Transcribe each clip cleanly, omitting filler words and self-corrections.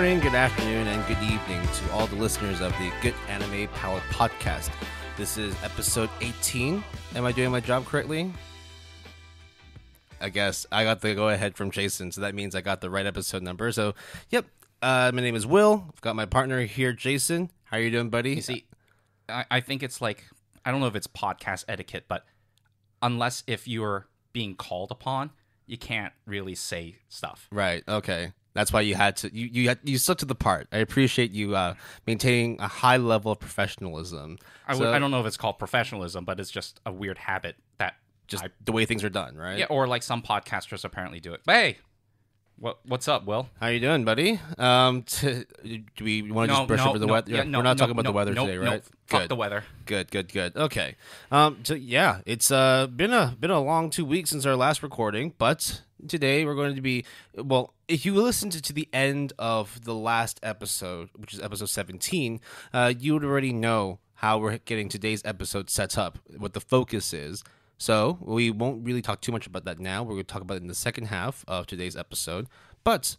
morning, good afternoon, and good evening to all the listeners of the Good Anime Palette Podcast. This is episode 18. Am I doing my job correctly? I guess I got the go-ahead from Jason, so that means I got the right episode number. So, yep, my name is Will. I've got my partner here, Jason. How are you doing, buddy? You see, I think it's like, I don't know if it's podcast etiquette, but unless if you're being called upon, you can't really say stuff. Right, okay. That's why you had to, you stuck to the part. I appreciate you maintaining a high level of professionalism. I don't know if it's called professionalism, but it's just a weird habit that just the way things are done, right? Yeah, or like some podcasters apparently do it. But hey, what's up, Will? How you doing, buddy? Do we want to just brush over the weather? Yeah, we're not talking about the weather today, right? Fuck the weather. Good. Okay. So yeah, it's been a long 2 weeks since our last recording, but today we're going to be, well, if you listened to the end of the last episode, which is episode 17, you would already know how we're getting today's episode set up, what the focus is. So we won't really talk too much about that now. We're going to talk about it in the second half of today's episode. But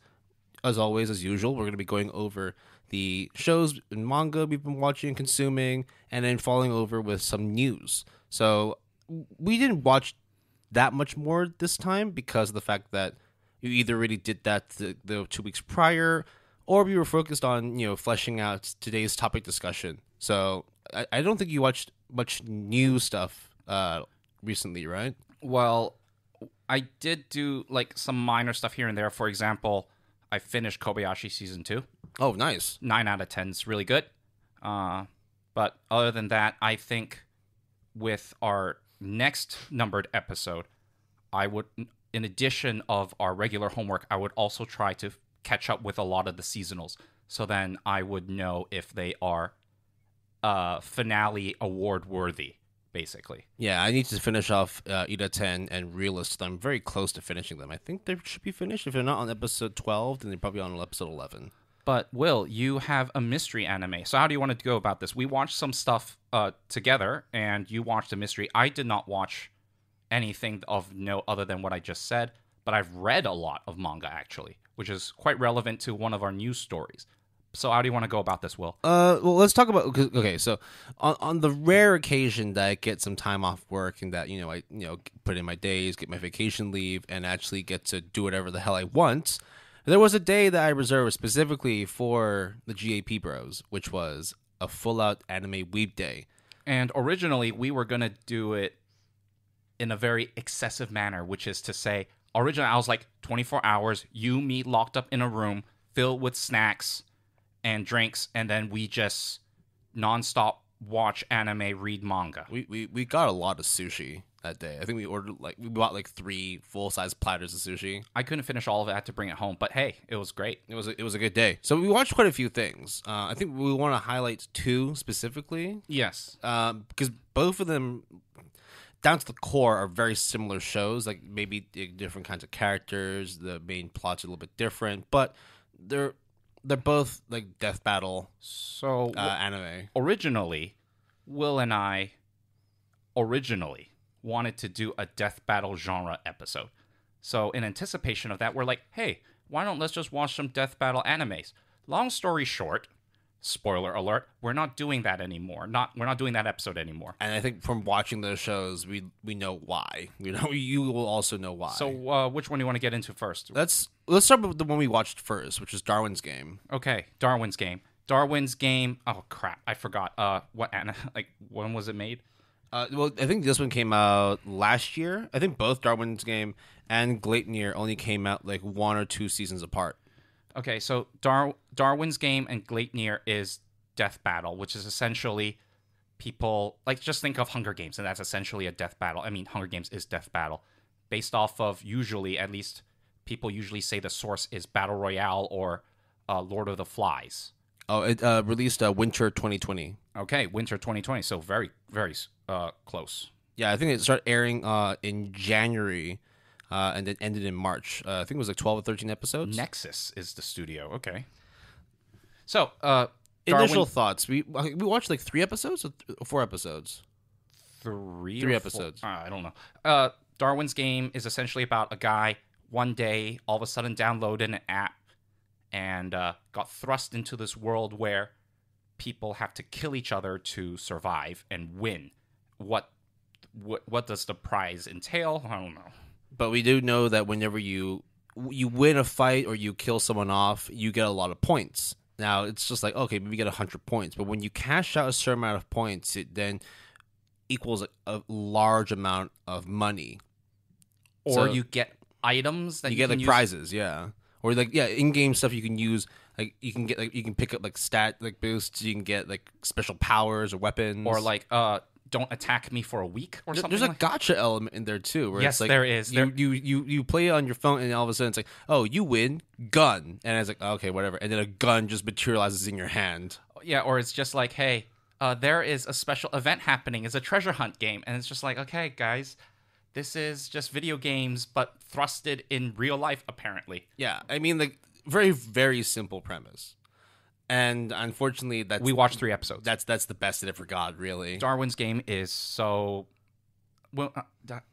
as always, as usual, we're going to be going over the shows and manga we've been watching and consuming, and then following over with some news. So we didn't watch that much more this time because of the fact that you either already did that the 2 weeks prior, or we were focused on, fleshing out today's topic discussion. So I don't think you watched much new stuff recently, right? Well, I did do like some minor stuff here and there. For example, I finished Kobayashi season 2. Oh, nice. 9 out of 10 is really good. But other than that, I think with our next numbered episode, I would, in addition of our regular homework, I would also try to catch up with a lot of the seasonals. So then I would know if they are finale award worthy, basically. Yeah, I need to finish off Ida 10 and Realist. I'm very close to finishing them. I think they should be finished. If they're not on episode 12, then they're probably on episode 11. But, Will, you have a mystery anime. So how do you want to go about this? We watched some stuff together, and you watched a mystery. I did not watch anything of note other than what I just said, but I've read a lot of manga, actually, which is quite relevant to one of our news stories. So how do you want to go about this, Will? Well, let's talk about, okay, so on the rare occasion that I get some time off work and that, I put in my days, get my vacation leave, and actually get to do whatever the hell I want, there was a day that I reserved specifically for the GAP bros, which was a full-out anime weeb day. And originally, we were going to do it in a very excessive manner, which is to say, originally I was like 24 hours, you, me, locked up in a room filled with snacks and drinks, and then we just nonstop watch anime, read manga. We got a lot of sushi that day. I think we bought 3 full-size platters of sushi. I couldn't finish all of it. I had to bring it home, but hey, it was great. It was a good day. So we watched quite a few things. I think we want to highlight 2 specifically. Yes. Because both of them, down to the core, are very similar shows. Like maybe different kinds of characters. The main plot's a little bit different, but they're both like death battle anime. Originally, Will and I wanted to do a death battle genre episode. So in anticipation of that, we're like, hey, let's just watch some death battle animes. Long story short, spoiler alert, we're not doing that anymore. We're not doing that episode anymore. And I think from watching those shows, we know why. You will also know why. So which one do you want to get into first? Let's start with the one we watched first, which is Darwin's Game. Okay, Darwin's Game. Oh crap, I forgot. When was it made? Well, I think this one came out last year. I think both Darwin's Game and Gleipnir only came out 1 or 2 seasons apart. Okay, so Darwin's Game and Gleipnir is death battle, which is essentially people, just think of Hunger Games, and that's essentially a death battle. I mean, Hunger Games is death battle, based off of, usually, at least, people usually say the source is Battle Royale or Lord of the Flies. Oh, it released winter 2020. Okay, winter 2020, so very, very close. Yeah, I think it started airing in January, and then ended in March. I think it was 12 or 13 episodes. Nexus is the studio. Okay. So, initial thoughts. We watched 3 episodes or 4 episodes? 3 episodes. I don't know. Darwin's Game is essentially about a guy one day all of a sudden downloaded an app and got thrust into this world where people have to kill each other to survive and win. What does the prize entail? I don't know. But we do know that whenever you win a fight or you kill someone off, you get a lot of points. Now, it's just like, okay, maybe you get 100 points. But when you cash out a certain amount of points, it then equals a large amount of money. Or so you get items that you get can like use. Prizes, yeah. Or like in-game stuff you can use. Like you can get you can pick up like stat like boosts. You can get like special powers or weapons. Or like don't attack me for a week or something. There's a gotcha element in there too. Where yes, it's like there is. You play it on your phone and all of a sudden it's like, oh, you win gun, and it's like, okay, whatever, and then a gun just materializes in your hand. Yeah, or it's just like, hey, there is a special event happening. It's a treasure hunt game, and it's just like, okay, guys, this is just video games but thrusted in real life, apparently. Yeah, I mean, like very very simple premise. And unfortunately, we watched 3 episodes. That's the best it ever got, really. Darwin's Game is so, well,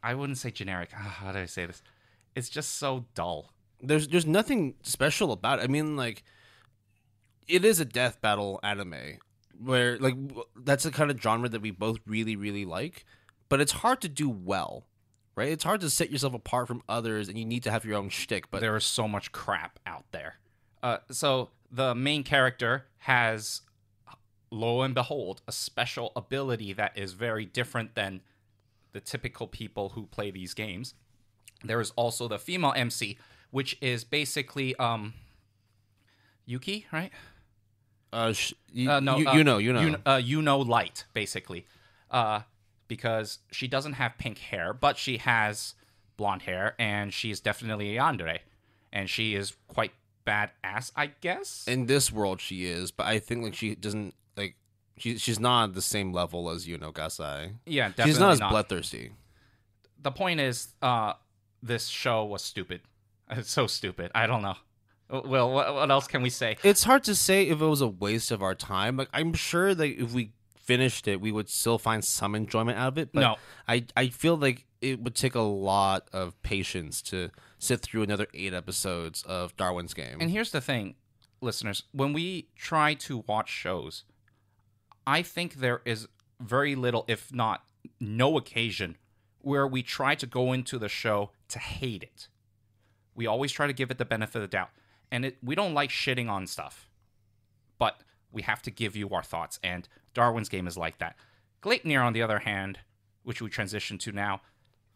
I wouldn't say generic. How do I say this? It's just so dull. There's nothing special about it. I mean, like, it is a death battle anime where, like, that's the kind of genre that we both really, really like. But it's hard to do well, right? It's hard to set yourself apart from others, and you need to have your own shtick. But there is so much crap out there. So the main character has, lo and behold, a special ability that is very different than the typical people who play these games. There is also the female MC, which is basically Yuki, right? You know light, basically. Because she doesn't have pink hair, but she has blonde hair, and she's definitely a yandere. And she is quite badass, I guess. In this world, she is, but I think like she doesn't like she's not at the same level as Gasai. Yeah, definitely she's not as bloodthirsty. The point is, this show was stupid. It's so stupid. I don't know. Well, what else can we say? It's hard to say if it was a waste of our time. Like, I'm sure that if we finished it, we would still find some enjoyment out of it. But no, I feel like it would take a lot of patience to sit through another 8 episodes of Darwin's Game. And here's the thing, listeners. When we try to watch shows, I think there is very little, if not no occasion, where we try to go into the show to hate it. We always try to give it the benefit of the doubt. And we don't like shitting on stuff. But we have to give you our thoughts. And Darwin's Game is like that. Gleipnir, on the other hand, which we transition to now,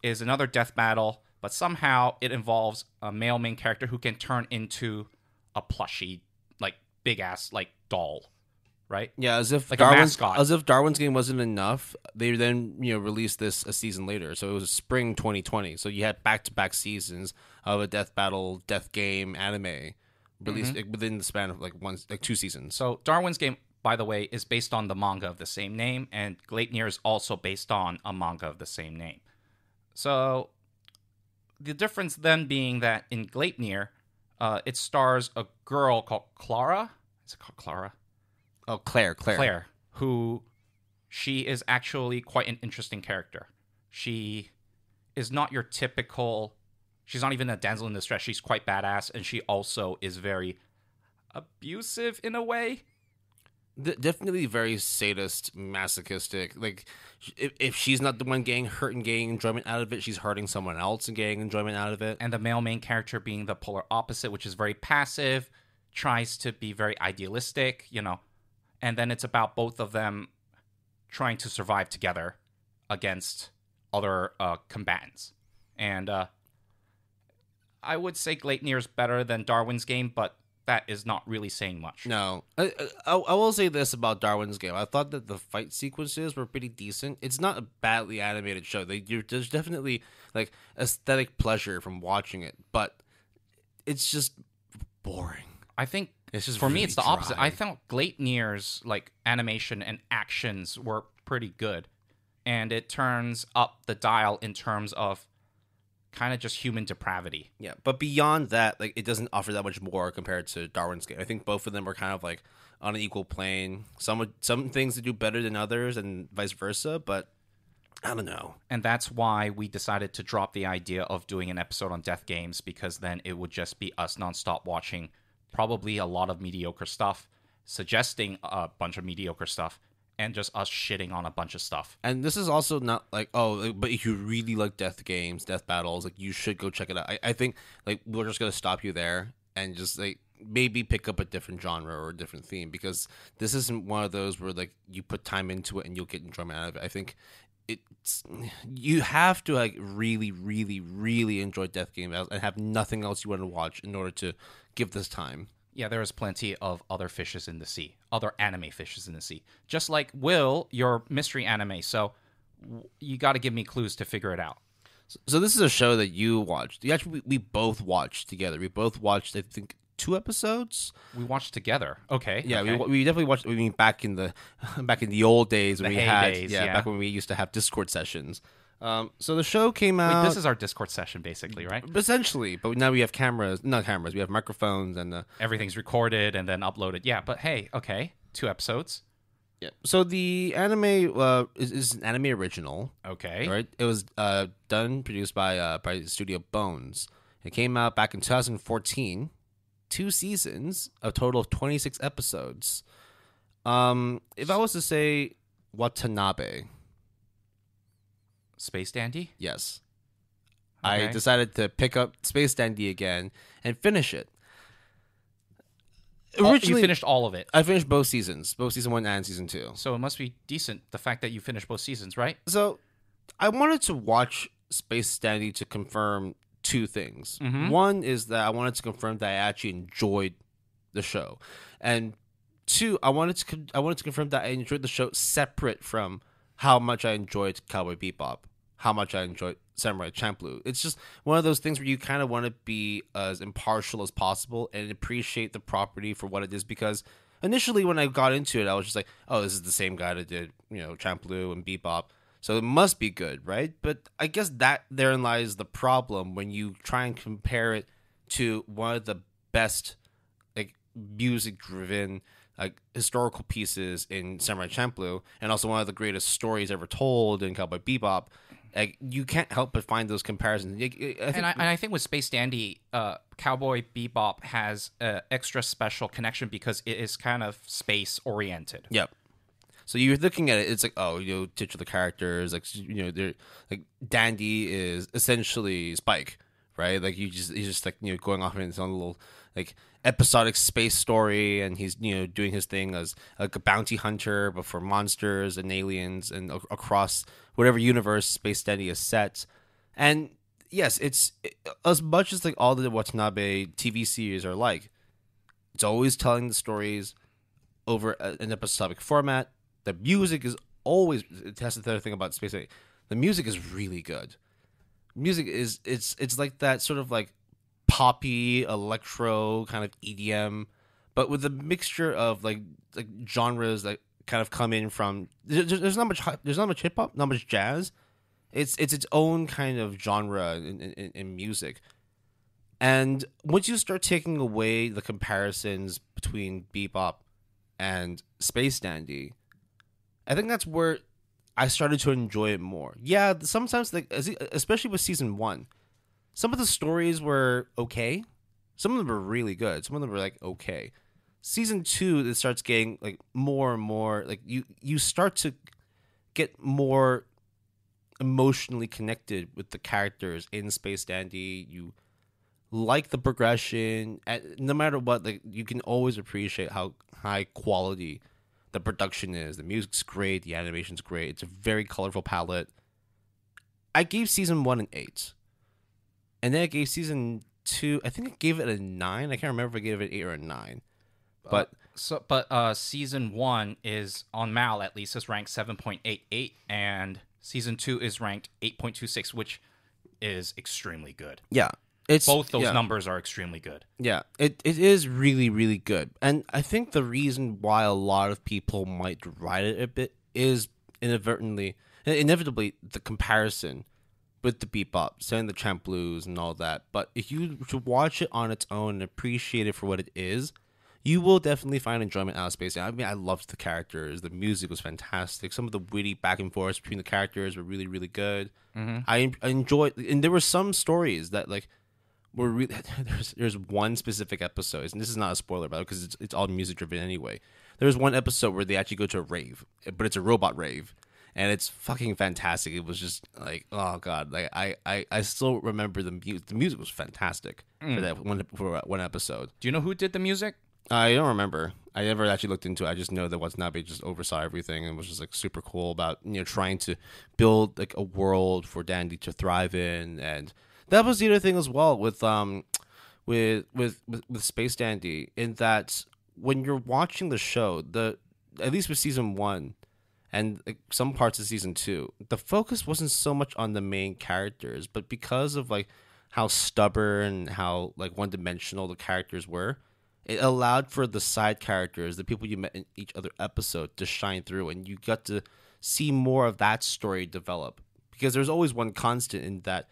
is another death battle, but somehow it involves a male main character who can turn into a plushie, like big ass, like doll, right? Yeah, as if like a mascot. As if Darwin's Game wasn't enough, they then released this a season later. So it was spring 2020. So you had back-to-back seasons of a death battle, death game anime released within the span of like 2 seasons. So Darwin's Game, by the way, is based on the manga of the same name, and Gleipnir is also based on a manga of the same name. So the difference then being that in Gleipnir, it stars a girl called Clara. Is it called Clara? Oh, Claire. Claire, who she is actually quite an interesting character. She is not your typical... She's not even a damsel in distress. She's quite badass, and she also is very abusive in a way. Definitely very sadist, masochistic. Like, if she's not the one getting hurt and getting enjoyment out of it, she's hurting someone else and getting enjoyment out of it. And the male main character being the polar opposite, which is very passive, tries to be very idealistic, And then it's about both of them trying to survive together against other combatants. And I would say Gleipnir is better than Darwin's Game, but that is not really saying much. No. I will say this about Darwin's Game. I thought that the fight sequences were pretty decent. It's not a badly animated show. There's definitely like aesthetic pleasure from watching it, but it's just boring. I think it's just for really me it's the dry. opposite. I thought Gleipnir's like animation and actions were pretty good, and it turns up the dial in terms of kind of just human depravity. Yeah, but beyond that, like it doesn't offer that much more compared to Darwin's Game. I think both of them are kind of like on an equal plane. Some things they do better than others, and vice versa. But I don't know. And that's why we decided to drop the idea of doing an episode on Death Games, because then it would just be us nonstop watching probably a lot of mediocre stuff, suggesting a bunch of mediocre stuff, and just us shitting on a bunch of stuff. And this is also not like, oh, but if you really like death games, death battles, like you should go check it out. I think like we're just gonna stop you there and just like maybe pick up a different genre or a different theme, because this isn't one of those where like you put time into it and you'll get enjoyment out of it. I think you have to like really, really, really enjoy death games and have nothing else you want to watch in order to give this time. Yeah, there is plenty of other fishes in the sea, other anime fishes in the sea. Just like Will, your mystery anime. So you got to give me clues to figure it out. So this is a show that you watched. We both watched together. We both watched, I think, 2 episodes. We watched together. Okay. Yeah, okay. we definitely watched. I mean, back in the old days when back when we used to have Discord sessions. So the show came out. Wait, this is our Discord session, basically, right? Essentially, but now we have not cameras. We have microphones and everything's recorded and then uploaded. Yeah, but hey, okay, 2 episodes. Yeah. So the anime is an anime original. Okay. Right. It was produced by Studio Bones. It came out back in 2014. 2 seasons, a total of 26 episodes. If I was to say Watanabe. Space Dandy? Yes. Okay. I decided to pick up Space Dandy again and finish it. Originally, you finished all of it. I finished both seasons, both season 1 and season 2. So it must be decent, the fact that you finished both seasons, right? So I wanted to watch Space Dandy to confirm 2 things. Mm-hmm. One is that I wanted to confirm that I actually enjoyed the show, and 2, I wanted to confirm that I enjoyed the show separate from how much I enjoyed Cowboy Bebop, how much I enjoyed Samurai Champloo. It's just one of those things where you kind of want to be as impartial as possible and appreciate the property for what it is, because initially when I got into it, I was just like, oh, this is the same guy that did, Champloo and Bebop, so it must be good, right? But I guess that therein lies the problem when you try and compare it to one of the best like music-driven like historical pieces in Samurai Champloo, and also one of the greatest stories ever told in Cowboy Bebop. Like, you can't help but find those comparisons. I think with Space Dandy, Cowboy Bebop has an extra special connection because it is kind of space oriented. Yep. So you're looking at it, it's like, titular characters, like, they're like Dandy is essentially Spike, right? Like he's just like, going off in his own little like episodic space story, and he's doing his thing as like a bounty hunter, but for monsters and aliens and across whatever universe Space Dandy is set. And yes, it's as much as like all the Watanabe TV series are like, it's always telling the stories over an episodic format. The music is always, that's the other thing about Space Dandy. The music is really good. Music is it's like that sort of like poppy electro kind of EDM, but with a mixture of like genres that kind of come in from. There's not much hip hop, not much jazz. It's its own kind of genre in music. And once you start taking away the comparisons between Bebop and Space Dandy, I think that's where I started to enjoy it more. Yeah, sometimes, like, especially with season 1, some of the stories were okay. Some of them were really good. Some of them were like okay. Season 2, it starts getting like more and more like you start to get more emotionally connected with the characters in Space Dandy. You like the progression. No matter what, like, you can always appreciate how high quality the production is. The music's great. The animation's great. It's a very colorful palette. I gave season 1 an 8. And then I gave season 2, I think I gave it a 9. I can't remember if I gave it an 8 or a 9. But season 1 is, on Mal at least, is ranked 7.88, and season 2 is ranked 8.26, which is extremely good. Yeah. Both those numbers are extremely good. Yeah, it is really, really good. And I think the reason why a lot of people might deride it a bit is inevitably the comparison with the Bebop, saying the Champ Blues and all that. But if you to watch it on its own and appreciate it for what it is, you will definitely find enjoyment out of Space Dandy. I mean, I loved the characters. The music was fantastic. Some of the witty back and forth between the characters were really, really good. Mm-hmm. I enjoyed, and there were some stories that, like, there's one specific episode, and this is not a spoiler, but because it's all music driven anyway. There's one episode where they actually go to a rave, but it's a robot rave, and it's fucking fantastic. It was just like, oh god, like I still remember the music. The music was fantastic for that one episode. Do you know who did the music? I don't remember. I never actually looked into it. I just know that Watanabe just oversaw everything and was just like super cool about trying to build like a world for Dandy to thrive in, and that was the other thing as well with Space Dandy, in that when you're watching the show, at least with season 1 and like, some parts of season 2, the focus wasn't so much on the main characters, but because of like how stubborn, how like one-dimensional the characters were, it allowed for the side characters, the people you met in each other episode, to shine through, and you got to see more of that story develop. Because there's always one constant in that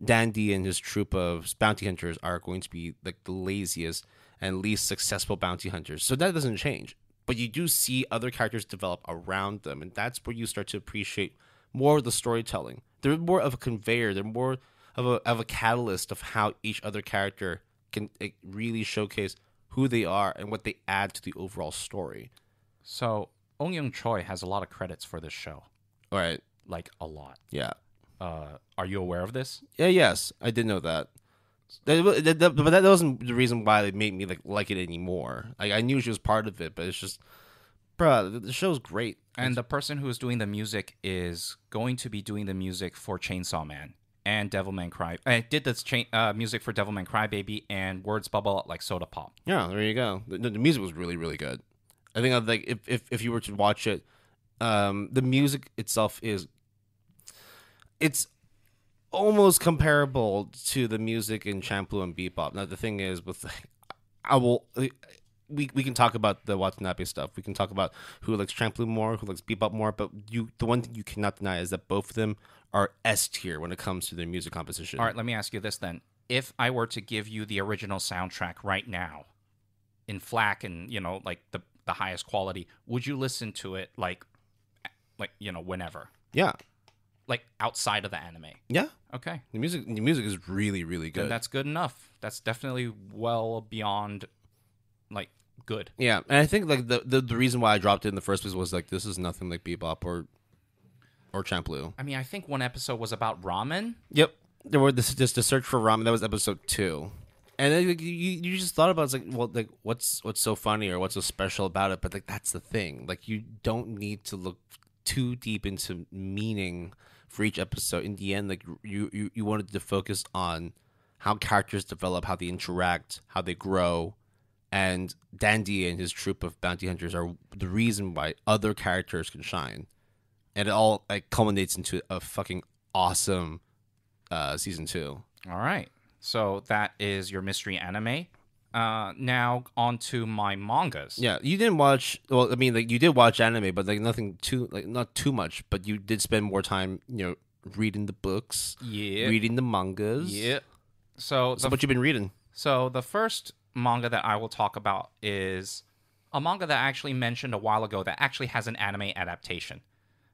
Dandy and his troop of bounty hunters are going to be like the laziest and least successful bounty hunters. So that doesn't change. But you do see other characters develop around them, and that's where you start to appreciate more of the storytelling. They're more of a conveyor. They're more of a catalyst of how each other character can really showcase who they are and what they add to the overall story. So, Ong Young Choi has a lot of credits for this show. All right. Like, a lot. Yeah. Are you aware of this? Yeah, yes. I did know that. But that wasn't the reason why they made me like it anymore. Like, I knew she was part of it, but it's just, bruh, the show's great. And the person who is doing the music is going to be doing the music for Chainsaw Man and Devilman Cry. I did this music for Devilman Crybaby and Words Bubble Up Like Soda Pop. Yeah, there you go. The music was really, really good. I think like if you were to watch it, the music itself it's almost comparable to the music in Champloo and Bebop. Now the thing is, we can talk about the Watanabe stuff. We can talk about who likes Champloo more, who likes Bebop more. But the one thing you cannot deny is that both of them are S tier when it comes to their music composition. All right, let me ask you this then: if I were to give you the original soundtrack right now, in FLAC and like the highest quality, would you listen to it like whenever? Yeah. Like outside of the anime? Yeah. Okay. The music is really, really good. And that's good enough. That's definitely well beyond like good. Yeah, and I think like the reason why I dropped it in the first place was like this is nothing like Bebop or Champloo. I mean, I think one episode was about ramen. Yep, there were just the search for ramen. That was episode 2, and then you just thought about it's like, well, like what's so funny or what's so special about it? But like that's the thing. Like you don't need to look too deep into meaning for each episode. In the end, like you wanted to focus on how characters develop, how they interact, how they grow. And Dandy and his troop of bounty hunters are the reason why other characters can shine. And it all like culminates into a fucking awesome season 2. All right. So that is your mystery anime. Now on to my mangas. Yeah, you didn't watch. Well, I mean, like you did watch anime, but like nothing too, like not too much. But you did spend more time, reading the books, reading the mangas. Yeah. So what you've been reading? So the first manga that I will talk about is a manga that I actually mentioned a while ago that actually has an anime adaptation.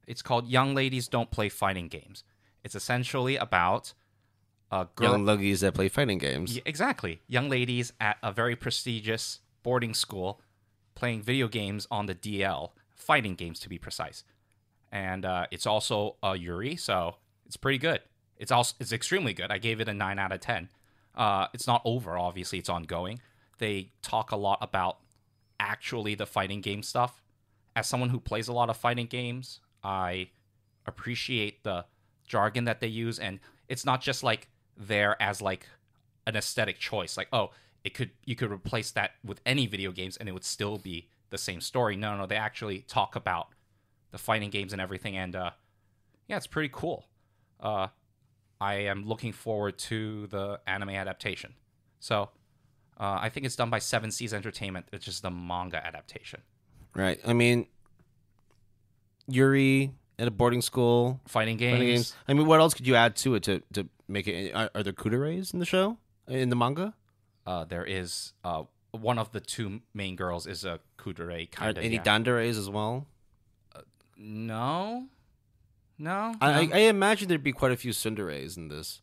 It's called Young Ladies Don't Play Fighting Games. It's essentially about a girl... Young ladies that play fighting games. Yeah, exactly. Young ladies at a very prestigious boarding school playing video games on the DL, fighting games to be precise. And it's also a Yuri, so it's pretty good. It's extremely good. I gave it a 9 out of 10. It's not over, obviously. It's ongoing. They talk a lot about actually the fighting game stuff. As someone who plays a lot of fighting games, I appreciate the jargon that they use. And it's not just like there as like an aesthetic choice. Like, oh, you could replace that with any video games and it would still be the same story. No, they actually talk about the fighting games and everything. And yeah, it's pretty cool. I am looking forward to the anime adaptation. So, I think it's done by 7 Seas Entertainment, which is the manga adaptation. Right. I mean, Yuri at a boarding school. Fighting games. I mean, what else could you add to it to make it? Are there kudereis in the show? In the manga? There is. One of the 2 main girls is a kudere kind of. Any dandareis as well? No. I imagine there'd be quite a few tsunderes in this.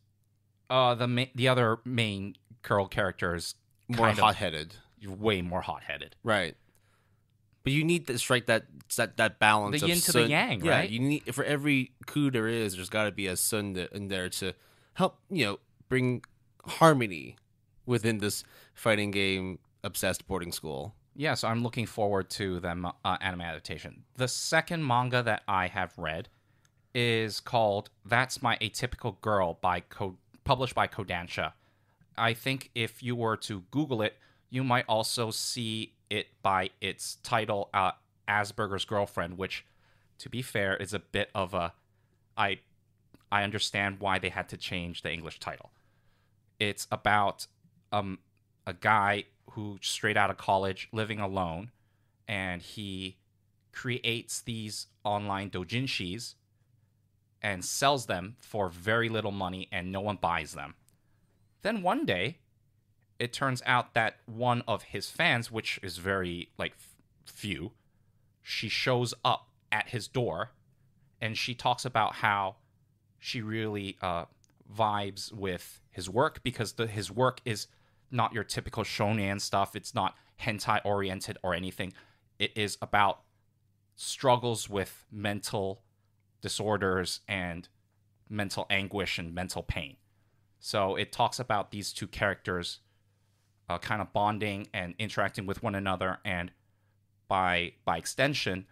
The other main girl character is More hot-headed. way more hot-headed. Right. But you need to strike that balance. The of yin to the yang, yeah, right? You need, for every coup there is, there's got to be a sun in there to help, bring harmony within this fighting game obsessed boarding school. Yeah, so I'm looking forward to the anime adaptation. The second manga that I have read is called "That's My Atypical Girl" published by Kodansha. I think if you were to Google it, you might also see it by its title, Asperger's Girlfriend, which, to be fair, is a bit of a... I understand why they had to change the English title. It's about a guy who straight out of college, living alone, and he creates these online doujinshis and sells them for very little money, and no one buys them. Then one day, it turns out that one of his fans, which is very, few, she shows up at his door, and she talks about how she really vibes with his work, because his work is not your typical shonen stuff. It's not hentai-oriented or anything. It is about struggles with mental disorders and mental anguish and mental pain. So it talks about these two characters kind of bonding and interacting with one another, and by extension,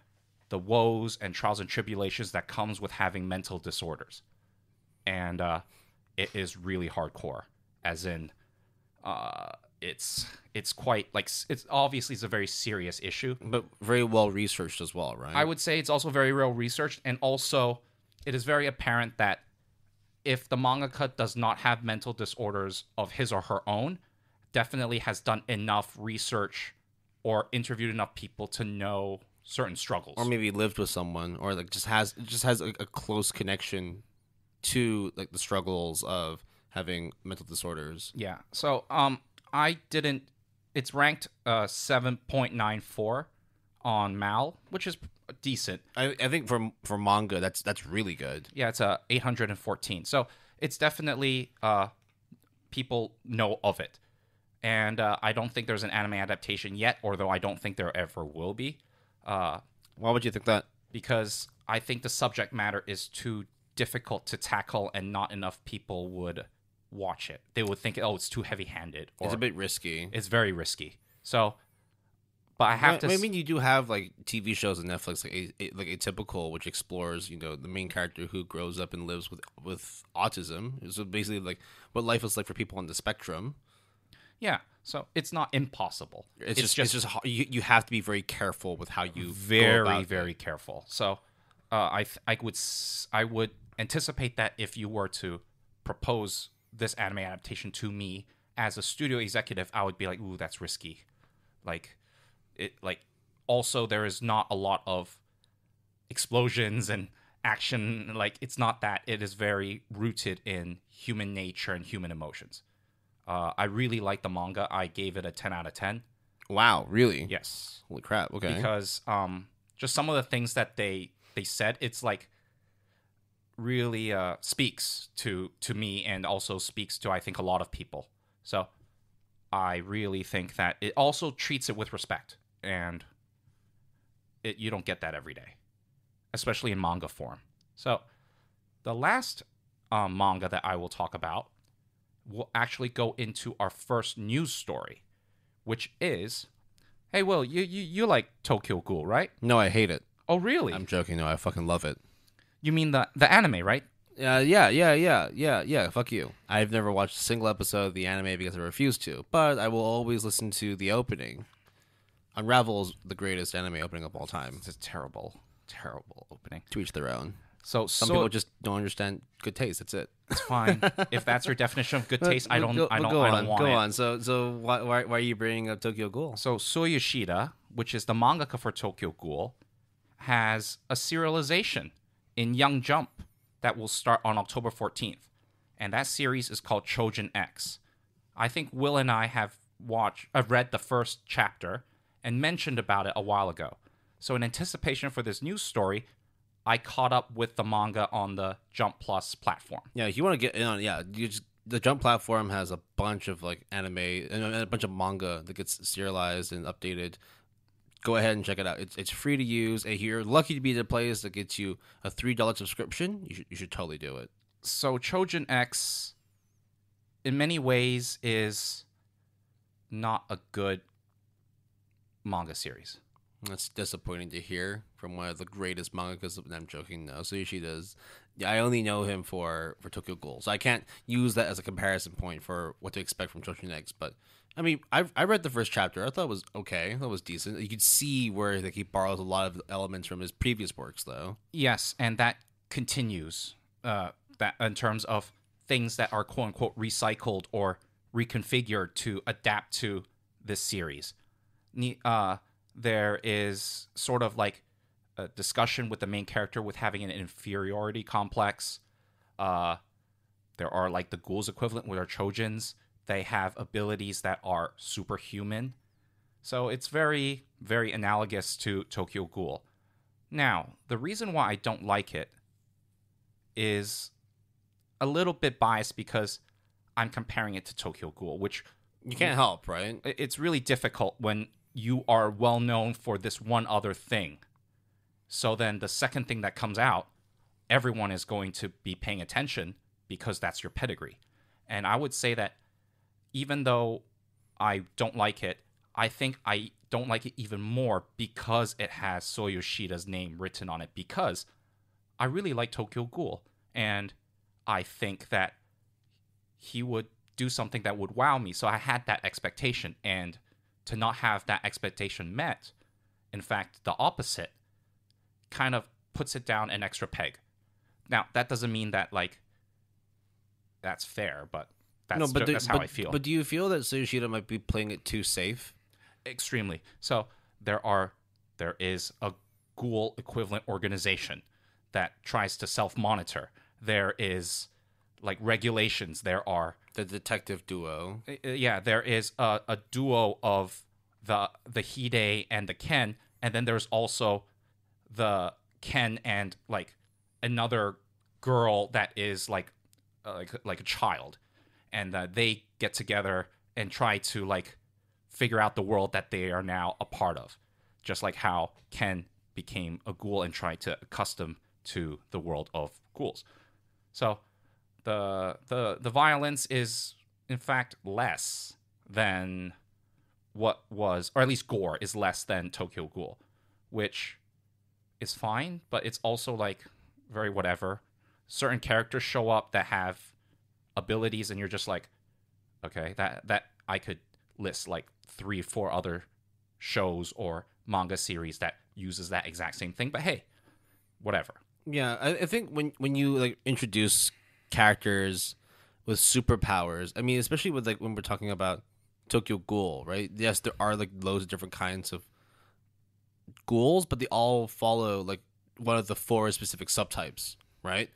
the woes and trials and tribulations that comes with having mental disorders. And it is really hardcore, as in it's quite it's obviously a very serious issue, but very well researched as well, right? I would say it's also very well researched, and also it is very apparent that if the mangaka does not have mental disorders of his or her own, definitely has done enough research or interviewed enough people to know certain struggles, or maybe lived with someone, or just has a close connection to the struggles of having mental disorders. Yeah. So it's ranked 7.94 on Mal, which is decent. I think for manga that's really good. Yeah, it's 814. So it's definitely people know of it. And I don't think there's an anime adaptation yet, although I don't think there ever will be. Why would you think that? Because I think the subject matter is too difficult to tackle, and not enough people would watch it. They would think, oh, it's too heavy-handed. Or it's a bit risky. It's very risky. So, but I have to... I mean, you do have TV shows on Netflix, like Atypical, which explores, the main character who grows up and lives with autism. So basically, what life is like for people on the spectrum. Yeah. So it's not impossible. It's just you have to be very careful with how you very careful. So I would anticipate that if you were to propose this anime adaptation to me as a studio executive, I would be like, ooh, that's risky. Also there is not a lot of explosions and action. It's not that. It is very rooted in human nature and human emotions. I really like the manga. I gave it a 10 out of 10. Wow, really? Yes. Holy crap, okay. Because just some of the things that they said, it's really speaks to me, and also speaks to, I think, a lot of people. So I really think that it also treats it with respect, and you don't get that every day, especially in manga form. So the last manga that I will talk about will actually go into our first news story, which is, hey, Will, you like Tokyo Ghoul, right? No, I hate it. Oh, really? I'm joking. No, I fucking love it. You mean the anime, right? Yeah. Fuck you. I've never watched a single episode of the anime because I refuse to, but I will always listen to the opening. Unravel's the greatest anime opening of all time. It's a terrible opening. To each their own. So some people just don't understand good taste. That's it. It's fine. If that's your definition of good taste, I don't want it. Go on. So why are you bringing up Tokyo Ghoul? So Suo Yoshida, which is the mangaka for Tokyo Ghoul, has a serialization in Young Jump that will start on October 14th. And that series is called Chojin X. I think Will and I have read the first chapter and mentioned about it a while ago. So in anticipation for this news story, I caught up with the manga on the Jump Plus platform. Yeah, if you want to get in on, you just the Jump platform has a bunch of like anime and a bunch of manga that gets serialized and updated. Go ahead and check it out. It's free to use. And you're lucky to be in a place that gets you a $3 subscription. You should totally do it. So Chojin X, in many ways, is not a good manga series. That's disappointing to hear from one of the greatest mangakas. I'm joking. No, so Yoshida yeah, I only know him for Tokyo Ghoul, so I can't use that as a comparison point for what to expect from Chojin X. But I mean, I read the first chapter. I thought it was okay. I thought it was decent. You could see where like, he borrows a lot of elements from his previous works, though. Yes, and that continues. That in terms of things that are quote unquote recycled or reconfigured to adapt to this series. There is sort of like a discussion with the main character with having an inferiority complex. There are like the ghouls equivalent, which are Chojins. They have abilities that are superhuman. So it's very, very analogous to Tokyo Ghoul. Now, the reason why I don't like it is a little bit biased because I'm comparing it to Tokyo Ghoul, which... You can't help, right? It's really difficult when you are well known for this one other thing. So then the second thing that comes out, everyone is going to be paying attention because that's your pedigree. And I would say that even though I don't like it, I think I don't like it even more because it has So Yoshida's name written on it, because I really like Tokyo Ghoul, and I think that he would do something that would wow me. So I had that expectation, and to not have that expectation met, in fact, the opposite, kind of puts it down an extra peg. Now, that doesn't mean that, like, that's fair, but that's how I feel. But do you feel that Yoshida might be playing it too safe? Extremely. So there is a ghoul equivalent organization that tries to self-monitor. There is like regulations. There are the detective duo. Yeah, there is a duo of the Hide and the Ken, and then there's also the Ken and like another girl that is like a child, and they get together and try to like figure out the world that they are now a part of, just like how Ken became a ghoul and tried to accustom to the world of ghouls. So the violence is in fact less than what was, or at least gore is less than Tokyo Ghoul, which is fine, but it's also like very whatever. Certain characters show up that have abilities, and you're just like, okay, that I could list like 3-4 other shows or manga series that uses that exact same thing, but hey, whatever. Yeah, I think when you like introduce characters with superpowers, I mean, especially with like when we're talking about Tokyo Ghoul, right? Yes, there are like loads of different kinds of ghouls, but they all follow like one of the 4 specific subtypes, right?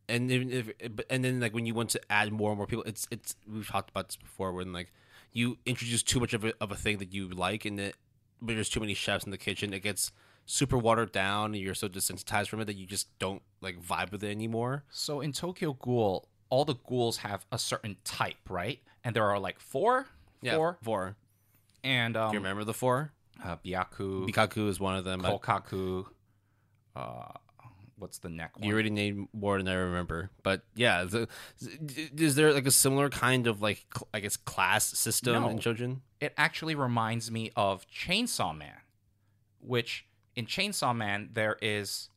And then like when you want to add more and more people, it's we've talked about this before, when like you introduce too much of a thing that you like, and but there's too many chefs in the kitchen, it gets super watered down, and you're so desensitized from it that you just don't like vibe with it anymore. So in Tokyo Ghoul, all the ghouls have a certain type, right? And there are like 4? Yeah, 4. And do you remember the 4? Bikaku is one of them. Kokaku. What's the neck one? You already named more than I remember. But yeah, is there like a similar kind of like, I guess, class system in Chojin? It actually reminds me of Chainsaw Man, which in Chainsaw Man, there is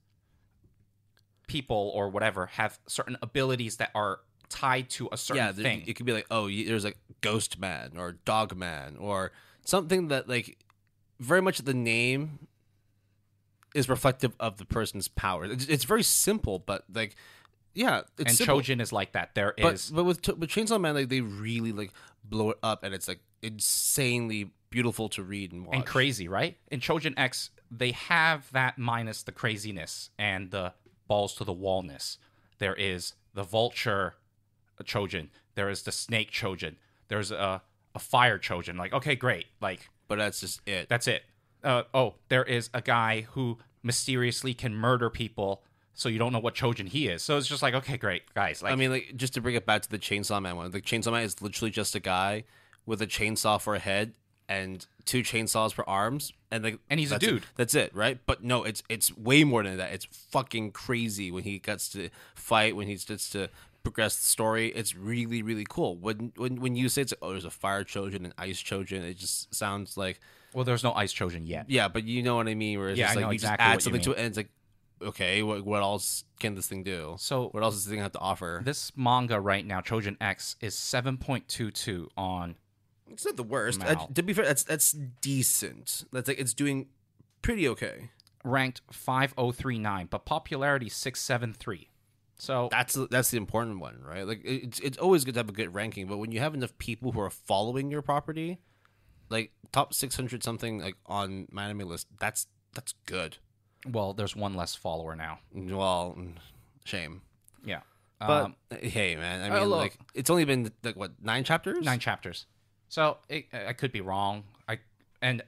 people or whatever have certain abilities that are tied to a certain thing. It could be like, oh, there's like Ghost Man or Dog Man or something that like very much the name is reflective of the person's power. It's very simple, but like, yeah, it's and simple. Chojin is like that. But with Chainsaw Man, like they really like blow it up, and it's like insanely beautiful to read and watch and crazy, right? In Chojin X, they have that minus the craziness and the balls to the wallness. There is the vulture Chojin. There is the snake Chojin. There's a fire Chojin. Like, okay, great. Like, but that's just it. That's it. There is a guy who mysteriously can murder people so you don't know what Chojin he is. So it's just like, okay, great, guys. Like, I mean, like, just to bring it back to the Chainsaw Man one, the Chainsaw Man is literally just a guy with a chainsaw for a head and 2 chainsaws for arms, and like, and he's a dude. That's it, right? But no, it's way more than that. It's fucking crazy when he gets to fight, when he gets to progress the story. It's really, really cool. When you say it's like, oh, there's a fire Chojin and ice Chojin, it just sounds like, well, there's no ice Chojin yet. yeah, but you know what I mean. Where it's just I like know you exactly just add what something you to it, and it's like, okay, what else can this thing do? So what else does this thing have to offer? This manga right now, Chojin X, is 7.22 on. It's not the worst. Mal. To be fair, that's decent. That's like, it's doing pretty okay. Ranked 5039, but popularity 673. So that's the important one, right? Like, it's always good to have a good ranking, but when you have enough people who are following your property, like top 600 something like on my anime list, that's good. Well, there's one less follower now. Well, shame. Yeah. But hey, man, I mean, like, it's only been like what, 9 chapters? 9 chapters. So I could be wrong. And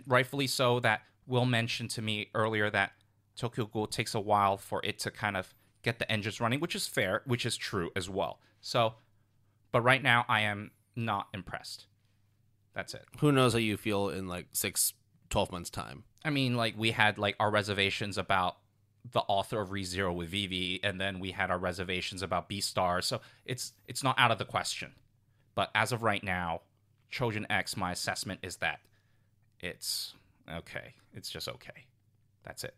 rightfully so. That Will mentioned to me earlier that Tokyo Ghoul takes a while for it to kind of get the engines running, which is fair, which is true as well. So, but right now I am not impressed. That's it. Who knows how you feel in like 12 months time? I mean, like, we had like our reservations about the author of ReZero with Vivi, and then we had our reservations about Beastar. So it's not out of the question. But as of right now, Chojin X, my assessment is that it's okay. It's just okay. That's it.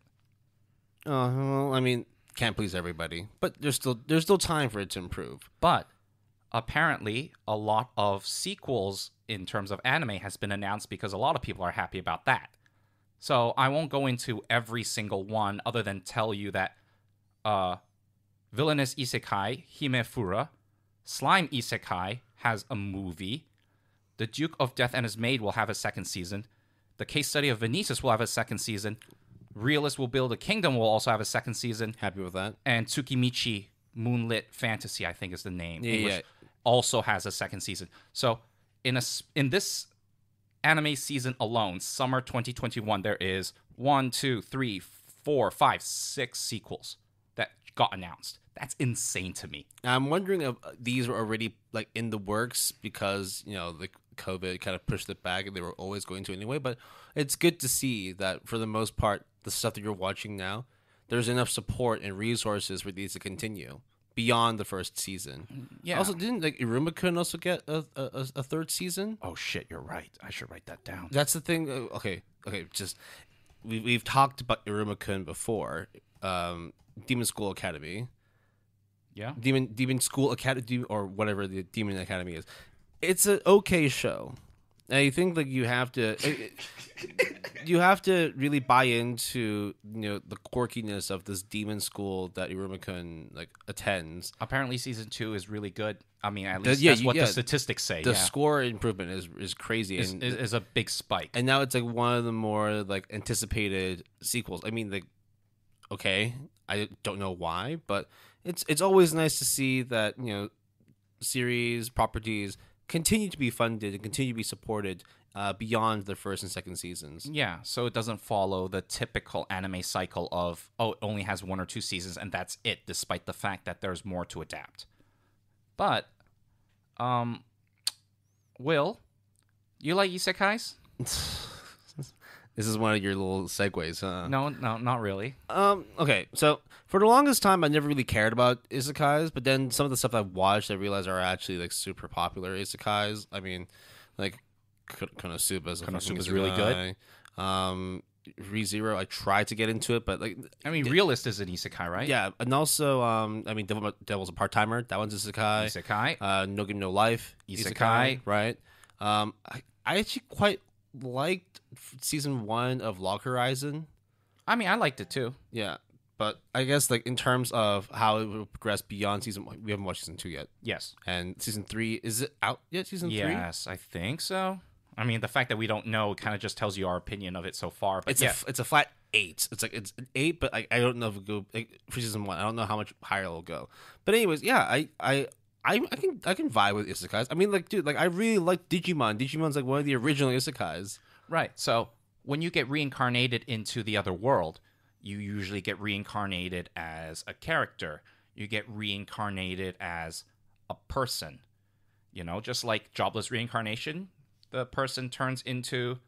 Well, I mean, can't please everybody, but there's still time for it to improve. But apparently, a lot of sequels in terms of anime has been announced because a lot of people are happy about that. So I won't go into every single one other than tell you that Villainous Isekai, Himefura, Slime Isekai has a movie. The Duke of Death and His Maid will have a second season. The Case Study of Venices will have a second season. Realist Will Build a Kingdom will also have a second season. Happy with that. And Tsukimichi Moonlit Fantasy, I think is the name. Yeah. Also has a second season. So in this anime season alone, summer 2021, there is 1, 2, 3, 4, 5, 6 sequels that got announced. That's insane to me. I'm wondering if these were already like in the works because, you know, the COVID kind of pushed it back and they were always going to anyway. But it's good to see that for the most part, the stuff that you're watching now, there's enough support and resources for these to continue beyond the first season. Yeah. Also, didn't like Iruma-kun also get a third season? Oh shit, you're right. I should write that down. That's the thing. Okay. Just we've talked about Iruma-kun before. Demon School Academy. Yeah. Demon School Academy, or whatever the Demon Academy is. It's an okay show. I think like you have to really buy into, you know, the quirkiness of this demon school that Iruma-kun like attends. Apparently, season 2 is really good. I mean, at least that's what the statistics say. The score improvement is crazy. Is a big spike. And now it's like one of the more like anticipated sequels. I mean, like, okay, I don't know why, but it's always nice to see that, you know, series properties continue to be funded and continue to be supported beyond the first and second seasons. Yeah, so it doesn't follow the typical anime cycle of, it only has 1 or 2 seasons and that's it, despite the fact that there's more to adapt. But, Will, you like isekais? This is one of your little segues, huh? No, not really. Okay, so for the longest time, I never really cared about isekais, but then some of the stuff I've watched, I realized are actually like super popular isekais. I mean, like Konosuba is really good. ReZero, I tried to get into it, but like, I mean, Realist is an isekai, right? Yeah, and also, I mean, Devil's a part-timer. That one's isekai. No Game No Life, isekai, right? I actually quite liked season 1 of Log Horizon. I mean, I liked it too. Yeah, but I guess like in terms of how it will progress beyond season 1, we haven't watched season 2 yet. Yes. And season 3, is it out yet? Season 3? Yes, I think so. I mean, the fact that we don't know kind of just tells you our opinion of it so far. But it's a flat 8. It's like it's an 8, but I don't know if it go for season 1. I don't know how much higher it'll go. But anyways, yeah, I can vibe with isekais. I mean, like, dude, like I really like Digimon. Digimon's like one of the original isekais. Right. So when you get reincarnated into the other world, you usually get reincarnated as a character. You get reincarnated as a person. You know, just like jobless reincarnation, the person turns into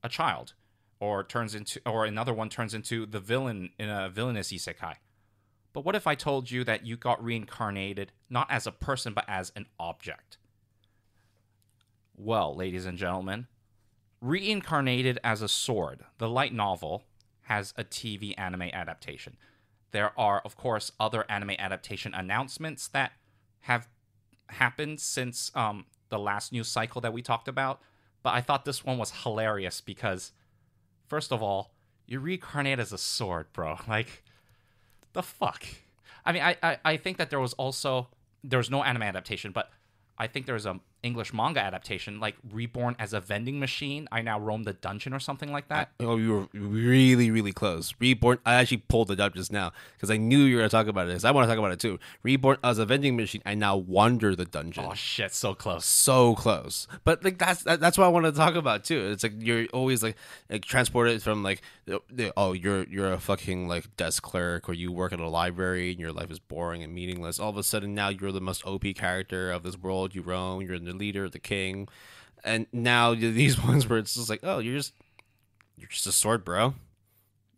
a child, or another one turns into the villain in a villainous isekai. But what if I told you that you got reincarnated not as a person, but as an object? Well, ladies and gentlemen, Reincarnated as a Sword, the light novel, has a TV anime adaptation. There are, of course, other anime adaptation announcements that have happened since the last news cycle that we talked about, but I thought this one was hilarious because, first of all, you reincarnate as a sword, bro. Like, the fuck? I mean, I think that there was no anime adaptation, but I think there's a English manga adaptation, like Reborn as a Vending Machine, I Now Roam the Dungeon or something like that. You were really, really close. Reborn, I actually pulled it up just now because I knew you were going to talk about it. I want to talk about it too. Reborn as a Vending Machine, I Now Wander the Dungeon. Oh shit, so close. So close. But like that's what I want to talk about too. It's like you're always like transported from like, you're a fucking like desk clerk, or you work at a library and your life is boring and meaningless. All of a sudden now you're the most OP character of this world. You roam, you're the leader, the king, and now these ones where it's just like, oh, you're just a sword, bro.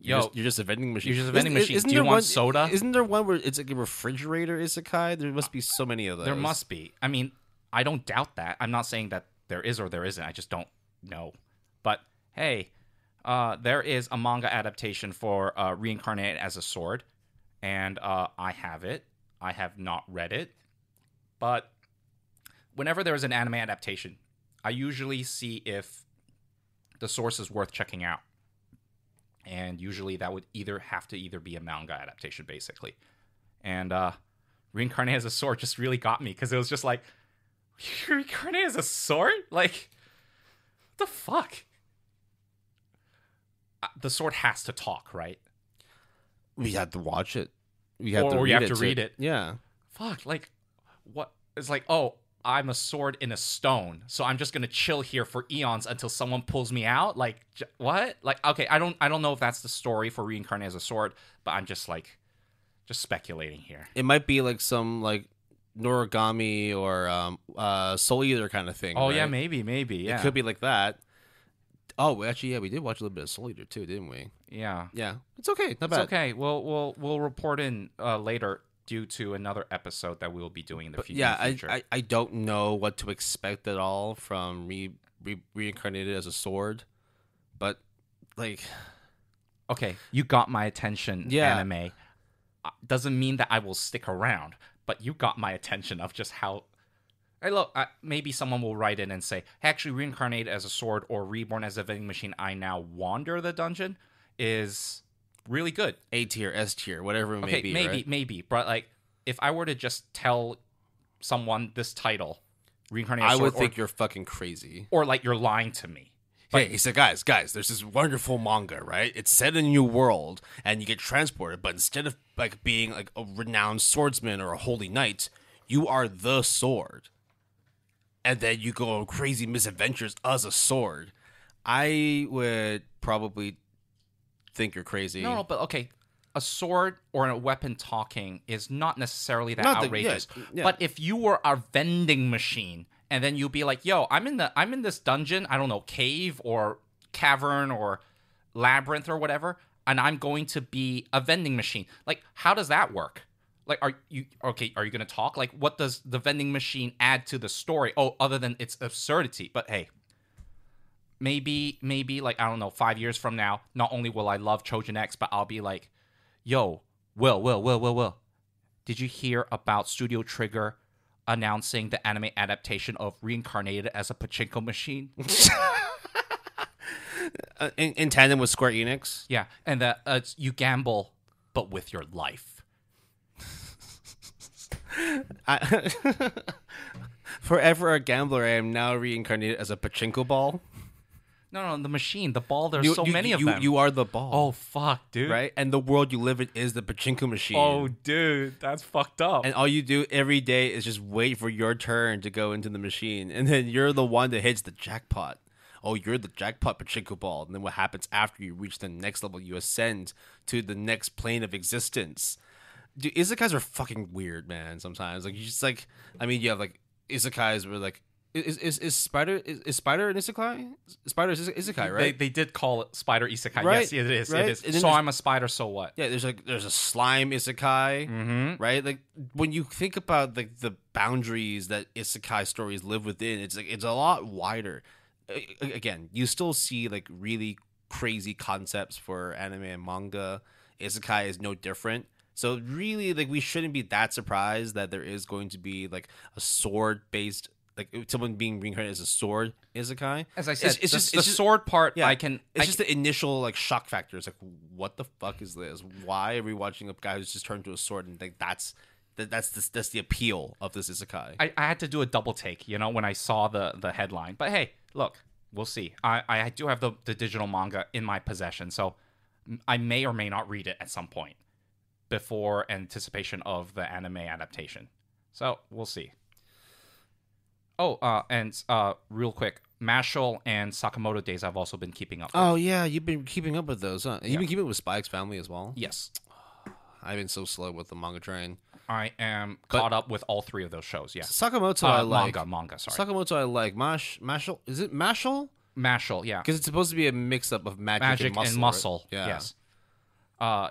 You're just a vending machine. You're just a vending machine. Do you want soda? Isn't there one where it's like a refrigerator isekai? There must be so many of those. There must be. I mean, I don't doubt that. I'm not saying that there is or there isn't. I just don't know. But hey, there is a manga adaptation for Reincarnated as a Sword, and I have it. I have not read it, but whenever there is an anime adaptation, I usually see if the source is worth checking out. And usually that would have to be a manga adaptation, basically. And Reincarnated as a Sword just really got me, because it was just like, Reincarnated as a sword? Like, what the fuck? The sword has to talk, right? We have to watch it. You have to read it. Yeah. Fuck, like, what? It's like, oh, I'm a sword in a stone, so I'm just gonna chill here for eons until someone pulls me out. Like, what? Like, okay, I don't know if that's the story for Reincarnated as a Sword, but I'm just speculating here. It might be like some like Noragami or Soul Eater kind of thing. Oh right? yeah, maybe, yeah. It could be like that. Oh, actually, yeah, we did watch a little bit of Soul Eater too, didn't we? Yeah, it's okay, not bad. It's okay. We'll report in later, due to another episode that we will be doing in the future. Yeah, I don't know what to expect at all from Reincarnated as a Sword, but like, okay, you got my attention. Yeah. Anime doesn't mean that I will stick around, but you got my attention of just how. Hey, look, maybe someone will write in and say, hey, actually, Reincarnated as a Sword or Reborn as a Vending Machine, I Now Wander the Dungeon is really good. A tier, S tier, whatever it may be. Maybe. But like, if I were to just tell someone this title, Reincarnated, I would think you're fucking crazy, or like you're lying to me. Hey, he said, guys, there's this wonderful manga, right? It's set in a new world, and you get transported, but instead of like being like a renowned swordsman or a holy knight, you are the sword, and then you go on crazy misadventures as a sword. I would probably think you're crazy. No, but okay, a sword or a weapon talking is not necessarily that outrageous. Yeah. But if you were a vending machine and then you'd be like, yo, I'm in this dungeon, I don't know, cave or cavern or labyrinth or whatever, and I'm going to be a vending machine. Like, how does that work? Like, are you going to talk? Like, what does the vending machine add to the story? Oh, other than its absurdity. But hey, maybe like, I don't know, 5 years from now, not only will I love Trojan X, but I'll be like, yo, Will, did you hear about Studio Trigger announcing the anime adaptation of Reincarnated as a pachinko machine? in tandem with Square Enix? Yeah, and you gamble, but with your life. Forever a gambler, I am now reincarnated as a pachinko ball. No, the machine, the ball, there's so many of them. You are the ball. Oh, fuck, dude. Right? And the world you live in is the pachinko machine. Oh, dude, that's fucked up. And all you do every day is just wait for your turn to go into the machine. And then you're the one that hits the jackpot. oh, you're the jackpot pachinko ball, and then what happens after you reach the next level? You ascend to the next plane of existence. Dude, isekais are fucking weird, man. Sometimes, like, you just like, I mean, you have like isekais where like, is spider an isekai? Spider is isekai, right? They did call it spider isekai. Right? Yes, it is. Right? It is. So I'm a spider. So what? Yeah, there's a slime isekai, right? Like when you think about like the boundaries that isekai stories live within, it's like it's a lot wider. Again, you still see like really crazy concepts for anime and manga. Isekai is no different. So really, like, we shouldn't be that surprised that there is going to be like a sword based, like someone being reincarnated as a sword isekai. As I said, it's just the sword part. Yeah, It's just the initial like shock factor. It's like, what the fuck is this? Why are we watching a guy who's just turned to a sword? And like that's the appeal of this isekai. I had to do a double take, when I saw the headline. But hey, look, we'll see. I do have the digital manga in my possession, so I may or may not read it at some point before anticipation of the anime adaptation. So we'll see. Oh, and real quick, Mashle and Sakamoto Days I've also been keeping up with. Oh yeah, you've been keeping up with those, huh? You've been keeping up with Spy X Family as well? Yes. I've been so slow with the manga train. I am caught up with all three of those shows, yeah. Sakamoto I like. Manga, sorry. Sakamoto I like. Mashle, is it Mashle? Mashle, yeah. Because it's supposed to be a mix-up of magic and muscle. Right? Yeah. Yes.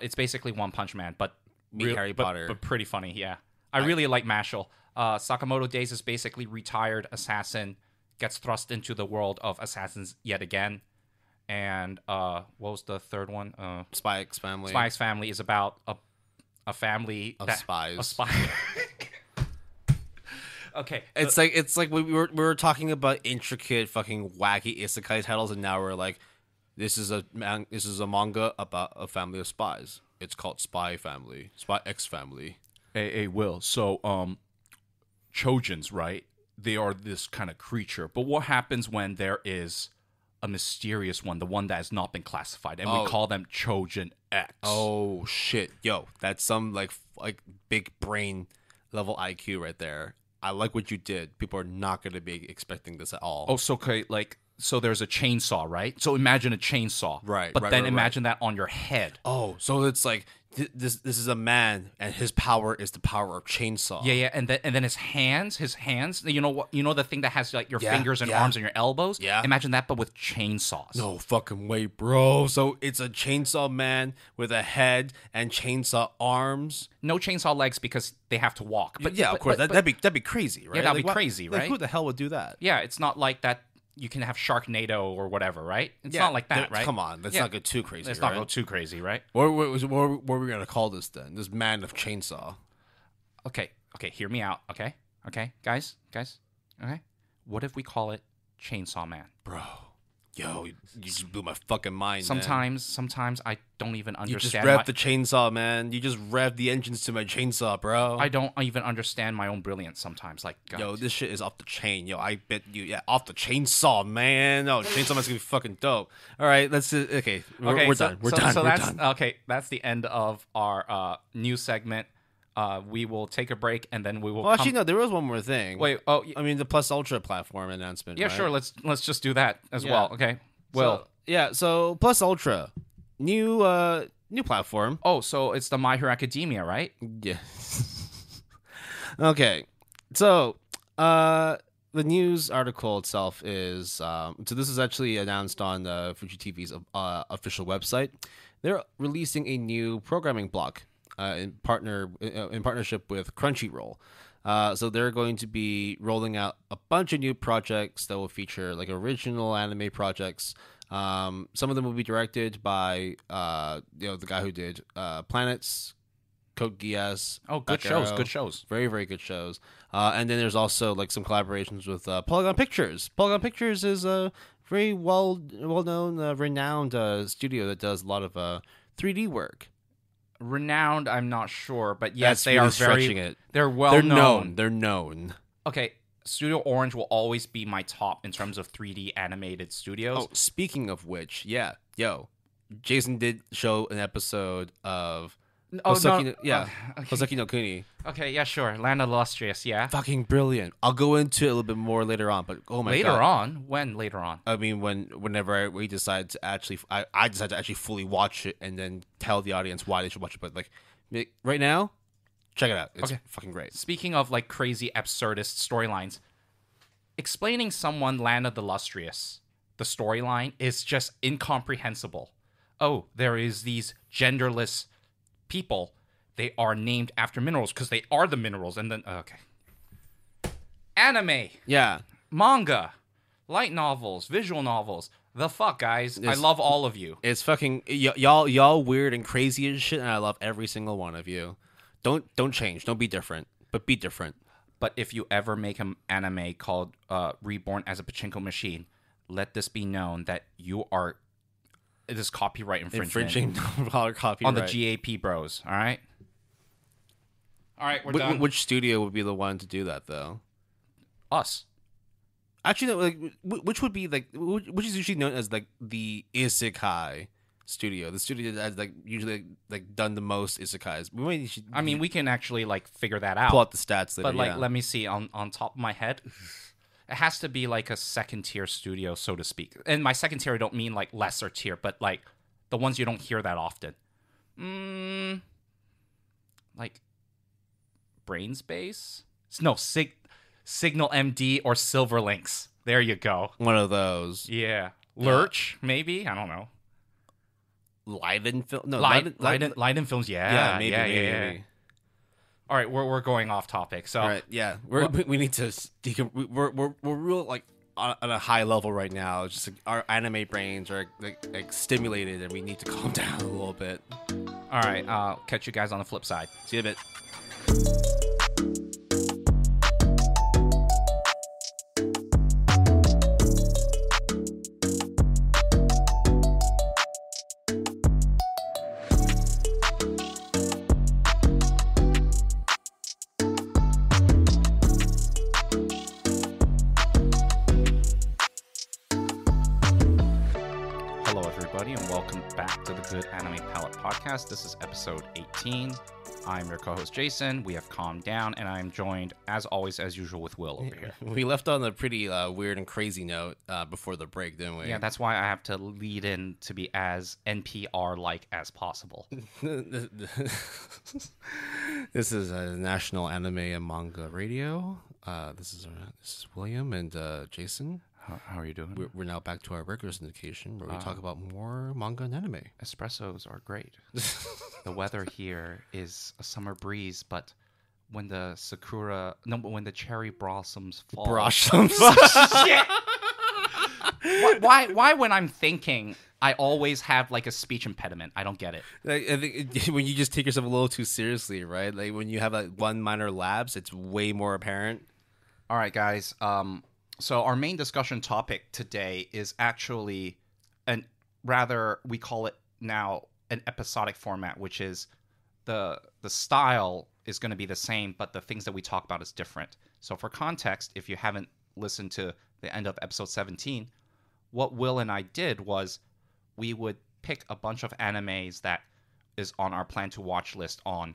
It's basically One Punch Man, but Harry Potter. But pretty funny, yeah. I really like Mashle. Sakamoto Days is basically retired assassin, gets thrust into the world of assassins yet again. And what was the third one? Spy X Family. Spy X Family is about a family of spies. A spy. Okay. It's like we were talking about intricate fucking wacky isekai titles, and now we're like, this is a manga about a family of spies. It's called Spy Family, Spy X Family. Hey, Will. So, Chojins, right? They are this kind of creature. But what happens when there is a mysterious one, the one that has not been classified, and we call them Chojin X? Oh shit, yo, that's some like big brain level IQ right there. I like what you did. People are not going to be expecting this at all. Oh, so okay, so there's a chainsaw, right? So imagine a chainsaw, right? But then imagine that on your head. Oh, so it's like this is a man, and his power is the power of chainsaw. Yeah, and then his hands, you know what? You know the thing that has like your fingers and arms and your elbows. Yeah, imagine that, but with chainsaws. No fucking way, bro. So it's a chainsaw man with a head and chainsaw arms. No chainsaw legs because they have to walk. But yeah, of course, that'd be crazy, right? Yeah, that'd be crazy, right? Like, who the hell would do that? Yeah, it's not like that. You can have Sharknado or whatever, right? It's not like that, right? Come on, let's not go too crazy. Let's not go too crazy, right? What were we gonna call this then? This man of chainsaw. Okay, hear me out, okay, guys, okay. What if we call it Chainsaw Man, bro? Yo, you just blew my fucking mind. Sometimes I don't even understand. You just rev the chainsaw, man. You just rev the engines to my chainsaw, bro. I don't even understand my own brilliance sometimes. Like, yo, this shit is off the chain. Yo, I bet you, off the chainsaw, man. No, chainsaw man's gonna be fucking dope. All right, let's. Okay, we're done. We're done. Okay, that's the end of our news segment. We will take a break and then we will. Well, actually, no. There was one more thing. Wait. Oh, I mean, the Plus Ultra platform announcement. Yeah, right? sure. Let's just do that as well. Okay. Well, so Plus Ultra, new platform. Oh, so it's the My Hero Academia, right? Yeah. Okay. So, the news article itself is so this is actually announced on Fuji TV's official website. They're releasing a new programming block. In partnership with Crunchyroll. So they're going to be rolling out a bunch of new projects that will feature like original anime projects. Some of them will be directed by the guy who did Planets, Code Geass. Oh, good shows, good shows. Very, very good shows. And then there's also like some collaborations with Polygon Pictures. Polygon Pictures is a very well-known, renowned studio that does a lot of 3D work. Renowned, I'm not sure, but yes, they really are stretching it. They're well known. They're known. Okay, Studio Orange will always be my top in terms of 3D animated studios. Oh, speaking of which, Jason did show an episode of Oh, Hoseki no. no, yeah. Okay. Hoseki no Kuni. Okay, yeah, sure. Land of the Lustrous, yeah. Fucking brilliant. I'll go into it a little bit more later on, but oh my god. Later on? When later on? I mean, whenever we decide to actually, I decide to actually fully watch it and then tell the audience why they should watch it. But like right now, check it out. It's fucking great. Speaking of like crazy absurdist storylines, explaining someone Land of the Lustrous, the storyline is just incomprehensible. Oh, there is these genderless people. They are named after minerals because they are the minerals. And then, okay. Anime. Yeah. Manga. Light novels. Visual novels. The fuck, guys. I love all of you. It's fucking y'all weird and crazy as shit, and I love every single one of you. Don't change. Don't be different, but be different. But if you ever make an anime called Reborn as a Pachinko Machine, let this be known that you are... It is copyright infringing copyright on the GAP bros. All right. All right, we're done. Which studio would be the one to do that, though? Us. Actually, no, like which would be like which is usually known as like the isekai studio, the studio that has like usually like done the most isekais. I mean, we can actually like figure that out. Pull out the stats later. But like, let me see on top of my head. It has to be like a second tier studio, so to speak. And my second tier, I don't mean like lesser tier, but like the ones you don't hear that often. Like Brainspace? No, Signal MD or Silverlinks. There you go. One of those. Yeah. Lurch, maybe? I don't know. Leiden Film? No, Leiden Films, yeah. Yeah, maybe. All right, we're going off topic. So, all right, yeah, we need to we're real like on a high level right now. It's just like, our anime brains are like stimulated, and we need to calm down a little bit. All right, I'll catch you guys on the flip side. See you in a bit. This is episode 18. I'm your co-host Jason. We have calmed down, and I'm joined, as always, as usual, with Will over here. We left on a pretty weird and crazy note before the break, didn't we? Yeah, that's why I have to lead in to be as NPR-like as possible. This is National Anime and Manga Radio. This is William and Jason. How are you doing? We're now back to our regular syndication where we talk about more manga and anime. Espressos are great. The weather here is a summer breeze, but when the when the cherry blossoms fall. Why when I'm thinking, I always have like a speech impediment? I don't get it. I think when you just take yourself a little too seriously, right? Like when you have like one minor lapse, it's way more apparent. All right, guys. So our main discussion topic today is actually we call it now an episodic format, which is the style is going to be the same, but the things that we talk about is different. So for context, if you haven't listened to the end of episode 17, what Will and I did was we would pick a bunch of animes that is on our plan to watch list on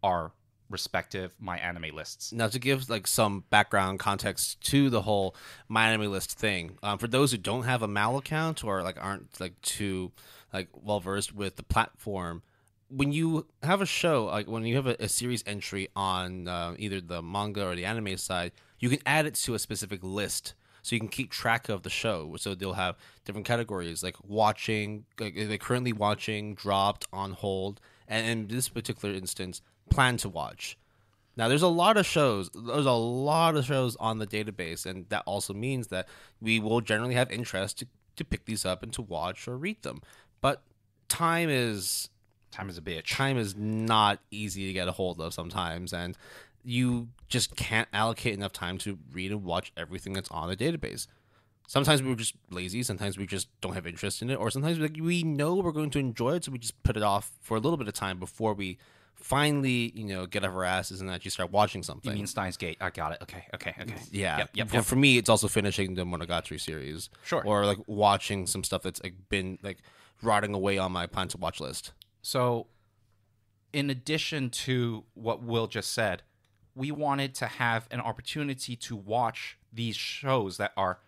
our respective My Anime lists. Now, to give like some background context to the whole My Anime list thing, for those who don't have a Mal account or like aren't like too like well versed with the platform, when you have a show, like when you have a series entry on either the manga or the anime side, you can add it to a specific list. So you can keep track of the show. So they'll have different categories like watching, like they're currently watching, dropped, on hold, and in this particular instance, plan to watch. Now, there's a lot of shows on the database, and that also means that we will generally have interest to pick these up and to watch or read them. But time is a bitch. Time is not easy to get a hold of sometimes, and you just can't allocate enough time to read and watch everything that's on the database. Sometimes we're just lazy, sometimes we just don't have interest in it, or sometimes we know we're going to enjoy it, so we just put it off for a little bit of time before we finally, get off our asses and actually start watching something. You mean Steins Gate? I got it. Okay. Yeah. Yep. For me, it's also finishing the Monogatari series. Sure. Or like watching some stuff that's like been like rotting away on my plan to watch list. So in addition to what Will just said, we wanted to have an opportunity to watch these shows that are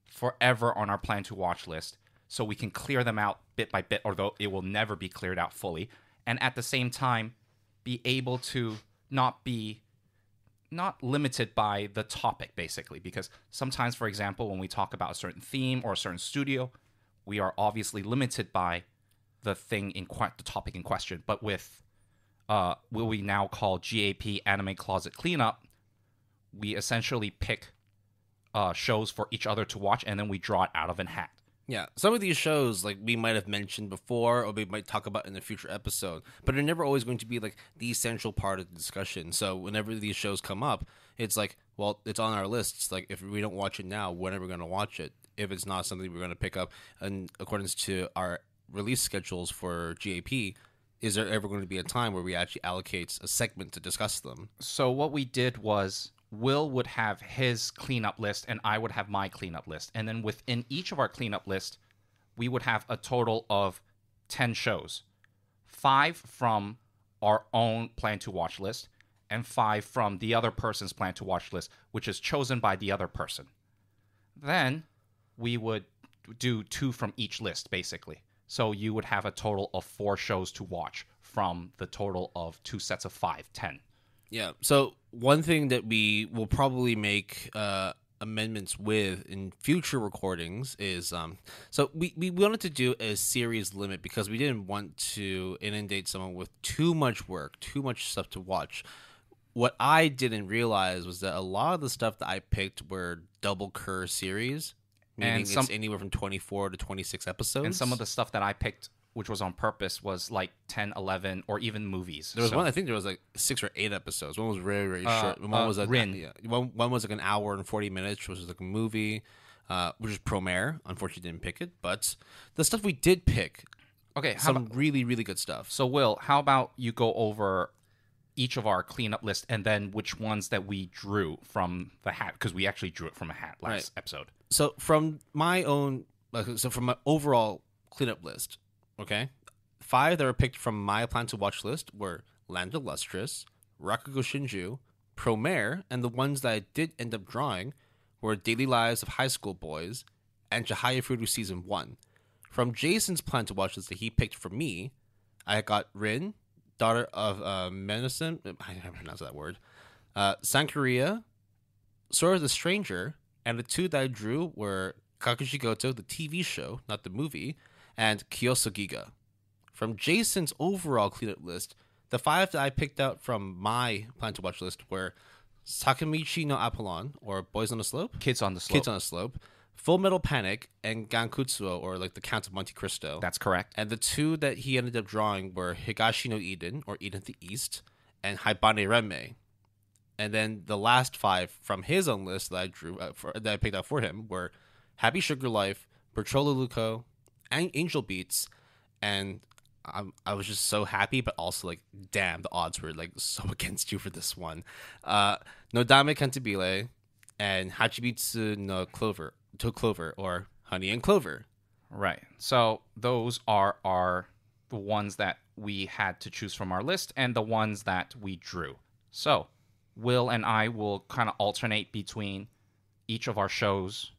forever on our plan to watch list, so we can clear them out bit by bit, although it will never be cleared out fully, and at the same time be able to not limited by the topic, basically, because sometimes, for example, when we talk about a certain theme or a certain studio, we are obviously limited by the topic in question. But with what we now call GAP, Anime Closet Cleanup, we essentially pick shows for each other to watch, and then we draw it out of a hat. Yeah, some of these shows, like, we might have mentioned before, or we might talk about in a future episode, but they're never always going to be, like, the essential part of the discussion. So whenever these shows come up, it's like, well, it's on our lists. Like, if we don't watch it now, when are we going to watch it? If it's not something we're going to pick up in accordance to our release schedules for GAP, is there ever going to be a time where we actually allocate a segment to discuss them? So what we did was, Will would have his cleanup list and I would have my cleanup list. And then within each of our cleanup list, we would have a total of 10 shows. 5 from our own plan to watch list and 5 from the other person's plan to watch list, which is chosen by the other person. Then we would do 2 from each list, basically. So you would have a total of 4 shows to watch from the total of 2 sets of 5, 10. Yeah. So one thing that we will probably make amendments with in future recordings is so we wanted to do a series limit because we didn't want to inundate someone with too much work, too much stuff to watch. What I didn't realize was that a lot of the stuff that I picked were double cur series, meaning it's anywhere from 24 to 26 episodes. And some of the stuff that I picked, which was on purpose, was like 10, 11, or even movies. There was one, I think there was like 6 or 8 episodes. One was very, very short. One was like, one was like an hour and 40 minutes, which was like a movie, which is Promare. Unfortunately, didn't pick it. But the stuff we did pick, really, really good stuff. So, Will, how about you go over each of our cleanup list and then which ones that we drew from the hat, because we actually drew it from a hat last episode. So from my overall cleanup list, okay, 5 that were picked from my plan to watch list were Land of Lustrous, Rakugo Shinjuu, Promare, and the ones that I did end up drawing were Daily Lives of High School Boys and Chihayafuru Season 1. From Jason's plan to watch list that he picked for me, I got Rin, daughter of Mnemosyne, I can't pronounce that word, Sankarea, Sword of the Stranger, and the 2 that I drew were Kakushigoto, the TV show, not the movie, and Kyousougiga. From Jason's overall cleanup list, the 5 that I picked out from my plan to watch list were Sakamichi no Apollon, or Boys on the Slope? Kids on the Slope. Full Metal Panic, and Gankutsuou, or like the Count of Monte Cristo. That's correct. And the 2 that he ended up drawing were Higashi no Eden, or Eden of the East, and Haibane Renmei. And then the last 5 from his own list that I drew, that I picked out for him were Happy Sugar Life, Patrol Luluco, Angel Beats, and I was just so happy, but also like, damn, the odds were like so against you for this one. Nodame Cantabile and Hachimitsu no Clover, or Honey and Clover. Right. So those are the ones that we had to choose from our list and the ones that we drew. So Will and I will kind of alternate between each of our shows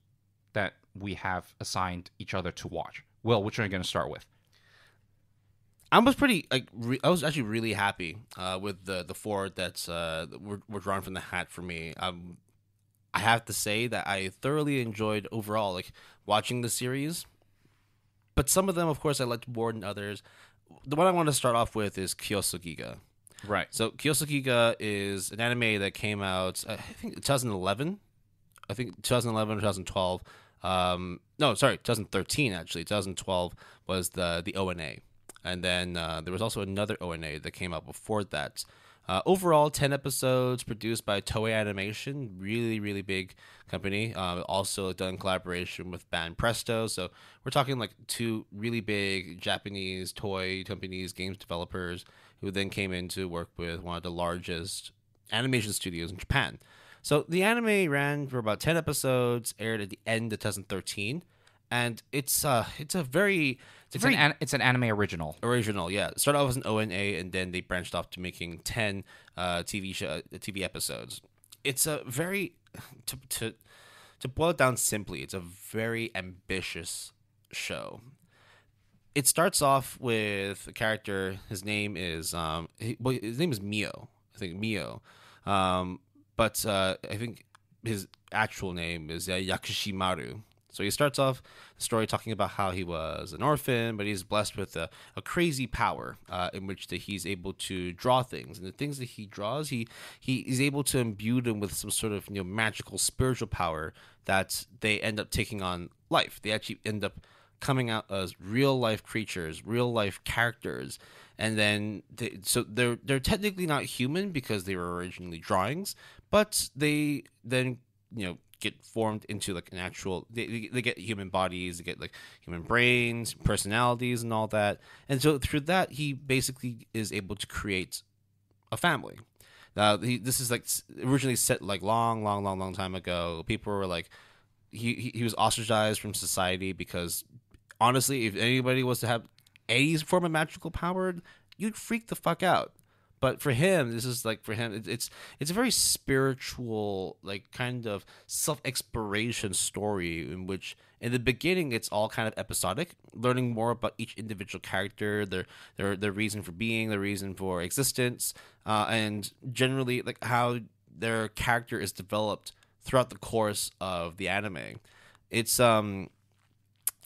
that we have assigned each other to watch. Will, which are you going to start with? I was actually really happy with the 4 that were drawn from the hat for me. I have to say that I thoroughly enjoyed overall watching the series, but some of them, of course, I liked more than others. The one I want to start off with is Kyousougiga. Right. So Kyousougiga is an anime that came out, I think 2011. I think 2011 or 2012. No, sorry, 2013 actually. 2012 was the ONA. And then there was also another ONA that came out before that. Overall, 10 episodes produced by Toei Animation, really, really big company. Also done in collaboration with Band Presto. So we're talking like 2 really big Japanese toy companies, games developers, who then came in to work with one of the largest animation studios in Japan. So the anime ran for about 10 episodes, aired at the end of 2013. and it's a very It's an anime original. original. Yeah, it started off as an ONA, and then they branched off to making 10 TV episodes. It's a very to boil it down simply, it's a very ambitious show. It starts off with a character. His name is his name is Mio. I think Mio, but I think his actual name is Yakushimaru. So he starts off the story talking about how he was an orphan, but he's blessed with a crazy power in which that he's able to draw things, and the things that he draws, he's able to imbue them with some sort of magical spiritual power that they end up taking on life. They actually end up coming out as real life creatures, real life characters, and then they're technically not human because they were originally drawings, but they then get formed into like an actual. They get human bodies, they get like human brains, personalities, and all that. And so through that, he basically is able to create a family. Now, this is like originally set like long time ago. People were like, he was ostracized from society because honestly, if anybody was to have any form of magical power, you'd freak the fuck out. But for him, it's a very spiritual, like kind of self-exploration story in which, in the beginning, it's all kind of episodic, learning more about each individual character, their reason for being, their reason for existence, and generally like how their character is developed throughout the course of the anime. It's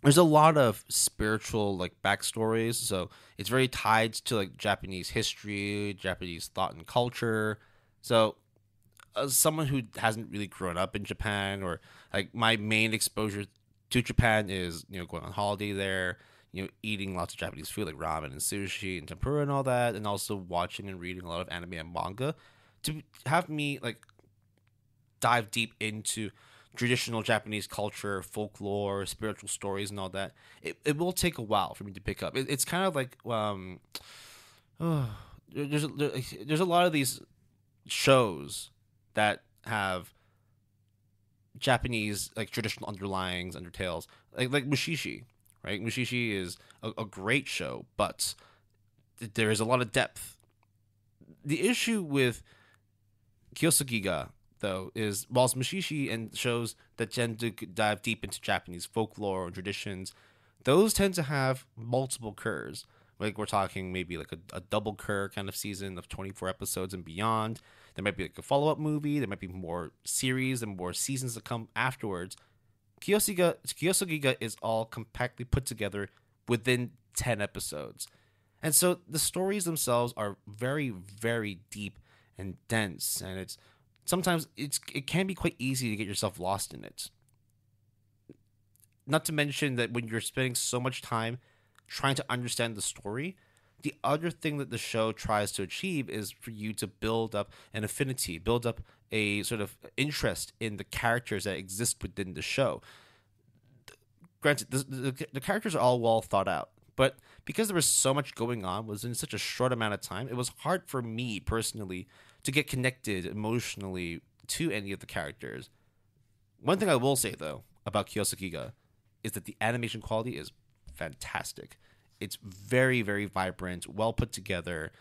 there's a lot of spiritual like backstories, so it's very tied to like Japanese history, Japanese thought and culture. So as someone who hasn't really grown up in Japan, or like my main exposure to Japan is going on holiday there, eating lots of Japanese food like ramen and sushi and tempura and all that, and also watching and reading a lot of anime and manga, to have me like dive deep into traditional Japanese culture, folklore, spiritual stories, and all that. It will take a while for me to pick up. It's kind of like there's a lot of these shows that have Japanese like traditional underlyings, undertales, like Mushishi, right? Mushishi is a great show, but there is a lot of depth. The issue with Kyousougiga, though, is whilst Mushishi and shows that tend to dive deep into Japanese folklore and traditions, those tend to have multiple cours. Like we're talking maybe like a double cour kind of season of 24 episodes and beyond. There might be like a follow-up movie. There might be more series and more seasons that come afterwards. Kyousougiga is all compactly put together within 10 episodes. And so the stories themselves are very, very deep and dense, and sometimes it can be quite easy to get yourself lost in it. Not to mention that when you're spending so much time trying to understand the story, the other thing that the show tries to achieve is for you to build up an affinity, build up a sort of interest in the characters that exist within the show. Granted, the characters are all well thought out, but because there was so much going on within such a short amount of time, it was hard for me personally to get connected emotionally to any of the characters. One thing I will say, though, about Kyousougiga is that the animation quality is fantastic. It's very, very vibrant, well put together.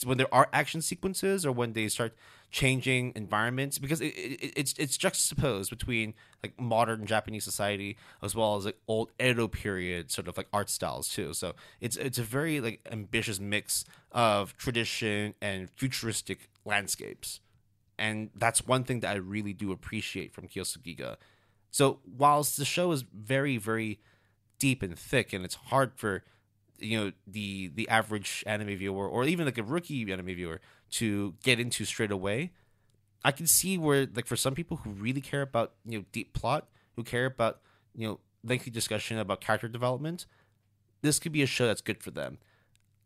When there are action sequences or when they start changing environments, because it's juxtaposed between like modern Japanese society as well as like old Edo period sort of like art styles too. So it's a very like ambitious mix of tradition and futuristic landscapes, and that's one thing that I really do appreciate from Kyousougiga. So whilst the show is very, very deep and thick, and it's hard for the average anime viewer or even like a rookie anime viewer to get into straight away, I can see where like for some people who really care about deep plot, who care about lengthy discussion about character development, this could be a show that's good for them.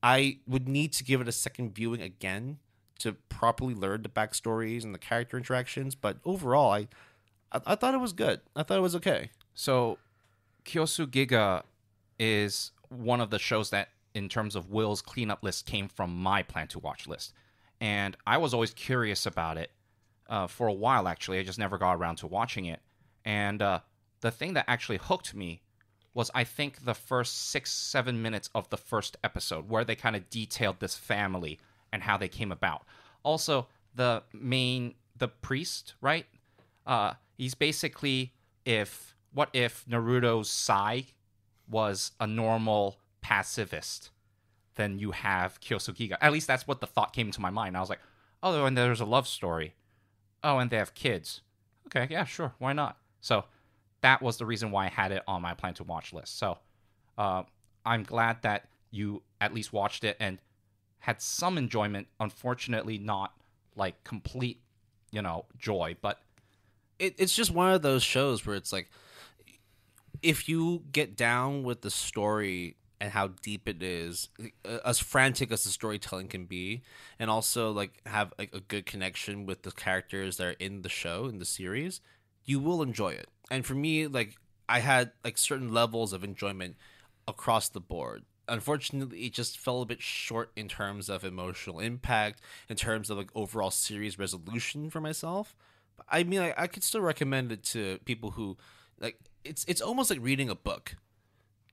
I would need to give it a second viewing again to properly learn the backstories and the character interactions, but overall I thought it was good. I thought it was okay. So Kyousougiga is one of the shows that, in terms of Will's cleanup list, came from my plan to watch list. And I was always curious about it for a while, actually. I just never got around to watching it. And the thing that actually hooked me was, I think, the first 6-7 minutes of the first episode, where they kind of detailed this family and how they came about. Also, the priest, right? He's basically, what if Naruto's Sai was a normal pacifist? Then you have Kyousougiga. At least that's what the thought came into my mind. I was like, oh, and there's a love story. Oh, and they have kids. Okay, yeah, sure, why not? So that was the reason why I had it on my plan to watch list. So I'm glad that you at least watched it and had some enjoyment. Unfortunately, not like complete, joy. But it's just one of those shows where it's like, if you get down with the story and how deep it is, as frantic as the storytelling can be, and also like have like a good connection with the characters that are in the show, in the series, you will enjoy it. And for me, like, I had like certain levels of enjoyment across the board. Unfortunately, it just fell a bit short in terms of emotional impact, in terms of like overall series resolution for myself. But I mean, I could still recommend it to people who like. It's almost like reading a book.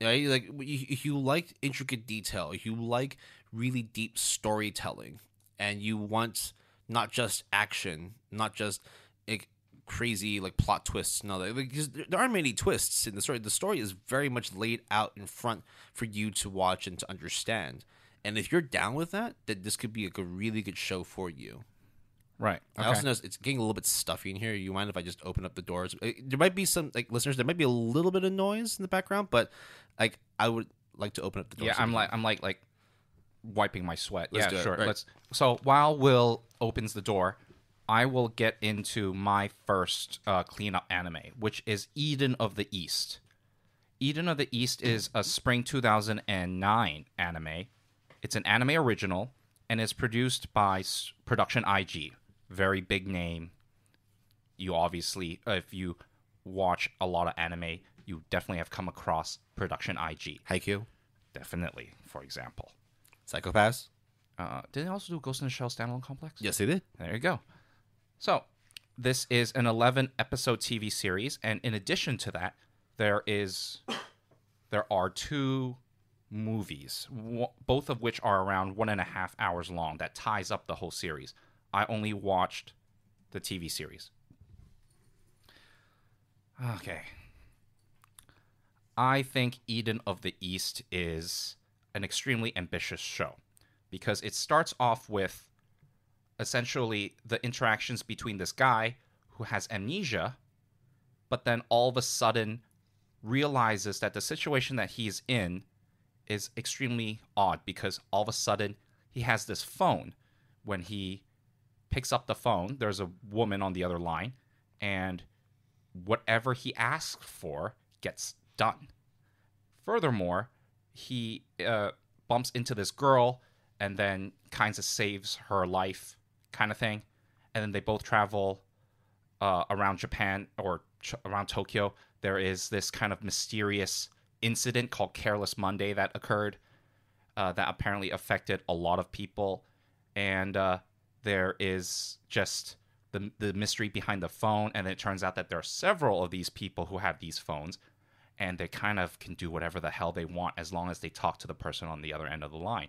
Right? Like, if you like intricate detail, if you like really deep storytelling, and you want not just action, not just like crazy like plot twists and all that, because there aren't many twists in the story. The story is very much laid out in front for you to watch and to understand. And if you're down with that, then this could be like a really good show for you. right. I also know it's getting a little bit stuffy in here. You mind if I just open up the doors? There might be some like listeners. There might be a little bit of noise in the background, but like I would like to open up the doors. Yeah, I'm like wiping my sweat. Let's yeah, do it. sure. Right. So while Will opens the door, I will get into my first cleanup anime, which is Eden of the East. Eden of the East is a spring 2009 anime. It's an anime original, and it's produced by Production IG. Very big name. You obviously, if you watch a lot of anime, you definitely have come across Production IG. Haikyuu, Definitely, for example. Psychopaths. Did they also do Ghost in the Shell Standalone Complex? Yes, they did. There you go. So, this is an 11-episode TV series, and in addition to that, there are 2 movies, both of which are around 1.5 hours long, that ties up the whole series. I only watched the TV series. Okay. I think Eden of the East is an extremely ambitious show because it starts off with essentially the interactions between this guy who has amnesia, but then all of a sudden realizes that the situation that he's in is extremely odd because all of a sudden he has this phone. When he picks up the phone, there's a woman on the other line, and whatever he asks for gets done. Furthermore, he bumps into this girl and then kind of saves her life, kind of thing. And then they both travel around Japan or around Tokyo. There is this kind of mysterious incident called Careless Monday that occurred that apparently affected a lot of people. And there is just the mystery behind the phone. And it turns out that there are several of these people who have these phones. And they kind of can do whatever the hell they want as long as they talk to the person on the other end of the line.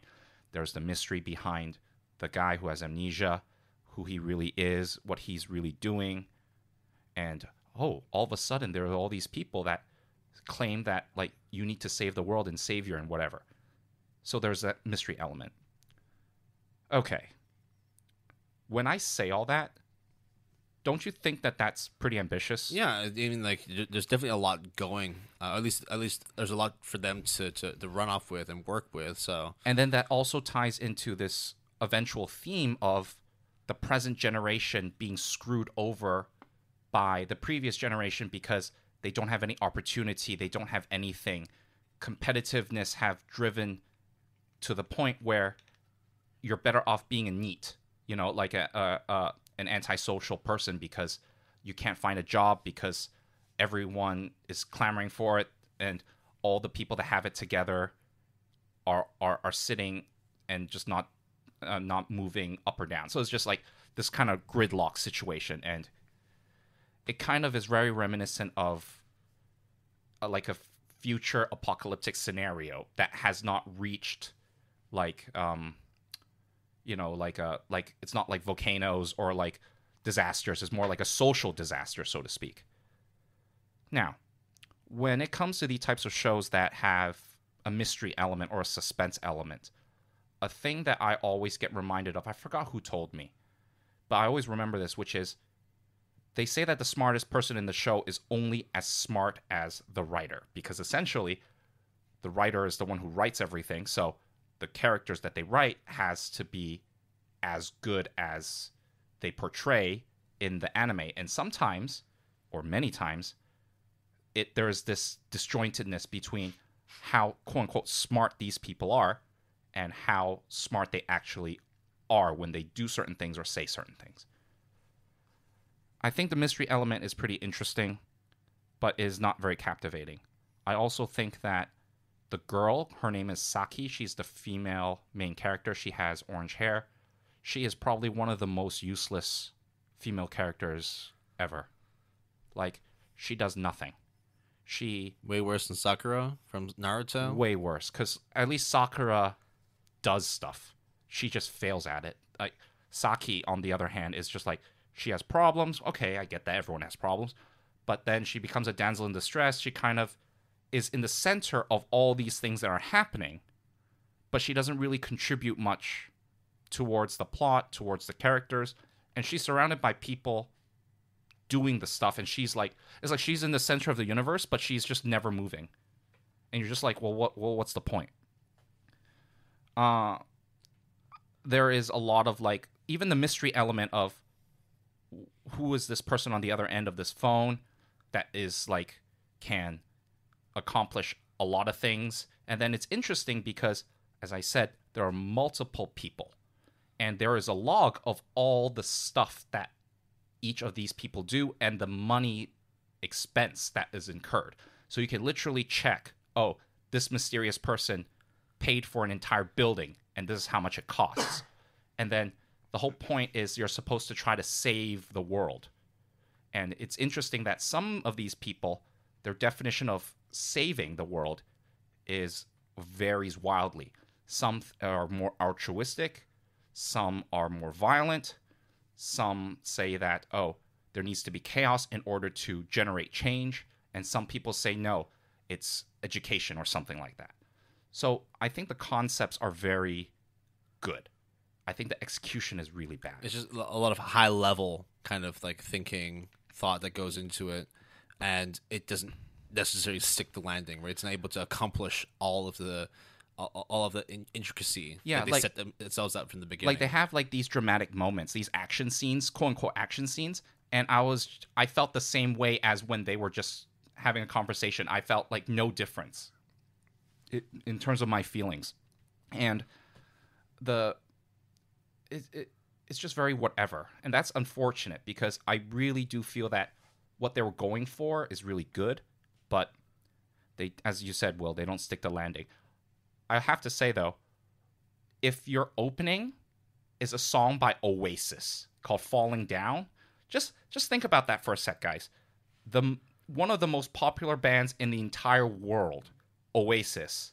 There's the mystery behind the guy who has amnesia, who he really is, what he's really doing. And, all of a sudden, there are all these people that claim that, like, you need to save the world and savior and whatever. So there's that mystery element. Okay. When I say all that, don't you think that that's pretty ambitious? Yeah, I mean, like, there's definitely a lot going. At least there's a lot for them to run off with and work with. So, and then that also ties into this eventual theme of the present generation being screwed over by the previous generation because they don't have any opportunity, they don't have anything. Competitiveness have driven to the point where you're better off being a NEET, like an antisocial person because you can't find a job because everyone is clamoring for it and all the people that have it together are sitting and just not moving up or down. So it's just like this kind of gridlock situation, and it kind of is very reminiscent of a future apocalyptic scenario that has not reached like like it's not like volcanoes or like disasters. It's more like a social disaster, so to speak. Now, when it comes to these types of shows that have a mystery element or a suspense element, a thing that I always get reminded of, I forgot who told me, but I always remember this, which is they say that the smartest person in the show is only as smart as the writer, because essentially the writer is the one who writes everything, so the characters that they write has to be as good as they portray in the anime. And sometimes, or many times, there's this disjointedness between how quote-unquote smart these people are and how smart they actually are when they do certain things or say certain things. I think the mystery element is pretty interesting, but is not very captivating. I also think that the girl, her name is Saki, she's the female main character. She has orange hair. She is probably one of the most useless female characters ever. Like, she does nothing. She... Way worse than Sakura from Naruto? Way worse, because at least Sakura does stuff. She just fails at it. Like, Saki, on the other hand, is just like, she has problems. Okay, I get that. Everyone has problems. But then she becomes a damsel in distress. She kind of is in the center of all these things that are happening, but she doesn't really contribute much towards the plot, towards the characters, and she's surrounded by people doing the stuff, and she's like, it's like she's in the center of the universe, but she's just never moving. And you're just like, what's the point? There is a lot of like, even the mystery element of who is this person on the other end of this phone that is like, can accomplish a lot of things. And then it's interesting because, as I said, there are multiple people, and there is a log of all the stuff that each of these people do and the money expense that is incurred. So you can literally check, oh, this mysterious person paid for an entire building, and this is how much it costs. And then the whole point is you're supposed to try to save the world. And it's interesting that some of these people, their definition of saving the world varies wildly. Some are more altruistic, some are more violent, some say that, oh, there needs to be chaos in order to generate change, and some people say, no, it's education or something like that. So I think the concepts are very good. I think the execution is really bad. It's just a lot of high-level kind of like thinking, thought that goes into it, and it doesn't necessarily stick the landing, right? It's not able to accomplish all of the intricacy that they set themselves up from the beginning. Like, they have like these dramatic moments, these action scenes, quote-unquote action scenes, and I felt the same way as when they were just having a conversation. I felt like no difference in terms of my feelings. And it's just very whatever. And that's unfortunate, because I really do feel that what they were going for is really good, but they, as you said, Will, they don't stick the landing. I have to say, though, if your opening is a song by Oasis called Falling Down, just think about that for a sec, guys. One of the most popular bands in the entire world, Oasis,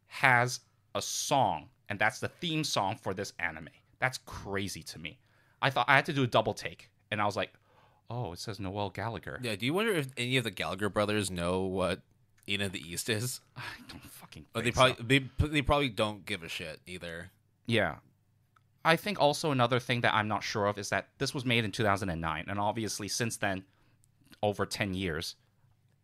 has a song, and that's the theme song for this anime. That's crazy to me. I thought I had to do a double take, and I was like, oh, it says Noel Gallagher. Yeah, do you wonder if any of the Gallagher brothers know what Eden of the East is? I don't fucking think think so. So. They probably don't give a shit either. Yeah. I think also another thing that I'm not sure of is that this was made in 2009, and obviously since then, over 10 years,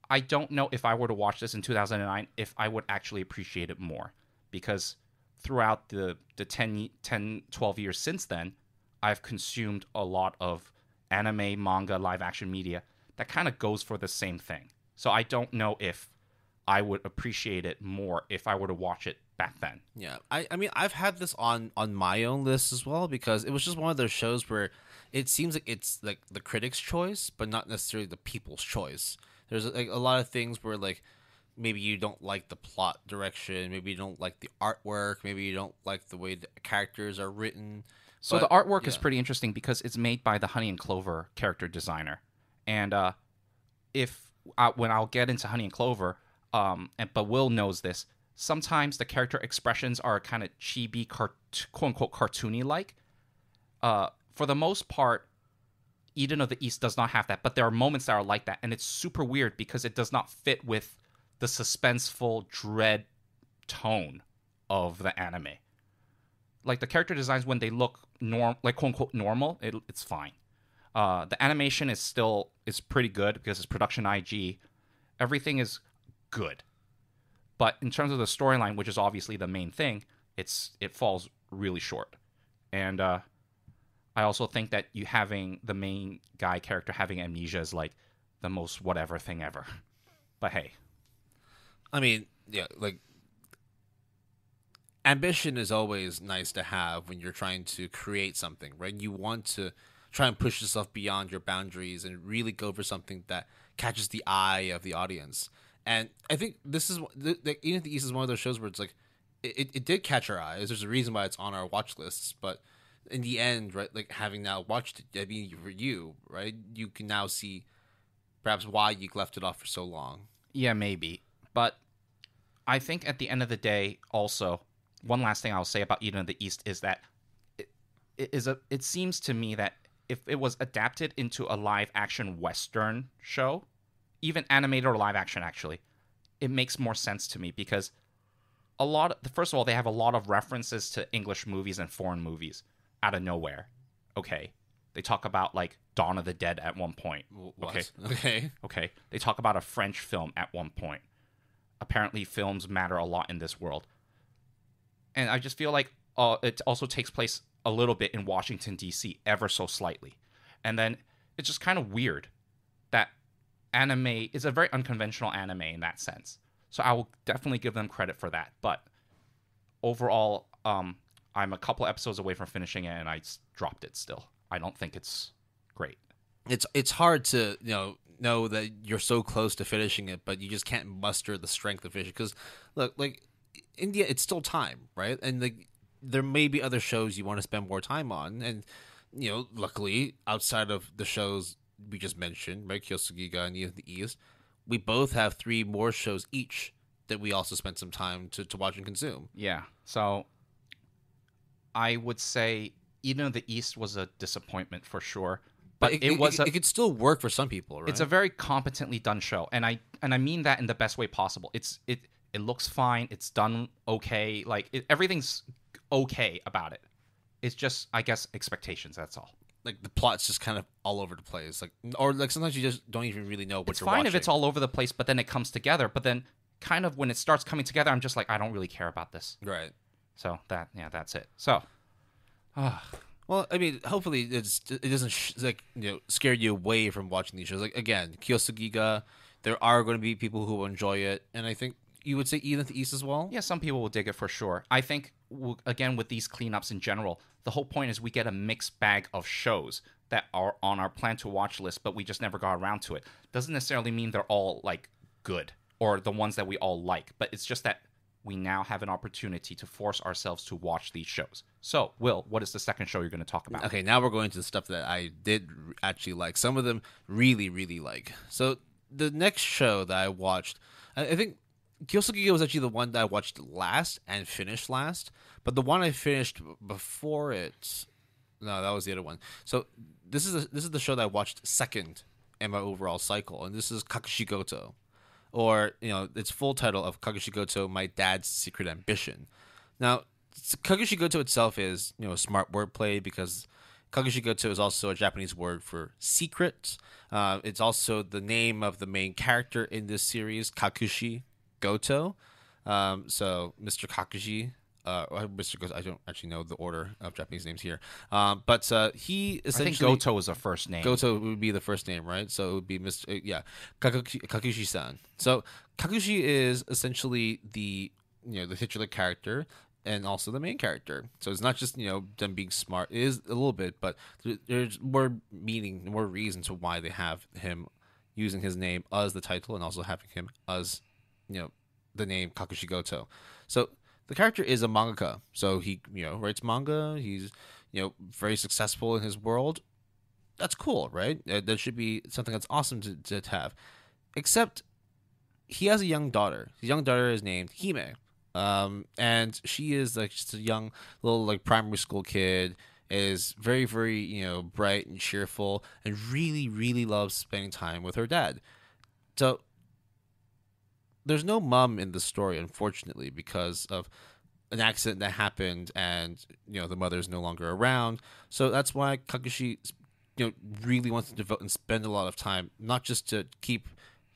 I don't know if I were to watch this in 2009, if I would actually appreciate it more. Because throughout the 10, 12 years since then, I've consumed a lot of anime, manga, live-action media that kind of goes for the same thing. So I don't know if I would appreciate it more if I were to watch it back then. Yeah, I mean, I've had this on my own list as well, because it was just one of those shows where it seems like it's like the critics' choice, but not necessarily the people's choice. There's like a lot of things where like maybe you don't like the plot direction, maybe you don't like the artwork, maybe you don't like the way the characters are written. So the artwork is pretty interesting because it's made by the Honey and Clover character designer. And if when I'll get into Honey and Clover, but Will knows this. Sometimes the character expressions are kind of chibi, quote unquote, cartoony like. For the most part, Eden of the East does not have that, but there are moments that are like that, and it's super weird because it does not fit with the suspenseful dread tone of the anime. Like the character designs, when they look like quote unquote normal, it's fine. The animation is pretty good because it's production IG. Everything is good, but in terms of the storyline, which is obviously the main thing, it falls really short. And I also think that you having the main guy character having amnesia is like the most whatever thing ever. But hey, I mean, yeah, like ambition is always nice to have when you're trying to create something, right? You want to try and push yourself beyond your boundaries and really go for something that catches the eye of the audience. And I think this is Eden of the East is one of those shows where it's like it did catch our eyes. There's a reason why it's on our watch lists, but in the end, right, like having now watched it, I mean, for you, right, you can now see perhaps why you left it off for so long. Yeah, maybe. But I think at the end of the day, also, one last thing I'll say about Eden of the East is that it seems to me that if it was adapted into a live-action Western show, even animated or live-action, actually, it makes more sense to me because first of all, they have a lot of references to English movies and foreign movies out of nowhere. Okay. They talk about, like, Dawn of the Dead at one point. What? Okay. They talk about a French film at one point. Apparently, films matter a lot in this world. And I just feel like it also takes place a little bit in Washington, D.C., ever so slightly. And then it's just kind of weird that anime is a very unconventional anime in that sense. So I will definitely give them credit for that. But overall, I'm a couple episodes away from finishing it, and I dropped it still. I don't think it's great. It's hard to know that you're so close to finishing it, but you just can't muster the strength of finishing. Because look, like India, it's still time, right? And like there may be other shows you want to spend more time on, and luckily outside of the shows we just mentioned, right, Kyousougiga and Eden of the East, we both have 3 more shows each that we also spent some time to watch and consume. Yeah. So I would say Eden of the East was a disappointment for sure. But it could still work for some people, right? It's a very competently done show, and I mean that in the best way possible. It looks fine. It's done okay. Like everything's okay about it. It's just, I guess, expectations. That's all. Like the plot's just kind of all over the place. Or sometimes you just don't even really know what you're watching. It's fine if it's all over the place, but then it comes together. But then, kind of when it starts coming together, I'm just like, I don't really care about this. Right. So that's it. So. Well, I mean, hopefully it doesn't scare you away from watching these shows. Like again, Kyousougiga, there are going to be people who will enjoy it, and I think you would say Eden of the East as well. Yeah, some people will dig it for sure. I think again with these cleanups in general, the whole point is we get a mixed bag of shows that are on our plan to watch list, but we just never got around to it. Doesn't necessarily mean they're all like good or the ones that we all like, but it's just that we now have an opportunity to force ourselves to watch these shows. So, Will, what is the second show you're going to talk about? Okay, now we're going to the stuff that I did actually like. Some of them really, really like. So, the next show that I watched, I think Kyousougiga was actually the one that I watched last and finished last. But the one I finished before it, no, that was the other one. So, this is the show that I watched second in my overall cycle, and this is Kakushigoto. Or, its full title of Kakushigoto, My Dad's Secret Ambition. Now, Kakushigoto itself is, a smart wordplay because Kakushigoto is also a Japanese word for secret. It's also the name of the main character in this series, Kakushigoto. So, Mr. Kakushi, Mr. Goto, I don't actually know the order of Japanese names here. But he essentially... I think Goto is a first name. Goto would be the first name, right? So it would be Mr. Kakushi-san. So Kakushi is essentially the titular character and also the main character. So it's not just, them being smart. It is a little bit, but there's more meaning, more reason to why they have him using his name as the title and also having him as, the name Kakushigoto. So the character is a mangaka, so he writes manga. He's very successful in his world. That's cool, right? That should be something that's awesome to have. except he has a young daughter. His young daughter is named Hime. And she is like just a young little like primary school kid, is very, very, bright and cheerful, and really, really loves spending time with her dad. So there's no mom in the story, unfortunately, because of an accident that happened, and the mother's no longer around. So that's why Kakushi, really wants to devote and spend a lot of time, not just to keep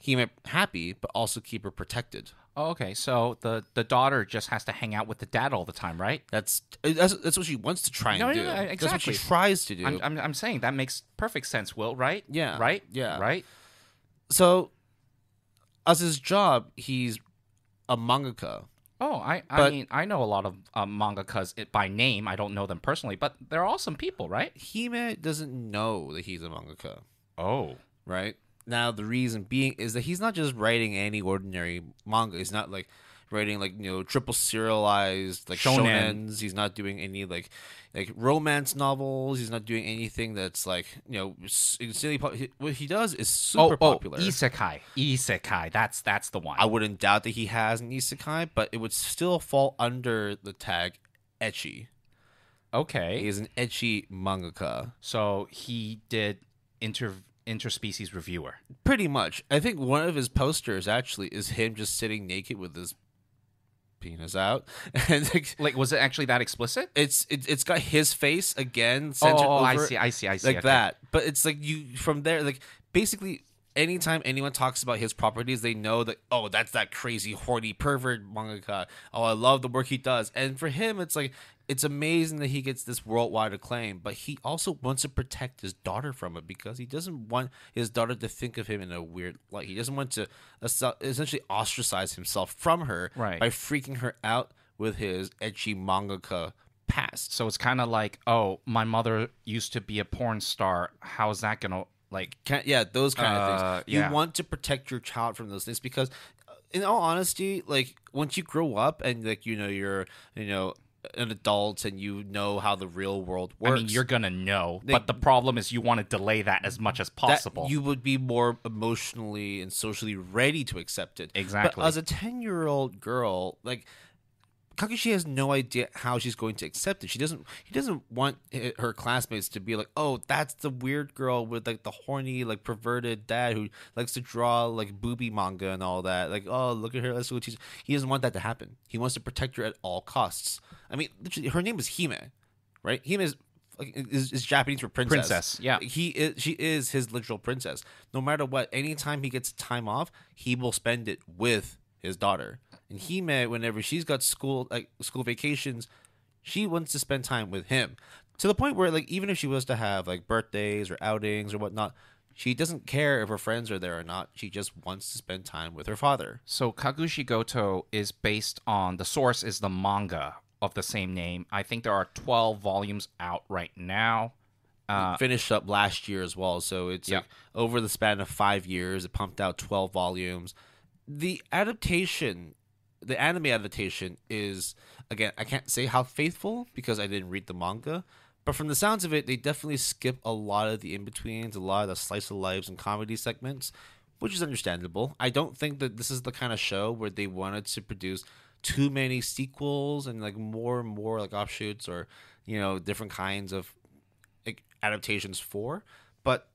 Hime happy, but also keep her protected. Oh, okay, so the daughter just has to hang out with the dad all the time, right? That's what she wants to try and do. No, exactly. That's what she tries to do. I'm saying that makes perfect sense, Will, right? Yeah. Right? Yeah. Right? So, as his job, he's a mangaka. Oh, I mean, I know a lot of mangakas by name. I don't know them personally, but they're awesome people, right? Hime doesn't know that he's a mangaka, Oh. right? Now, the reason being is that he's not just writing any ordinary manga. He's not like writing like triple serialized like Shonen. shonens. He's not doing any like romance novels. He's not doing anything that's like what he does is super popular. Isekai. That's the one. I wouldn't doubt that he has an isekai, but it would still fall under the tag ecchi. Okay. He is an ecchi mangaka. So he did interspecies reviewer. Pretty much. I think one of his posters actually is him just sitting naked with his penis out, and Like, was it actually that explicit? it's got his face again centered over I see. like okay. that. But it's like you from there, like basically anytime anyone talks about his properties, they know that, oh, that's that crazy horny pervert mangaka. Oh, I love the work he does. And for him, it's like, it's amazing that he gets this worldwide acclaim, but he also wants to protect his daughter from it, because he doesn't want his daughter to think of him in a weird light. He doesn't want to essentially ostracize himself from her Right. by freaking her out with his ecchi mangaka past. So it's kind of like, oh, my mother used to be a porn star. How's that gonna like? Those kind of things. yeah. You want to protect your child from those things, because in all honesty, like once you grow up and like you're an adult and you know how the real world works. I mean, you're gonna know, but the problem is you want to delay that as much as possible. That you would be more emotionally and socially ready to accept it. Exactly. But as a 10-year-old girl, like Kakushi has no idea how she's going to accept it. He doesn't want her classmates to be like, oh, that's the weird girl with like the horny, like perverted dad who likes to draw like booby manga and all that. Like, oh, look at her, let's go teach. He doesn't want that to happen. He wants to protect her at all costs. I mean, literally, her name is Hime, right? Hime is Japanese for princess. Princess, yeah. She is his literal princess. No matter what, anytime he gets time off, he will spend it with his daughter. And Hime, whenever she's got school vacations, she wants to spend time with him. To the point where, like, even if she was to have like birthdays or outings or whatnot, she doesn't care if her friends are there or not. She just wants to spend time with her father. So Kakushigoto is based on, the source is the manga of the same name. I think there are 12 volumes out right now. Finished up last year as well, so it's like over the span of 5 years, it pumped out 12 volumes. The anime adaptation is, again, I can't say how faithful because I didn't read the manga, but from the sounds of it, they definitely skip a lot of the in-betweens, a lot of the slice of lives and comedy segments, which is understandable. I don't think that this is the kind of show where they wanted to produce too many sequels and like more and more like offshoots or different kinds of like adaptations for, but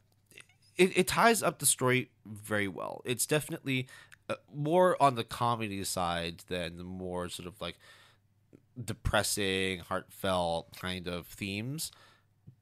it ties up the story very well. It's definitely more on the comedy side than the more sort of like depressing, heartfelt kind of themes.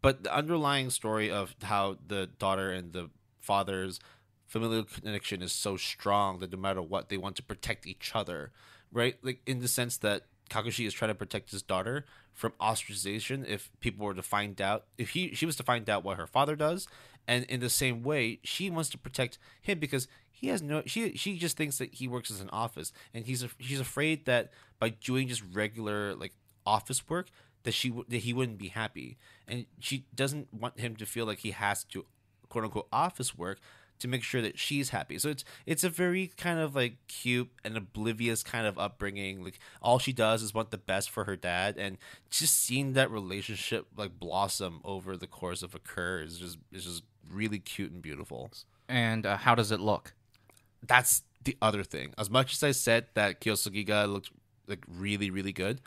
But the underlying story of how the daughter and the father's familial connection is so strong that no matter what, they want to protect each other, right? Like in the sense that Kakushi is trying to protect his daughter from ostracization if people were to find out, if she was to find out what her father does. And in the same way, she wants to protect him because he has she just thinks that he works as an office, and she's afraid that by doing just regular like office work that he wouldn't be happy, and she doesn't want him to feel like he has to quote unquote office work to make sure that she's happy. So it's a very kind of like cute and oblivious kind of upbringing. Like all she does is want the best for her dad, and just seeing that relationship like blossom over the course of a career is just really cute and beautiful. And how does it look? that's the other thing. As much as I said that Kyousougiga looks like really, really good,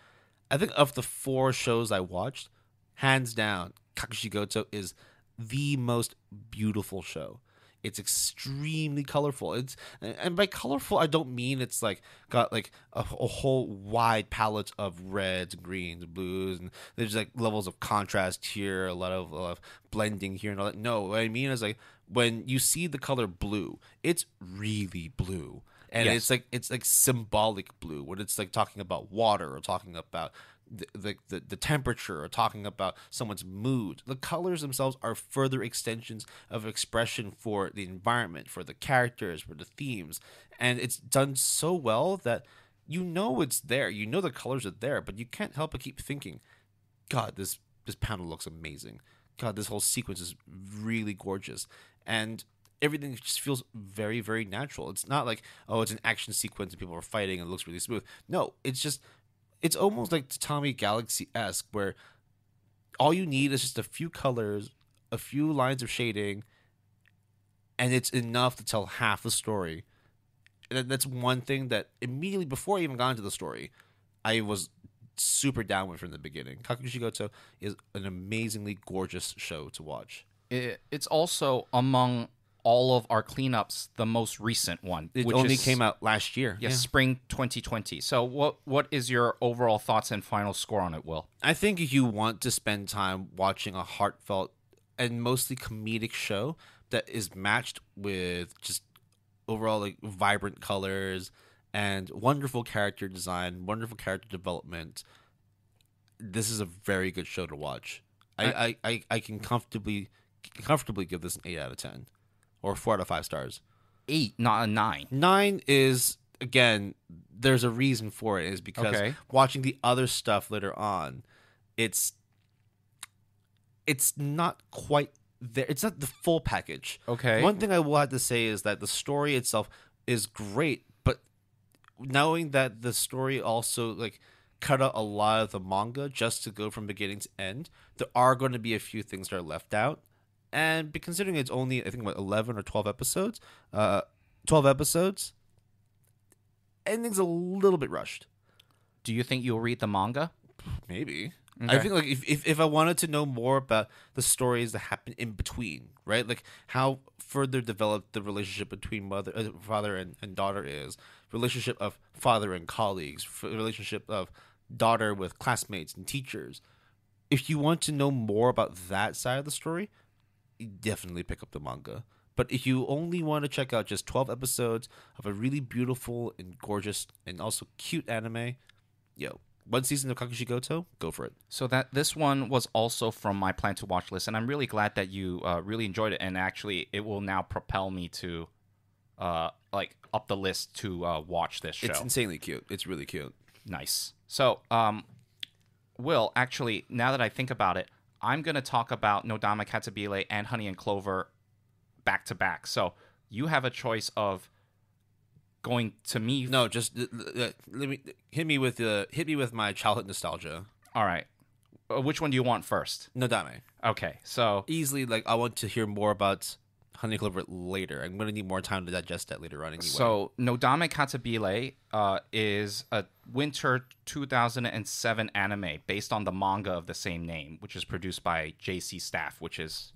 I think of the 4 shows I watched, hands down, Kakushigoto is the most beautiful show. It's extremely colorful. And by colorful, I don't mean it's like got like a whole wide palette of reds, greens, blues, and there's like levels of contrast here, a lot of blending here and all that. No, what I mean is like when you see the color blue, it's really blue. And Yes. it's like symbolic blue when it's like talking about water or talking about the temperature or talking about someone's mood. The colors themselves are further extensions of expression for the environment, for the characters, for the themes. And it's done so well that you know it's there. You know the colors are there, but you can't help but keep thinking, God, this panel looks amazing. God, this whole sequence is really gorgeous. And everything just feels very, very natural. It's not like, oh, it's an action sequence and people are fighting and it looks really smooth. No, it's almost like Tatami Galaxy-esque, where all you need is just a few colors, a few lines of shading, and it's enough to tell half the story. And that's one thing that immediately before I even got into the story, I was super down with from the beginning. Kakushigoto is an amazingly gorgeous show to watch. It's also among all of our cleanups the most recent one. It which only came out last year. Yes, spring 2020. So what is your overall thoughts and final score on it, Will? I think if you want to spend time watching a heartfelt and mostly comedic show that is matched with just overall like vibrant colors and wonderful character design, wonderful character development, this is a very good show to watch. I can comfortably give this an 8 out of 10 or 4 out of 5 stars. 8, not a 9. 9 is, again, there's a reason for it, is because watching the other stuff later on, it's not quite there. It's not the full package. Okay. One thing I will have to say is that the story itself is great, but knowing that the story also like cut out a lot of the manga just to go from beginning to end, there are going to be a few things that are left out. And considering it's only, I think, 11 or 12 episodes, ending's a little bit rushed. Do you think you'll read the manga? Maybe. Okay. I think like if I wanted to know more about the stories that happen in between, right? Like how further developed the relationship between father and daughter is, relationship of father and colleagues, relationship of daughter with classmates and teachers. If you want to know more about that side of the story, you definitely pick up the manga. But if you only want to check out just 12 episodes of a really beautiful and gorgeous and also cute anime, one season of Kakushigoto, go for it. So that this one was also from my plan to watch list, and I'm really glad that you really enjoyed it. And actually, it will now propel me to up the list to watch this show. It's insanely cute. It's really cute. Nice. So, Will, actually, now that I think about it, I'm going to talk about Nodame Cantabile and Honey and Clover back to back. So you have a choice of going to me. No, just let me hit me with my childhood nostalgia. All right. Which one do you want first? Nodame. Okay. So easily, I want to hear more about Honey and Clover later. I'm going to need more time to digest that later on anyway. So Nodame Cantabile is a winter 2007 anime based on the manga of the same name, which is produced by JC Staff, which is...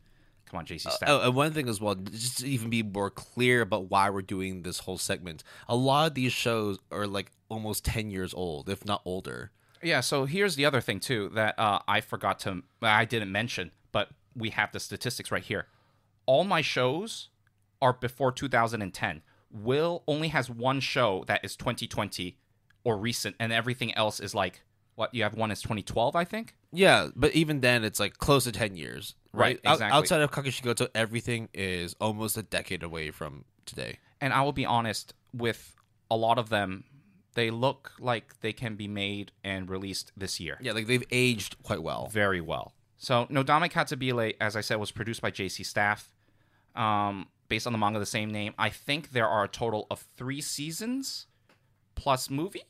Come on, JC Staff. And one thing as well, just to even be more clear about why we're doing this whole segment, a lot of these shows are like almost 10 years old, if not older. Yeah, so here's the other thing, too, that I didn't mention, but we have the statistics right here. All my shows are before 2010. Will only has one show that is 2020 or recent, and everything else is like, what, you have one is 2012, I think? Yeah, but even then, it's like close to 10 years, right? Exactly. Outside of Kakushigoto, everything is almost a decade away from today. And I will be honest, with a lot of them, they look like they can be made and released this year. Yeah, like they've aged quite well. Very well. So Nodame Cantabile, as I said, was produced by JC Staff, based on the manga of the same name. I think there are a total of 3 seasons plus movies.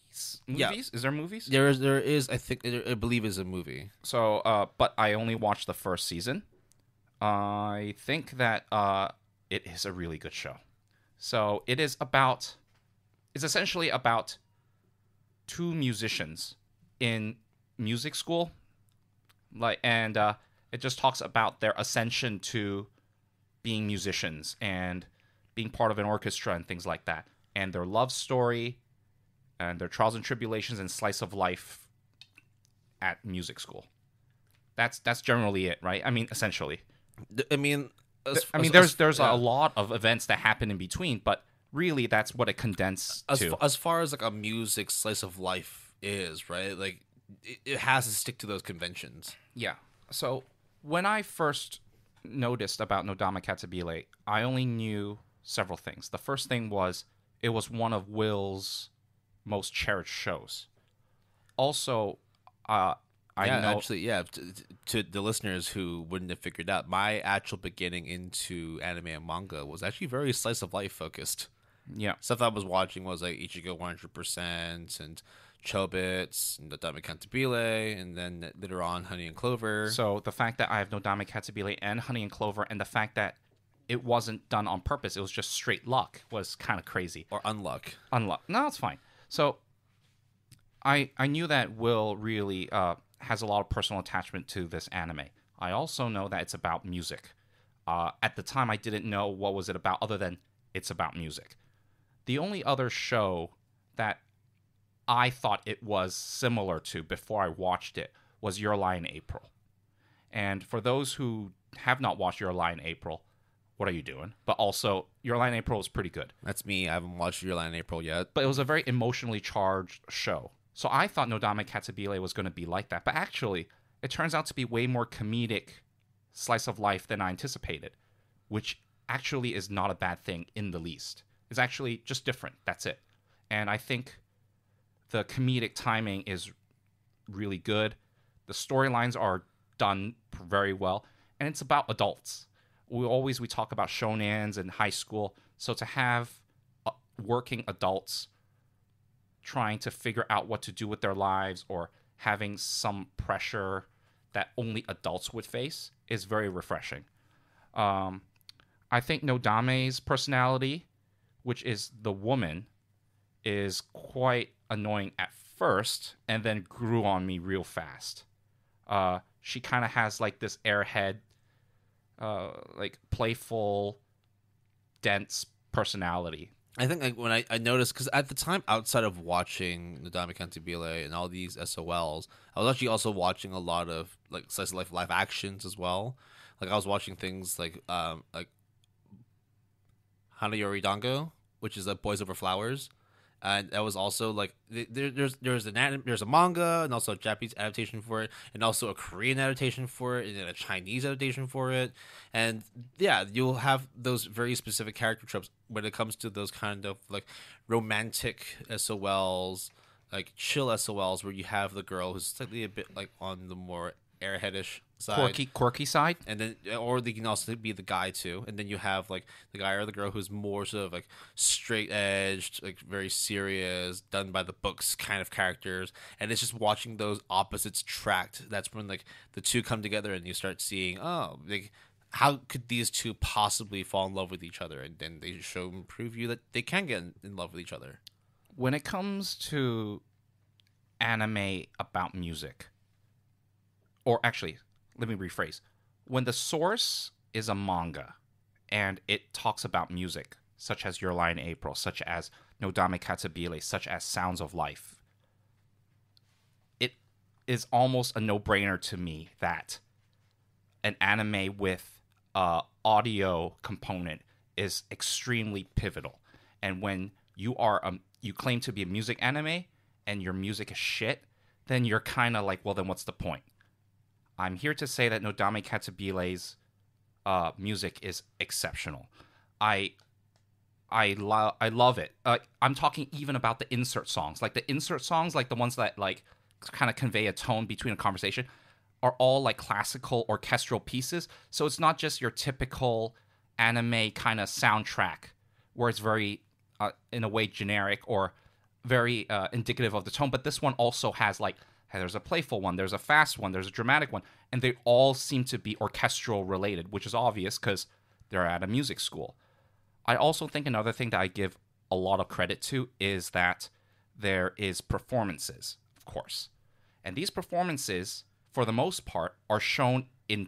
Yeah. Is there movies? There is. I believe is a movie. So, but I only watched the first season. I think that it is a really good show. So it's essentially about two musicians in music school, and it just talks about their ascension to being musicians and being part of an orchestra and things like that, and their love story and their trials and tribulations and slice of life at music school. That's generally it, right? I mean, essentially. There's a lot of events that happen in between, but really that's what it condensed to. As far as like a music slice of life is, right? Like it has to stick to those conventions. Yeah. So when I first noticed about Nodame Cantabile, I only knew several things. The first thing was it was one of Will's most cherished shows. Also, to the listeners who wouldn't have figured out, my actual beginning into anime and manga was actually very slice of life focused. Yeah. Stuff I was watching was like Ichigo 100% and Chobits and Nodame Cantabile, and then later on Honey and Clover. So the fact that I have Nodame Cantabile and Honey and Clover, and the fact that it wasn't done on purpose, it was just straight luck, was kind of crazy. Or unluck. Unluck. No, it's fine. So I knew that Will really has a lot of personal attachment to this anime. I also know that it's about music. At the time, I didn't know what was it about other than it's about music. The only other show that I thought it was similar to before I watched it was Your Lie in April. And for those who have not watched Your Lie in April, what are you doing? But also, Your Lie in April was pretty good. That's me. I haven't watched Your Lie in April yet. But it was a very emotionally charged show. So I thought Nodame Cantabile was going to be like that. But actually, it turns out to be way more comedic slice of life than I anticipated, which actually is not a bad thing in the least. It's actually just different. That's it. And I think the comedic timing is really good. The storylines are done very well. And it's about adults. We talk about shonens and high school. So to have working adults trying to figure out what to do with their lives or having some pressure that only adults would face is very refreshing. I think Nodame's personality, which is the woman, is quite annoying at first and then grew on me real fast. She kind of has like this airhead, like playful, dense personality. I think like when I noticed, because at the time, outside of watching Nodame Cantabile and all these SOLs, I was actually also watching a lot of like slice of life live actions as well. Like I was watching things like Hanayori Dango, which is like Boys Over Flowers, and that was also like there's a manga and also a Japanese adaptation for it, and also a Korean adaptation for it, and then a Chinese adaptation for it, and yeah, you'll have those very specific character tropes when it comes to those kind of like romantic SOLs, like chill SOLs, where you have the girl who's slightly a bit like on the more airheadish side, quirky side, and then or they can also be the guy too, and then you have like the guy or the girl who's more sort of like straight edged, like very serious, done by the books kind of characters, and it's just watching those opposites tracked. That's when like the two come together and you start seeing, oh, like how could these two possibly fall in love with each other, and then they show and prove you that they can get in love with each other. When it comes to anime about music, or actually, let me rephrase. When the source is a manga and it talks about music, such as Your Lie in April, such as Nodame Cantabile, such as Sounds of Life, it is almost a no-brainer to me that an anime with audio component is extremely pivotal. And when you claim to be a music anime and your music is shit, then you're kind of like, well, then what's the point? I'm here to say that Nodame Cantabile's music is exceptional. I love it. I'm talking even about the insert songs. Like the insert songs, like the ones that like kind of convey a tone between a conversation, are all like classical orchestral pieces. So it's not just your typical anime kind of soundtrack where it's very, in a way, generic or very indicative of the tone. But this one also has like, there's a playful one, there's a fast one, there's a dramatic one, and they all seem to be orchestral related, which is obvious because they're at a music school. I also think another thing that I give a lot of credit to is that there is performances, of course. And these performances, for the most part, are shown in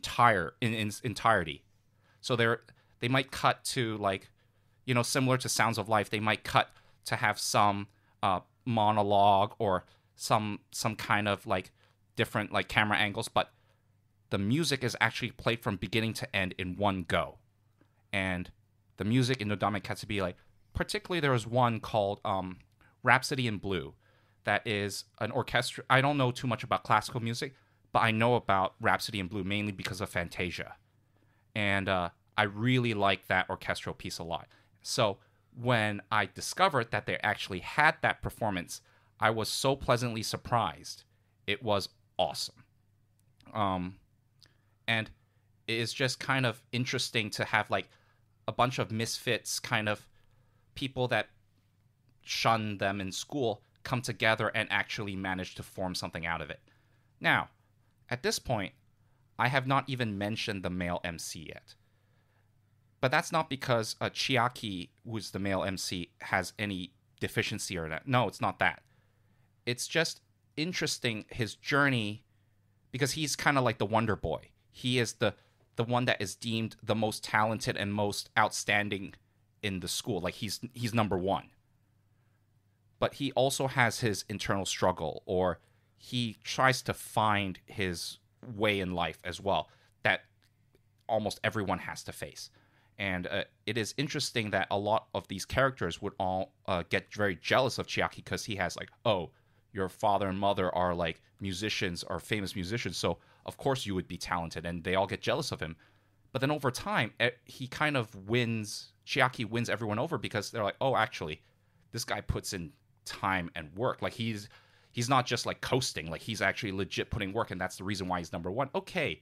entirety. So they might cut to, like, you know, similar to Sounds of Life, they might cut to have some monologue or some kind of, like, different, like, camera angles, but the music is actually played from beginning to end in one go. And the music in Nodame Cantabile, particularly there was one called Rhapsody in Blue, that is an orchestra. I don't know too much about classical music, but I know about Rhapsody in Blue mainly because of Fantasia. And I really like that orchestral piece a lot. So when I discovered that they actually had that performance, I was so pleasantly surprised. It was awesome. And it is just kind of interesting to have, like, a bunch of misfits, kind of people that shun them in school, come together and actually manage to form something out of it. Now, at this point, I have not even mentioned the male MC yet. But that's not because Chiaki, who's the male MC, has any deficiency or that. No, it's not that. It's just interesting, his journey, because he's kind of like the wonder boy. He is the one that is deemed the most talented and most outstanding in the school. Like, he's number one. But he also has his internal struggle, or he tries to find his way in life as well, that almost everyone has to face. And it is interesting that a lot of these characters would all get very jealous of Chiaki because he has, like, oh, your father and mother are, like, musicians, are famous musicians, so of course you would be talented, and they all get jealous of him. But then over time, he kind of wins, Chiaki wins everyone over because they're like, oh, actually, this guy puts in time and work. Like, he's not just, like, coasting, like, he's actually legit putting work, and that's the reason why he's number one. Okay,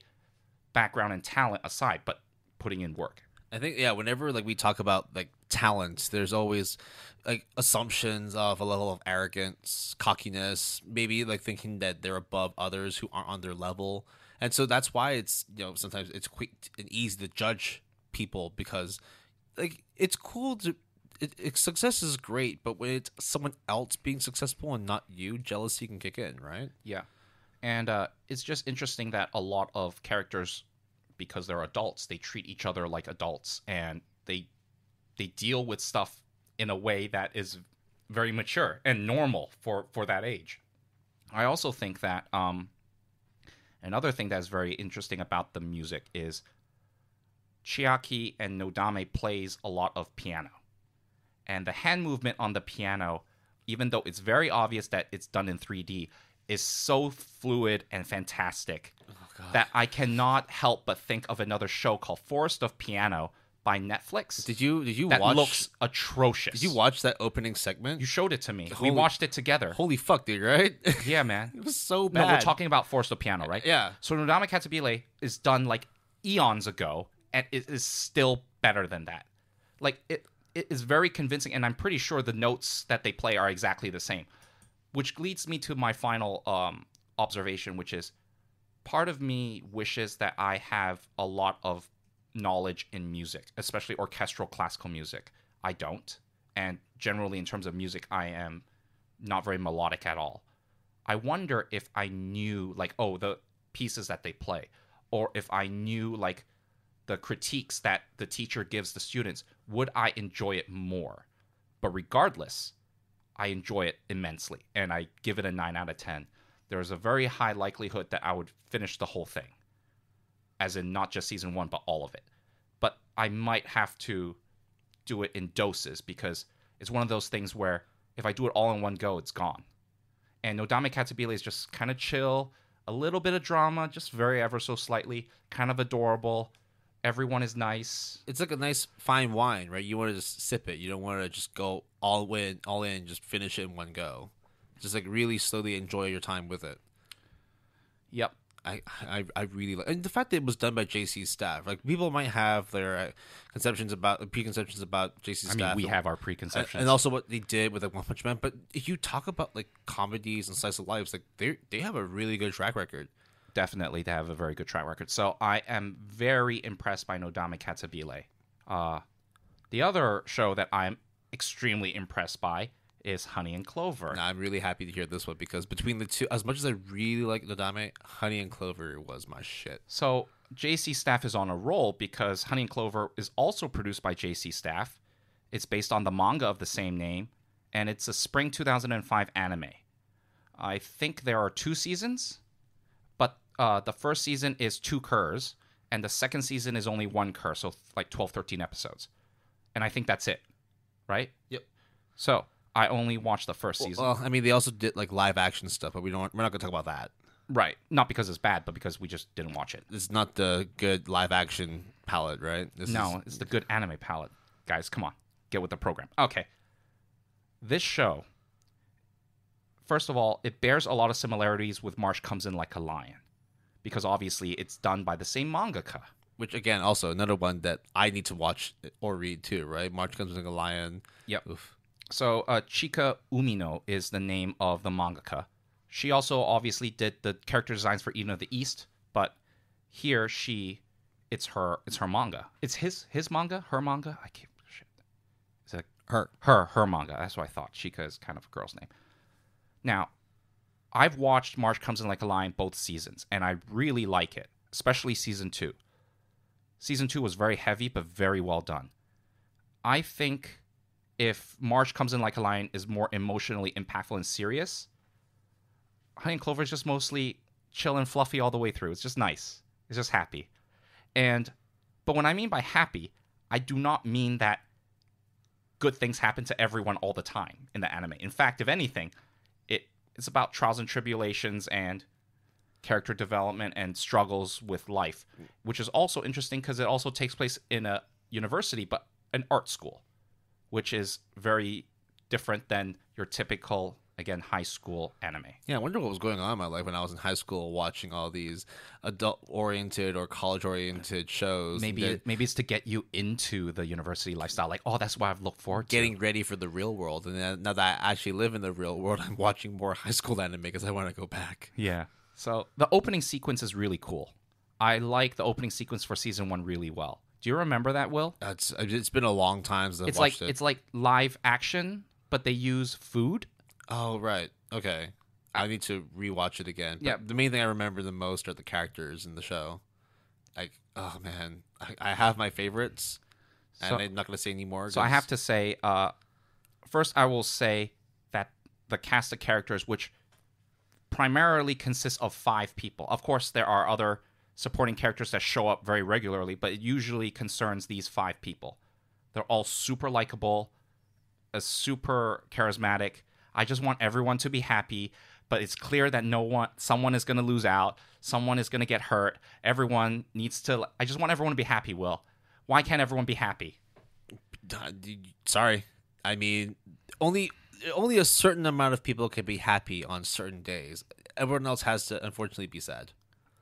background and talent aside, but putting in work. I think, yeah, whenever, like, we talk about, like, talent, there's always, like, assumptions of a level of arrogance, cockiness, maybe, like, thinking that they're above others who aren't on their level. And so that's why it's, you know, sometimes it's quick and easy to judge people because, like, it's cool to, success is great, but when it's someone else being successful and not you, jealousy can kick in, right? Yeah. And it's just interesting that a lot of characters, because they're adults, they treat each other like adults, and they deal with stuff in a way that is very mature and normal for that age. I also think that another thing that's very interesting about the music is Chiaki and Nodame plays a lot of piano. And the hand movement on the piano, even though it's very obvious that it's done in 3D, is so fluid and fantastic that I cannot help but think of another show called Forest of Piano by Netflix. Did you that watch? Looks atrocious. Did you watch that opening segment? You showed it to me. We watched it together. Holy fuck, dude! Right? Yeah, man. It was so bad. No, we're talking about Forest of Piano, right? Yeah. So Nodame Cantabile is done, like, eons ago, and it is still better than that. Like, it is very convincing, and I'm pretty sure the notes that they play are exactly the same. Which leads me to my final observation, which is part of me wishes that I have a lot of knowledge in music, especially orchestral classical music. I don't. And generally, in terms of music, I am not very melodic at all. I wonder if I knew, like, oh, the pieces that they play, or if I knew, like, the critiques that the teacher gives the students, would I enjoy it more? But regardless, I enjoy it immensely, and I give it a 9 out of 10. There's a very high likelihood that I would finish the whole thing, as in not just season 1, but all of it. But I might have to do it in doses, because it's one of those things where if I do it all in one go, it's gone. And Nodame Cantabile is just kind of chill, a little bit of drama, just very ever so slightly, kind of adorable. Everyone is nice. It's like a nice fine wine, right? You want to just sip it. You don't want to just go all in, just finish it in one go. Just, like, really slowly enjoy your time with it. Yep. I really like, and the fact that it was done by JC's staff. Like, people might have their preconceptions about JC's staff. I mean, we have our preconceptions, and also what they did with, like, One Punch Man. But if you talk about, like, comedies and slice of lives, like, they have a really good track record. Definitely, they have a very good track record. So I am very impressed by Nodame Cantabile. The other show that I'm extremely impressed by is Honey and Clover. Now, I'm really happy to hear this one because between the two, as much as I really like Nodame, Honey and Clover was my shit. So JC Staff is on a roll because Honey and Clover is also produced by JC Staff. It's based on the manga of the same name, and it's a spring 2005 anime. I think there are 2 seasons, but the first season is 2 curs, and the second season is only 1 cur, so like 12, 13 episodes. And I think that's it, right? Yep. So I only watched the first season. Well, I mean, they also did like live action stuff, but we're not going to talk about that. Right. Not because it's bad, but because we just didn't watch it. It's not the good live action palette, right? It's the good anime palette. Guys, come on. Get with the program. Okay. This show, first of all, it bears a lot of similarities with March Comes In Like a Lion. Because obviously it's done by the same mangaka. Which, again, also another one that I need to watch or read too, right? March Comes In Like a Lion. Yep. Oof. So Chika Umino is the name of the mangaka. She also obviously did the character designs for Eden of the East, but here it's her manga. It's his manga, her manga. I can't. Shit. Is it her manga? That's what I thought. Chika is kind of a girl's name. Now, I've watched March Comes In Like a Lion both seasons, and I really like it, especially season 2. Season 2 was very heavy, but very well done. I think if March Comes In Like a Lion is more emotionally impactful and serious, Honey and Clover is just mostly chill and fluffy all the way through. It's just nice. It's just happy. But when I mean by happy, I do not mean that good things happen to everyone all the time in the anime. In fact, if anything, it's about trials and tribulations and character development and struggles with life, which is also interesting because it also takes place in a university, but an art school, which is very different than your typical, again, high school anime. Yeah, I wonder what was going on in my life when I was in high school watching all these adult-oriented or college-oriented shows. Maybe it's to get you into the university lifestyle. Like, oh, that's what I've looked forward to. Getting ready for the real world. And then, now that I actually live in the real world, I'm watching more high school anime because I want to go back. Yeah. So the opening sequence is really cool. I like the opening sequence for season 1 really well. Do you remember that, Will? It's been a long time since I've watched it. It's like live action, but they use food. Oh, right. Okay. I need to rewatch it again. But yeah. The main thing I remember the most are the characters in the show. Like, oh, man. I have my favorites, and I'm not going to say any more. So I have to say, first I will say that the cast of characters, which primarily consists of 5 people. Of course, there are other supporting characters that show up very regularly, but it usually concerns these 5 people. They're all super likable, super charismatic. I just want everyone to be happy, but it's clear that someone is going to lose out. Someone is going to get hurt. I just want everyone to be happy, Will. Why can't everyone be happy? Sorry. I mean, only a certain amount of people can be happy on certain days. Everyone else has to, unfortunately, be sad.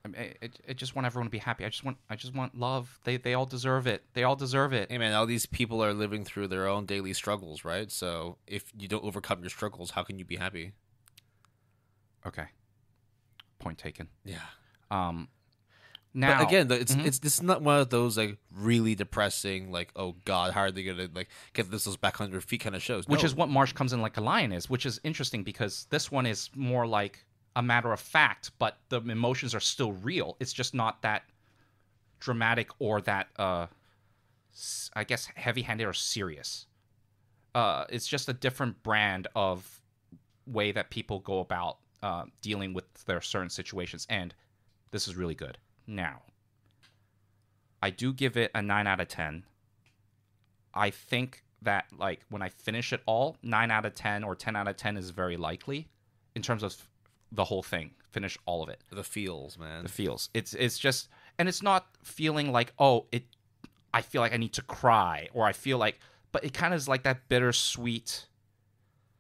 I just want everyone to be happy. I just want love. They all deserve it. They all deserve it. Hey man, all these people are living through their own daily struggles, right? So if you don't overcome your struggles, how can you be happy? Okay. Point taken. Yeah. Now but again, this is not one of those like really depressing, like, oh god, how are they gonna like get this back on their feet kind of shows? Which is what March Comes In Like a Lion is, which is interesting because this one is more like a matter of fact, but the emotions are still real. It's just not that dramatic or that, I guess, heavy-handed or serious. It's just a different brand of way that people go about dealing with their certain situations, and this is really good. Now, I do give it a 9 out of 10. I think that, like, when I finish it all, 9 out of 10 or 10 out of 10 is very likely in terms of the whole thing, finish all of it. The feels, man. The feels. It's just, and it's not feeling like, I feel like I need to cry, or I feel like, but it kind of is like that bittersweet,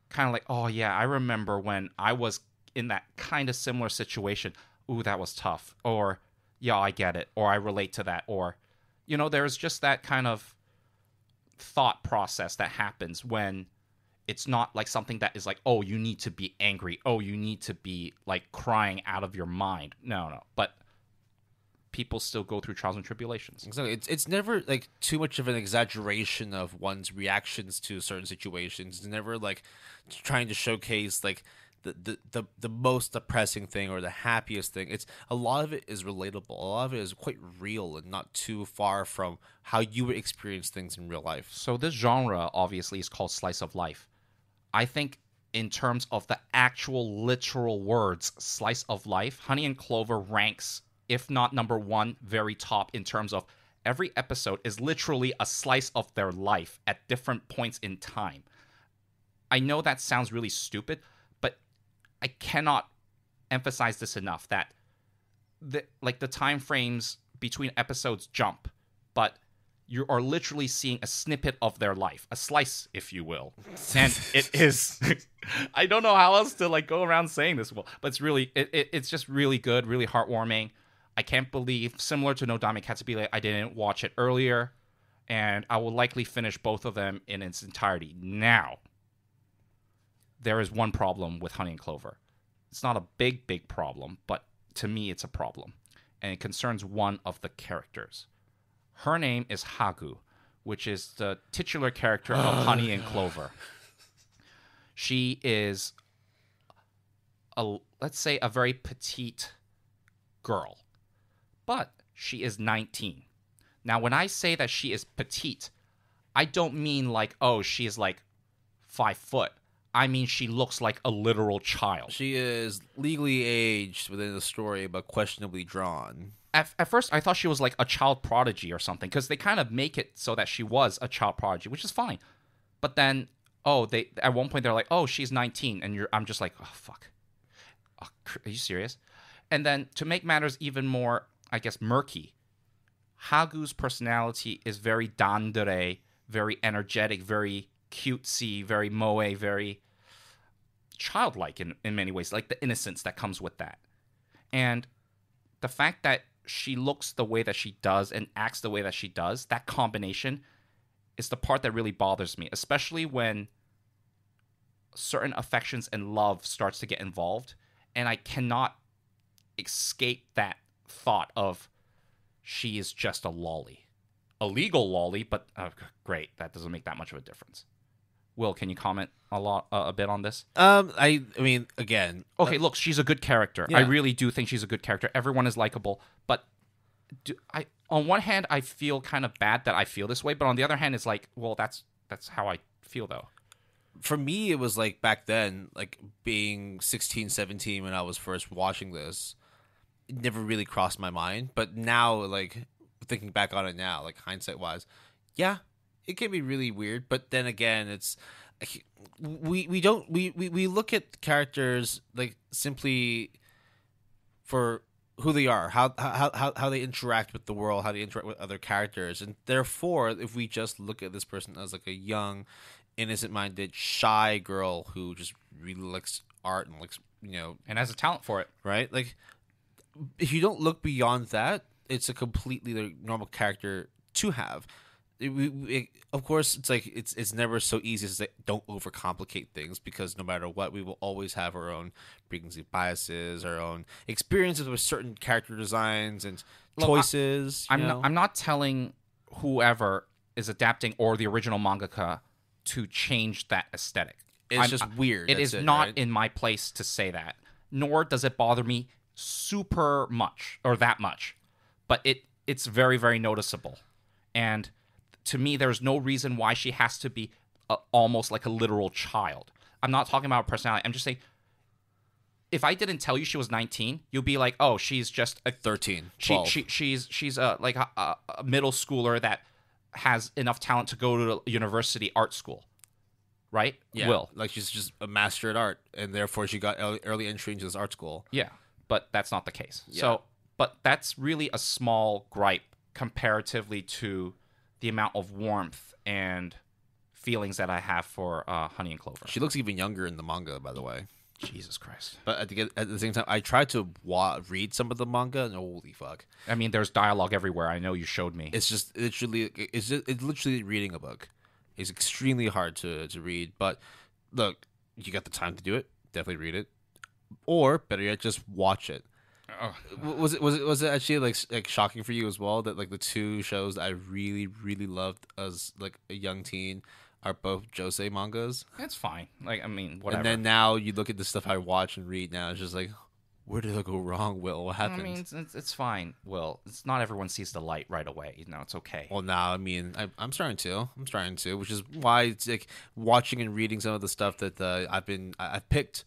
kind of like, oh yeah, I remember when I was in that kind of similar situation. Ooh, that was tough. Or, yeah, I get it. Or I relate to that. Or, there's just that kind of thought process that happens when it's not like something that is like, oh, you need to be angry. Oh, you need to be like crying out of your mind. No. But people still go through trials and tribulations. So it's never like too much of an exaggeration of one's reactions to certain situations. It's never like trying to showcase like the most depressing thing or the happiest thing. It's a lot of it is relatable. A lot of it is quite real and not too far from how you would experience things in real life. So this genre obviously is called slice of life. I think in terms of the actual literal words, slice of life, Honey and Clover ranks, if not number one, very top in terms of every episode is literally a slice of their life at different points in time. I know that sounds really stupid, but I cannot emphasize this enough that the time frames between episodes jump, but you are literally seeing a snippet of their life, a slice, if you will. And it is, I don't know how else to like go around saying this, but it's really, it's just really good, really heartwarming. I can't believe, similar to Nodame Cantabile, I didn't watch it earlier, and I will likely finish both of them in its entirety. Now, there is one problem with Honey and Clover. It's not a big problem, but to me it's a problem, and it concerns one of the characters. Her name is Hagu, which is the titular character of Honey and Clover. She is, let's say, a very petite girl, but she is 19. Now, when I say that she is petite, I don't mean like, oh, she is like 5 foot. I mean, she looks like a literal child. She is legally aged within the story, but questionably drawn. At first, I thought she was like a child prodigy or something, because they kind of make it so that she was a child prodigy, which is fine. But then, they at one point they're like, oh, she's 19, and I'm just like, oh, fuck. Oh, are you serious? And then to make matters even more, I guess, murky, Hagu's personality is very dandere, very energetic, very cutesy, very moe, very childlike in many ways, like the innocence that comes with that. And the fact that she looks the way that she does and acts the way that she does, that combination is the part that really bothers me, especially when certain affections and love starts to get involved, and I cannot escape that thought of she is just a lolly. A legal lolly, but great, that doesn't make that much of a difference. Will, can you comment a bit on this? I mean, again, okay, look, she's a good character. Yeah. I really do think she's a good character. Everyone is likable, but on one hand, I feel kind of bad that I feel this way, but on the other hand, it's like, well, that's how I feel, though. For me, it was like back then, like being 16, 17 when I was first watching this, it never really crossed my mind. But now, like thinking back on it now, like hindsight-wise, yeah, it can be really weird. But then again, it's we look at characters like simply for who they are, how they interact with the world, how they interact with other characters, and therefore, if we just look at this person as like a young, innocent-minded, shy girl who just really likes art and likes, and has a talent for it, right? Like, if you don't look beyond that, it's a completely normal character to have. Of course, it's like it's never so easy to say don't overcomplicate things, because no matter what, we will always have our own preconceived biases, our own experiences with certain character designs and choices. I'm not telling whoever is adapting or the original mangaka to change that aesthetic. It's just weird. It is not in my place to say that, nor does it bother me super much or that much, but it's very, very noticeable. And to me, there's no reason why she has to be almost like a literal child. I'm not talking about personality. I'm just saying, if I didn't tell you she was 19, you'd be like, oh, she's just a 13, 12. She's like a middle schooler that has enough talent to go to a university art school, right? Yeah, Will. like she's just a master at art, and therefore she got early entry into this art school. Yeah, but that's not the case. Yeah. So, but that's really a small gripe comparatively to the amount of warmth and feelings that I have for Honey and Clover. She looks even younger in the manga, by the way. Jesus Christ. But at the same time, I tried to read some of the manga, and holy fuck. I mean, there's dialogue everywhere. I know you showed me. It's just literally, it's literally reading a book. It's extremely hard to read. But look, you got the time to do it, definitely read it. Or, better yet, just watch it. Was it actually like shocking for you as well that like the two shows that I really really loved as like a young teen are both josei mangas? It's fine. Like, I mean, whatever. And then now you look at the stuff I watch and read now, it's just like, where did I go wrong, Will? What happened? I mean, it's fine, Will. It's not everyone sees the light right away. It's okay. Well, now, I mean, I'm starting to, which is why it's like watching and reading some of the stuff that I've picked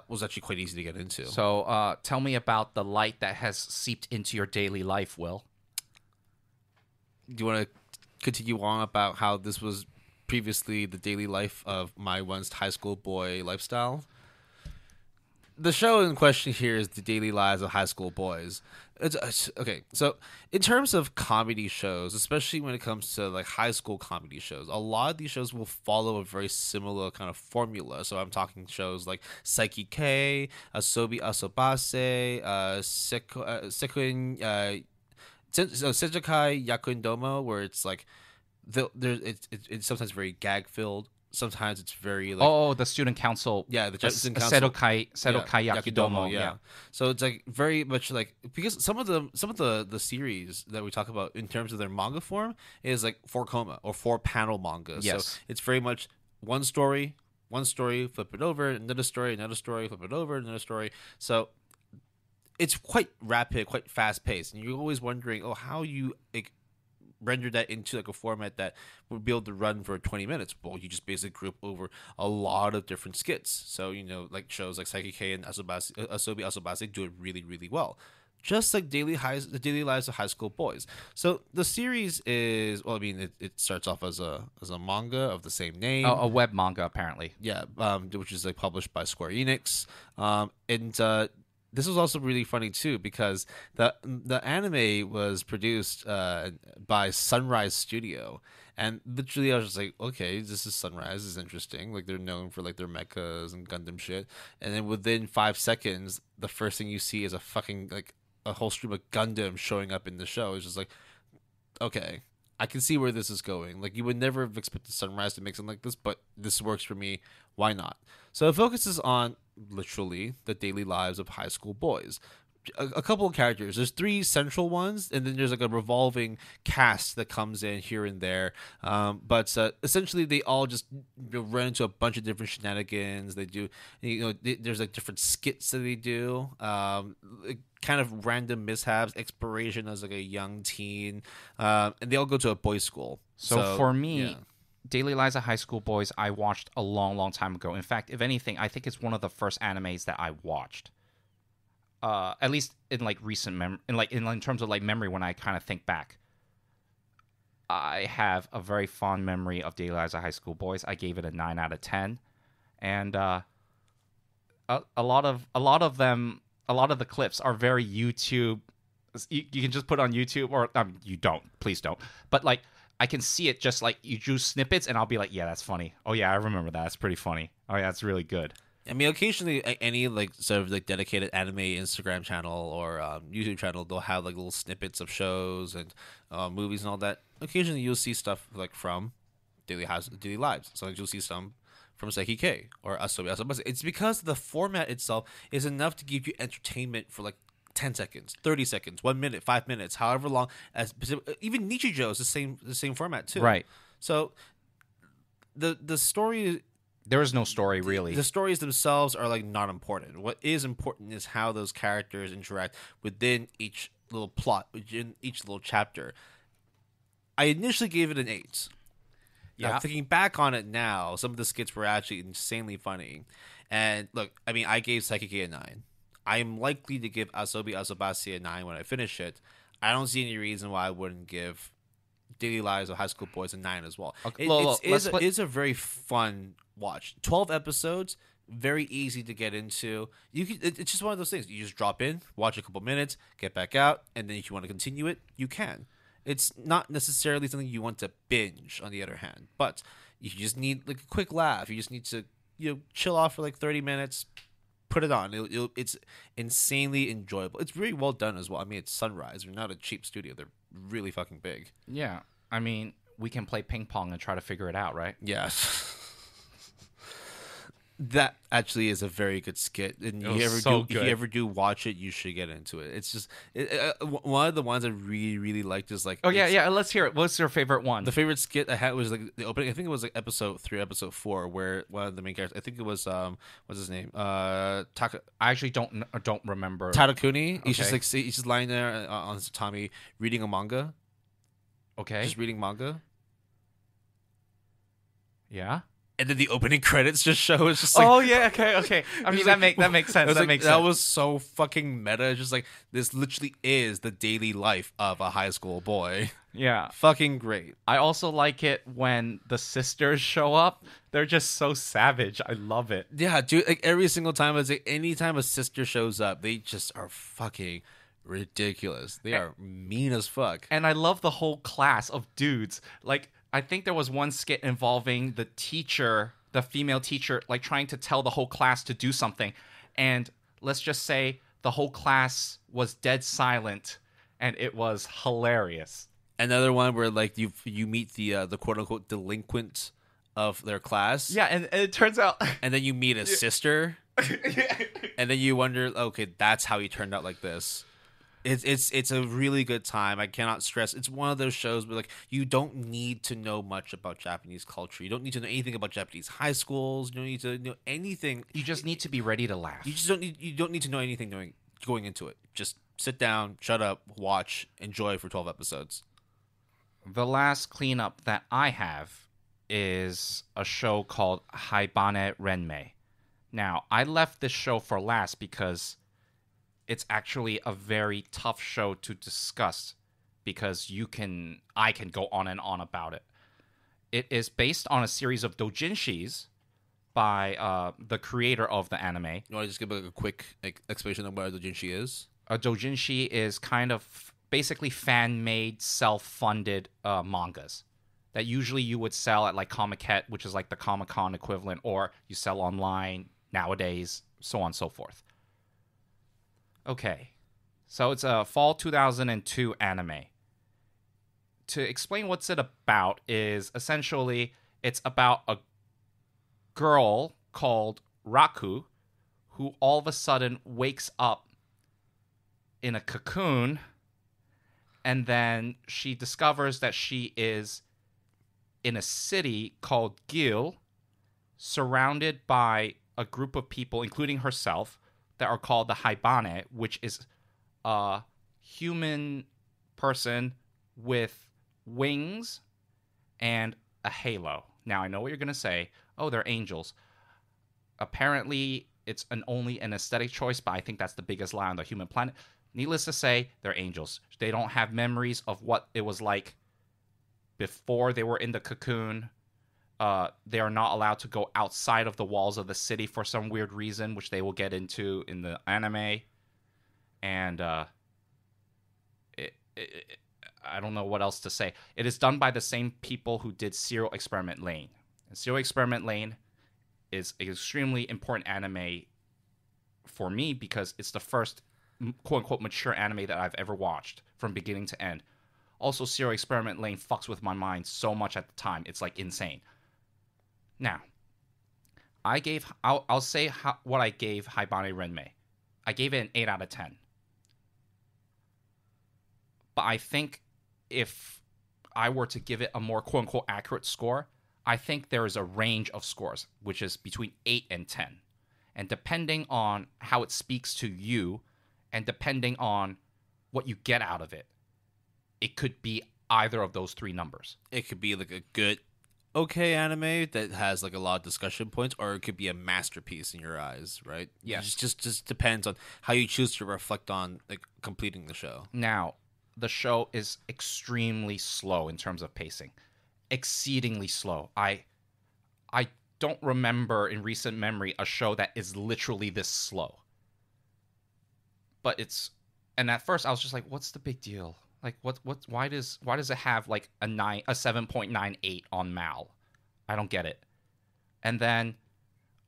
was actually quite easy to get into. So, tell me about the light that has seeped into your daily life, Will. Do you want to continue on about how this was previously the daily life of my once high school boy lifestyle? The show in question here is the daily lives of high school boys. It's okay. So in terms of comedy shows, especially when it comes to like high school comedy shows, a lot of these shows will follow a very similar kind of formula. So I'm talking shows like Saiki K, Asobi Asobase, Senjukai Yakundomo, where it's like it's sometimes very gag filled. Sometimes it's very like the student council. Yeah, the student council. Sedokai Yakidomo. Yeah. So it's like very much like, because some of the series that we talk about in terms of their manga form is like 4 or 4 panel manga. Yes. So it's very much one story, flip it over, another story, flip it over, another story. So it's quite rapid, quite fast paced, and you're always wondering, how you like render that into like a format that would be able to run for 20 minutes. Well, you just basically group over a lot of different skits. So, like shows like Saiki K and Asobi Asobase do it really, really well. Just like the daily lives of high school boys. So the series is, well, I mean, it starts off as a manga of the same name. A web manga, apparently. Yeah, which is like published by Square Enix. And this was also really funny too, because the anime was produced by Sunrise Studio, and literally I was just like, okay, this is Sunrise, this is interesting. Like, they're known for like their mechas and Gundam shit, and then within 5 seconds, the first thing you see is a fucking like a whole stream of Gundam showing up in the show. It's just like, okay, I can see where this is going. Like, you would never have expected Sunrise to make something like this, but this works for me. Why not? So it focuses on literally the daily lives of high school boys. A couple of characters. There's 3 central ones, and then there's like a revolving cast that comes in here and there. But essentially, they all just run into a bunch of different shenanigans. They do, there's like different skits that they do. Kind of random mishaps, exploration as like a young teen, and they all go to a boys' school. So for me, yeah. Daily Lives of High School Boys, I watched a long, long time ago. In fact, if anything, I think it's one of the first animes that I watched. At least in like recent memory, in terms of like memory, when I kind of think back, I have a very fond memory of Daily Lives of High School Boys. I gave it a 9 out of 10, and a lot of the clips are very YouTube. You can just put on YouTube, or you don't. Please don't. But like, I can see it just like you drew snippets, and I'll be like, yeah, that's funny. Oh yeah, I remember that. That's pretty funny. Oh yeah, that's really good. I mean, occasionally any like sort of like dedicated anime Instagram channel or YouTube channel, they'll have like little snippets of shows and movies and all that. Occasionally, you'll see stuff like from Daily Lives. Sometimes you'll see some from Saiki K or Asobi Asobase. It's because the format itself is enough to give you entertainment for like 10 seconds, 30 seconds, 1 minute, 5 minutes, however long. As even Nichijou is the same format too. Right. So the story. There is no story, really. The stories themselves are like not important. What is important is how those characters interact within each little plot, within each little chapter. I initially gave it an 8. Yeah. Now, thinking back on it now, some of the skits were actually insanely funny. And look, I mean, I gave Saiki a 9. I am likely to give Asobi Asobase a 9 when I finish it. I don't see any reason why I wouldn't give Daily Lives of High School Boys a 9 as well. Okay, it's a very fun watch. 12 episodes, very easy to get into. It's just one of those things. You just drop in, watch a couple minutes, get back out, and then if you want to continue it, you can. It's not necessarily something you want to binge, on the other hand, but you just need like a quick laugh. You just need to chill off for like 30 minutes, put it on. It's insanely enjoyable. It's really well done as well. I mean, it's Sunrise. They're not a cheap studio. They're really fucking big. Yeah. I mean, we can play ping pong and try to figure it out, right? Yes. That actually is a very good skit, and if you ever do watch it, you should get into it. It's just one of the ones I really really liked is like. Oh yeah. Let's hear it. What's your favorite one? The favorite skit I had was like the opening. I think it was like episode 3, episode 4, where one of the main characters. I think it was what's his name? I actually don't remember. Tadakuni. Okay. He's just lying there on his tatami reading a manga. Okay. Just reading manga. Yeah. And then the opening credits just show. It's just like, oh yeah, okay. I mean that makes sense. That makes sense. That was so fucking meta. It's just like this literally is the daily life of a high school boy. Yeah, fucking great. I also like it when the sisters show up. They're just so savage. I love it. Yeah, dude. Like every single time, it's like anytime a sister shows up, they just are fucking ridiculous. They are mean as fuck. And I love the whole class of dudes. Like. I think there was one skit involving the teacher, the female teacher, like trying to tell the whole class to do something. And let's just say the whole class was dead silent and it was hilarious. Another one where like you meet the quote unquote delinquent of their class. Yeah, and it turns out and then you meet a sister. And then you wonder, okay, that's how he turned out like this. It's a really good time. I cannot stress. It's one of those shows where like you don't need to know much about Japanese culture. You don't need to know anything about Japanese high schools. You don't need to know anything. You just need to be ready to laugh. You don't need to know anything going into it. Just sit down, shut up, watch, enjoy for 12 episodes. The last cleanup that I have is a show called Haibane Renmei. Now, I left this show for last because it's actually a very tough show to discuss because I can go on and on about it. It is based on a series of doujinshis by the creator of the anime. You want to just give a quick explanation of what a doujinshi is? A doujinshi is kind of basically fan-made, self-funded mangas that usually you would sell at like Comiket, which is like the Comic-Con equivalent, or you sell online nowadays, so on and so forth. Okay, so it's a fall 2002 anime. To explain what's it about is essentially it's about a girl called Raku who all of a sudden wakes up in a cocoon and then she discovers that she is in a city called Gyou, surrounded by a group of people, including herself, that are called the Haibane, which is a human person with wings and a halo. Now, I know what you're going to say. Oh, they're angels. Apparently, it's only an aesthetic choice, but I think that's the biggest lie on the human planet. Needless to say, they're angels. They don't have memories of what it was like before they were in the cocoon. They are not allowed to go outside of the walls of the city for some weird reason, which they will get into in the anime. And I don't know what else to say. It is done by the same people who did Serial Experiment Lane. And Serial Experiment Lane is an extremely important anime for me because it's the first quote-unquote mature anime that I've ever watched from beginning to end. Also, Serial Experiment Lane fucks with my mind so much at the time. It's like insane. Now, I'll say what I gave Haibane Renmei. I gave it an 8 out of 10. But I think if I were to give it a more quote-unquote accurate score, I think there is a range of scores, which is between 8 and 10. And depending on how it speaks to you, and depending on what you get out of it, it could be either of those three numbers. It could be like a good, okay anime that has like a lot of discussion points, or it could be a masterpiece in your eyes, right? Yeah. It just depends on how you choose to reflect on like completing the show. Now, the show is extremely slow in terms of pacing. Exceedingly slow. I don't remember in recent memory a show that is literally this slow. But and at first I was just like, what's the big deal? Like why does it have like a 7.98 on Mal? I don't get it. And then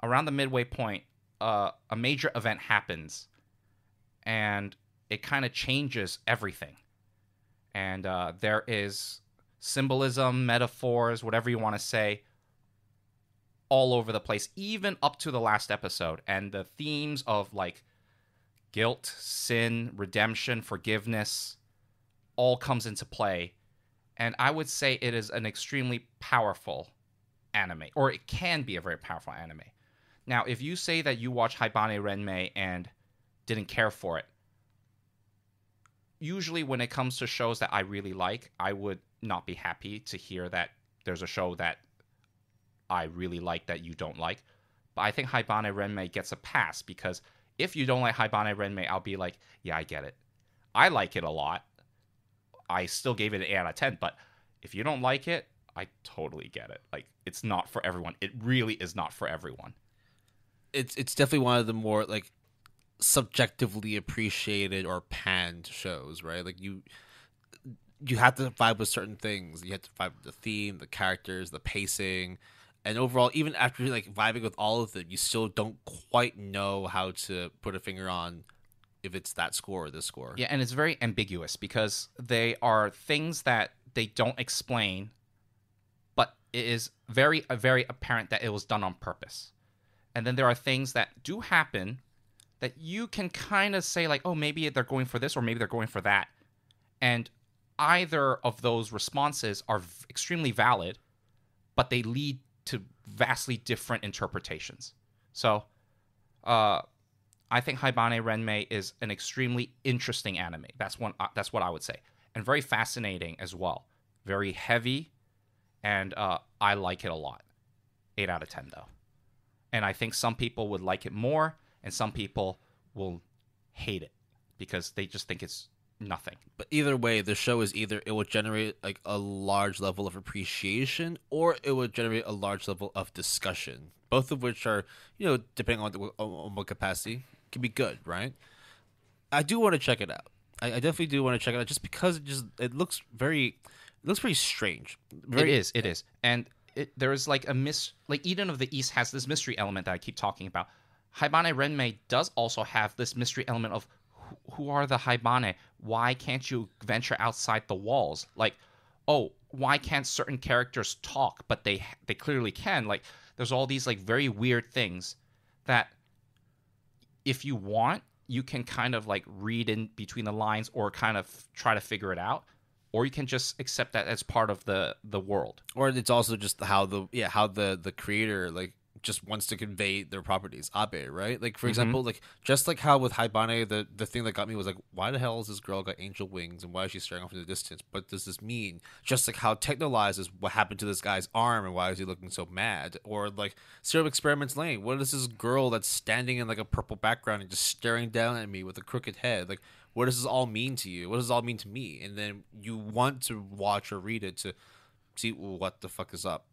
around the midway point, a major event happens and it kind of changes everything. And there is symbolism, metaphors, whatever you want to say, all over the place, even up to the last episode. And the themes of like guilt, sin, redemption, forgiveness all comes into play. And I would say it is an extremely powerful anime, or it can be a very powerful anime. Now, if you say that you watch Haibane Renmei and didn't care for it, usually when it comes to shows that I really like, I would not be happy to hear that there's a show that I really like that you don't like. But I think Haibane Renmei gets a pass, because if you don't like Haibane Renmei, I'll be like, yeah, I get it. I like it a lot. I still gave it an 8 out of 10, but if you don't like it, I totally get it. Like, it's not for everyone. It really is not for everyone. It's definitely one of the more like subjectively appreciated or panned shows, right? Like you have to vibe with certain things. You have to vibe with the theme, the characters, the pacing, and overall, even after like vibing with all of them, you still don't quite know how to put a finger on if it's that score or this score. Yeah, and it's very ambiguous because they are things that they don't explain, but it is very apparent that it was done on purpose. And then there are things that do happen that you can kind of say like, oh, maybe they're going for this or maybe they're going for that. And either of those responses are extremely valid, but they lead to vastly different interpretations. So I think Haibane Renmei is an extremely interesting anime. That's what I would say. And very fascinating as well. Very heavy, and I like it a lot. 8 out of 10, though. And I think some people would like it more, and some people will hate it because they just think it's nothing. But either way, the show is either it will generate like a large level of appreciation, or it will generate a large level of discussion. Both of which are, depending on what capacity, can be good, right? I do want to check it out. I definitely do want to check it out, just because it looks very strange. It is, and there is like like Eden of the East has this mystery element that I keep talking about. Haibane Renmei does also have this mystery element of who are the Haibane? Why can't you venture outside the walls? Like, oh, why can't certain characters talk, but they clearly can? Like, there's all these like very weird things that if you want, you can kind of like read in between the lines or kind of try to figure it out. Or you can just accept that as part of the world. Or it's also just how the creator like just wants to convey their properties. Abe, right? Like for example, like just like how with Haibane, the thing that got me was like, why the hell has this girl got angel wings and why is she staring off in the distance? What does this mean? Just like how Technolize is what happened to this guy's arm and why is he looking so mad? Or like Serial Experiments Lane, what is this girl that's standing in like a purple background and just staring down at me with a crooked head? Like, what does this all mean to you? What does this all mean to me? And then you want to watch or read it to see what the fuck is up.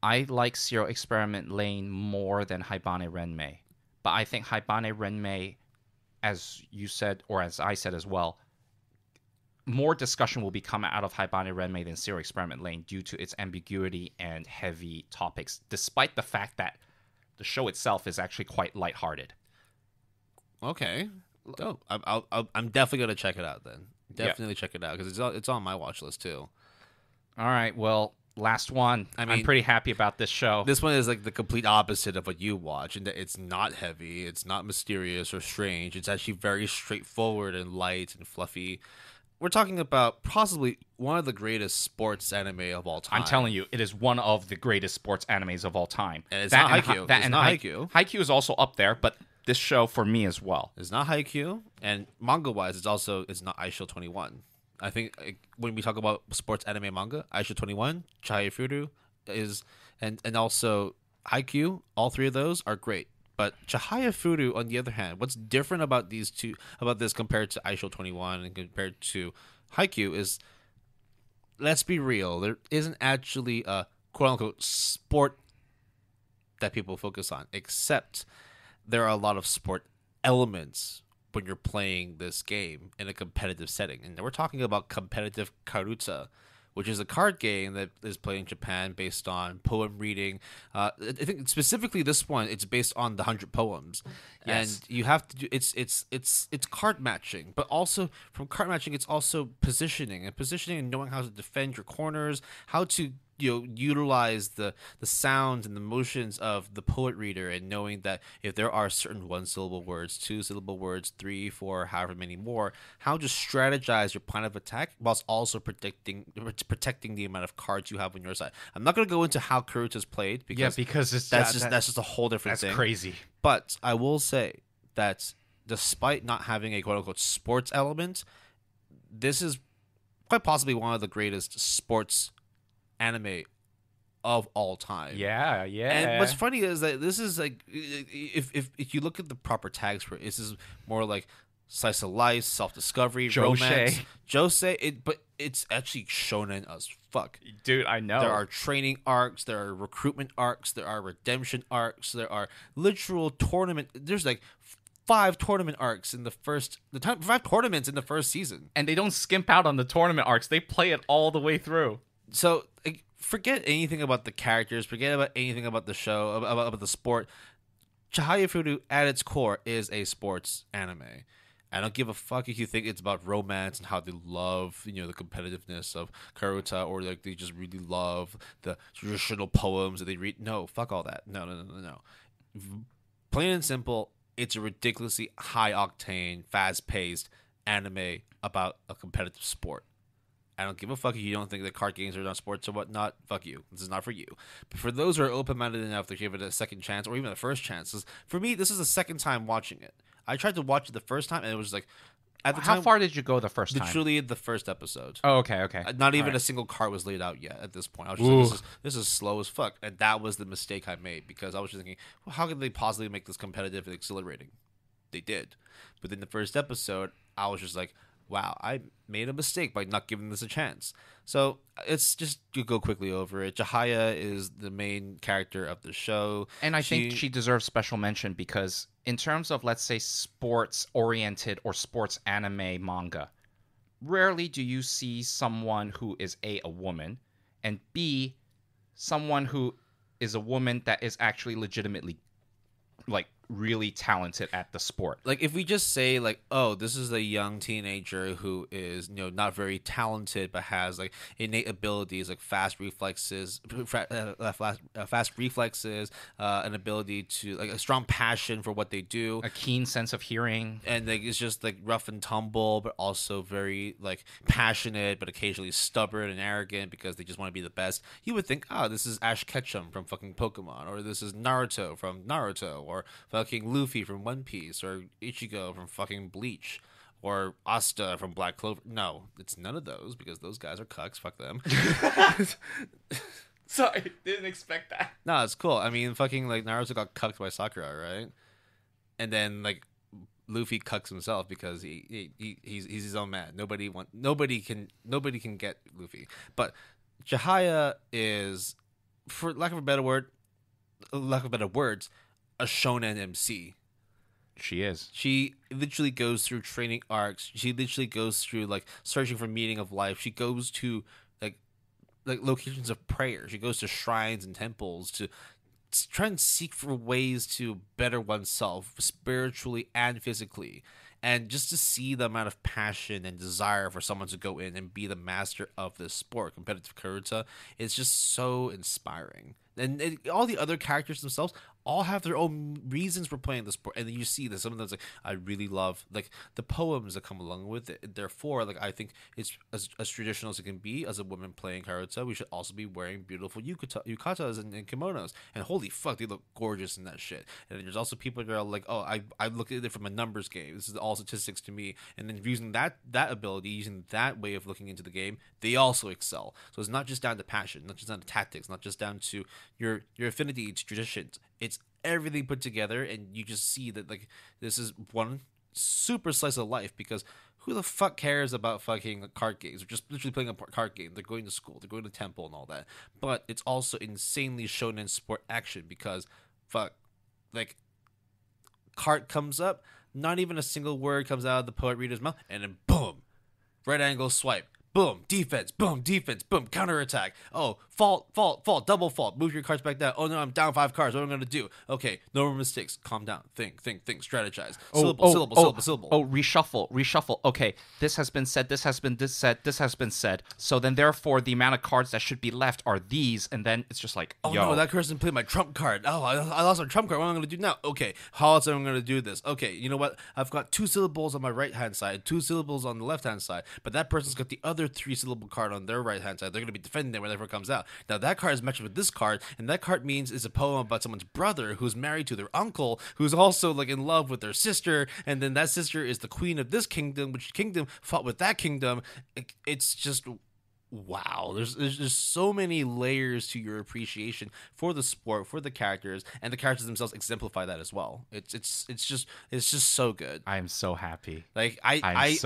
I like Serial Experiment Lane more than Haibane Renmei. But I think Haibane Renmei, as you said, or as I said as well, more discussion will be coming out of Haibane Renmei than Serial Experiment Lane due to its ambiguity and heavy topics, despite the fact that the show itself is actually quite lighthearted. Okay. Oh, I'm definitely gonna check it out then. Definitely check it out because it's on my watch list too. All right, well, last one. I'm pretty happy about this show. This one is like the complete opposite of what you watch, and it's not heavy, it's not mysterious or strange. It's actually very straightforward and light and fluffy. We're talking about possibly one of the greatest sports anime of all time. I'm telling you, it is one of the greatest sports animes of all time. And it's not Haikyuu. It's not Haikyuu. Haikyuu is also up there, but this show for me as well. It's not Haikyuu, and manga-wise, it's not Aisho 21. I think when we talk about sports anime manga, Aisho 21, Chihayafuru is, and also Haikyuu, all three of those are great. But Chihayafuru, on the other hand, what's different about this compared to Aisho 21 and compared to Haikyuu is, let's be real, there isn't actually a quote-unquote sport that people focus on, except there are a lot of sport elements when you're playing this game in a competitive setting. And we're talking about competitive karuta, which is a card game that is played in Japan based on poem reading. I think specifically this one, it's based on the 100 poems. Yes. And you have to do it's card matching, but also from card matching, it's also positioning and knowing how to defend your corners, how to utilize the sounds and the motions of the poet reader, and knowing that if there are certain 1-syllable words, 2-syllable words, 3, 4, however many more, how to strategize your plan of attack whilst also protecting the amount of cards you have on your side. I'm not going to go into how Kuruta's played because that's just a whole different thing. That's crazy. But I will say that despite not having a quote unquote sports element, this is quite possibly one of the greatest sports anime of all time. Yeah. And what's funny is that this is like, if you look at the proper tags for it, this is more like slice of life, self-discovery, romance, josei. But it's actually shonen as fuck, dude. I know there are training arcs, there are recruitment arcs, there are redemption arcs, there are literal tournament. There's like 5 tournament arcs in the first 5 tournaments in the first season, and they don't skimp out on the tournament arcs. They play it all the way through. So like, forget anything about the characters, forget about anything about the show, about the sport. Chihayafuru at its core is a sports anime. I don't give a fuck if you think it's about romance and how they love, the competitiveness of Karuta, or like they just really love the traditional poems that they read. No, fuck all that. No. Plain and simple, it's a ridiculously high octane, fast paced anime about a competitive sport. I don't give a fuck if you don't think that card games are not sports or whatnot. Fuck you. This is not for you. But for those who are open-minded enough to give it a second chance, or even a first chance, for me, this is the second time watching it. I tried to watch it the first time, and it was like, at the time, how far did you go the first time? Literally the first episode. Oh, okay. Not even a single card was laid out yet at this point. I was just like, this is slow as fuck. And that was the mistake I made, because I was just thinking, well, how could they possibly make this competitive and exhilarating? They did. But in the first episode, I was just like, wow, I made a mistake by not giving this a chance. So it's just, you go quickly over it. Chihaya is the main character of the show. And I think she deserves special mention because in terms of, let's say, sports-oriented or sports anime manga, rarely do you see someone who is A, a woman, and B, someone who is a woman that is actually legitimately, like, really talented at the sport. Like, if we just say, like, oh, this is a young teenager who is, not very talented, but has, like, innate abilities, like fast reflexes, an ability to, like, a strong passion for what they do, a keen sense of hearing, and, like, it's just, like, rough and tumble, but also very, like, passionate, but occasionally stubborn and arrogant because they just want to be the best. You would think, this is Ash Ketchum from fucking Pokemon, or this is Naruto from Naruto, or fucking Luffy from One Piece, or Ichigo from fucking Bleach, or Asta from Black Clover. No, it's none of those, because those guys are cucks. Fuck them. Sorry, didn't expect that. No, it's cool. I mean, fucking, like, Naruto got cucked by Sakura, right? And then, like, Luffy cucks himself because he's his own man. Nobody can get Luffy. But Chihaya is, for lack of better words, a shonen MC. She is. She literally goes through training arcs. She literally goes through, like, searching for meaning of life. She goes to like locations of prayer. She goes to shrines and temples to try and seek for ways to better oneself spiritually and physically. And just to see the amount of passion and desire for someone to go in and be the master of this sport, competitive Karuta, it's just so inspiring. And all the other characters themselves all have their own reasons for playing the sport. And then you see that some of them, like, I really love, like, the poems that come along with it. Therefore, like, I think it's as traditional as it can be as a woman playing Karuta. We should also be wearing beautiful yukatas and kimonos. And holy fuck, they look gorgeous in that shit. And there's also people that are like, oh, I look at it from a numbers game. This is all statistics to me. And then using that ability, using that way of looking into the game, they also excel. So it's not just down to passion, not just down to tactics, not just down to your affinity to traditions. It's everything put together, and you just see that, like, this is one super slice of life, because who the fuck cares about fucking card games? They're just literally playing a card game. They're going to school, they're going to temple and all that. But it's also insanely shonen sport action, because fuck, like, card comes up, not even a single word comes out of the poet reader's mouth, and then boom, right angle swipe, boom, defense, boom, counterattack. Oh, fault, double fault. Move your cards back down. Oh no, I'm down 5 cards. What am I gonna do? Okay, no more mistakes. Calm down. Think. Strategize. Syllable. Oh, reshuffle. Okay, this has been said. This has been said. So then, therefore, the amount of cards that should be left are these, and then it's just like, oh no, that person played my trump card. Oh, I lost my trump card. What am I gonna do now? Okay, how else am I gonna do this? Okay, you know what? I've got 2 syllables on my right hand side, 2 syllables on the left hand side, but that person's got the other 3-syllable card on their right hand side. They're gonna be defending it whenever it comes out. Now that card is matched with this card, and that card means it's a poem about someone's brother who's married to their uncle, who's also like in love with their sister, and then that sister is the queen of this kingdom, which kingdom fought with that kingdom. It's just wow. There's so many layers to your appreciation for the sport, for the characters, and the characters themselves exemplify that as well. It's just so good. I am so happy. Like I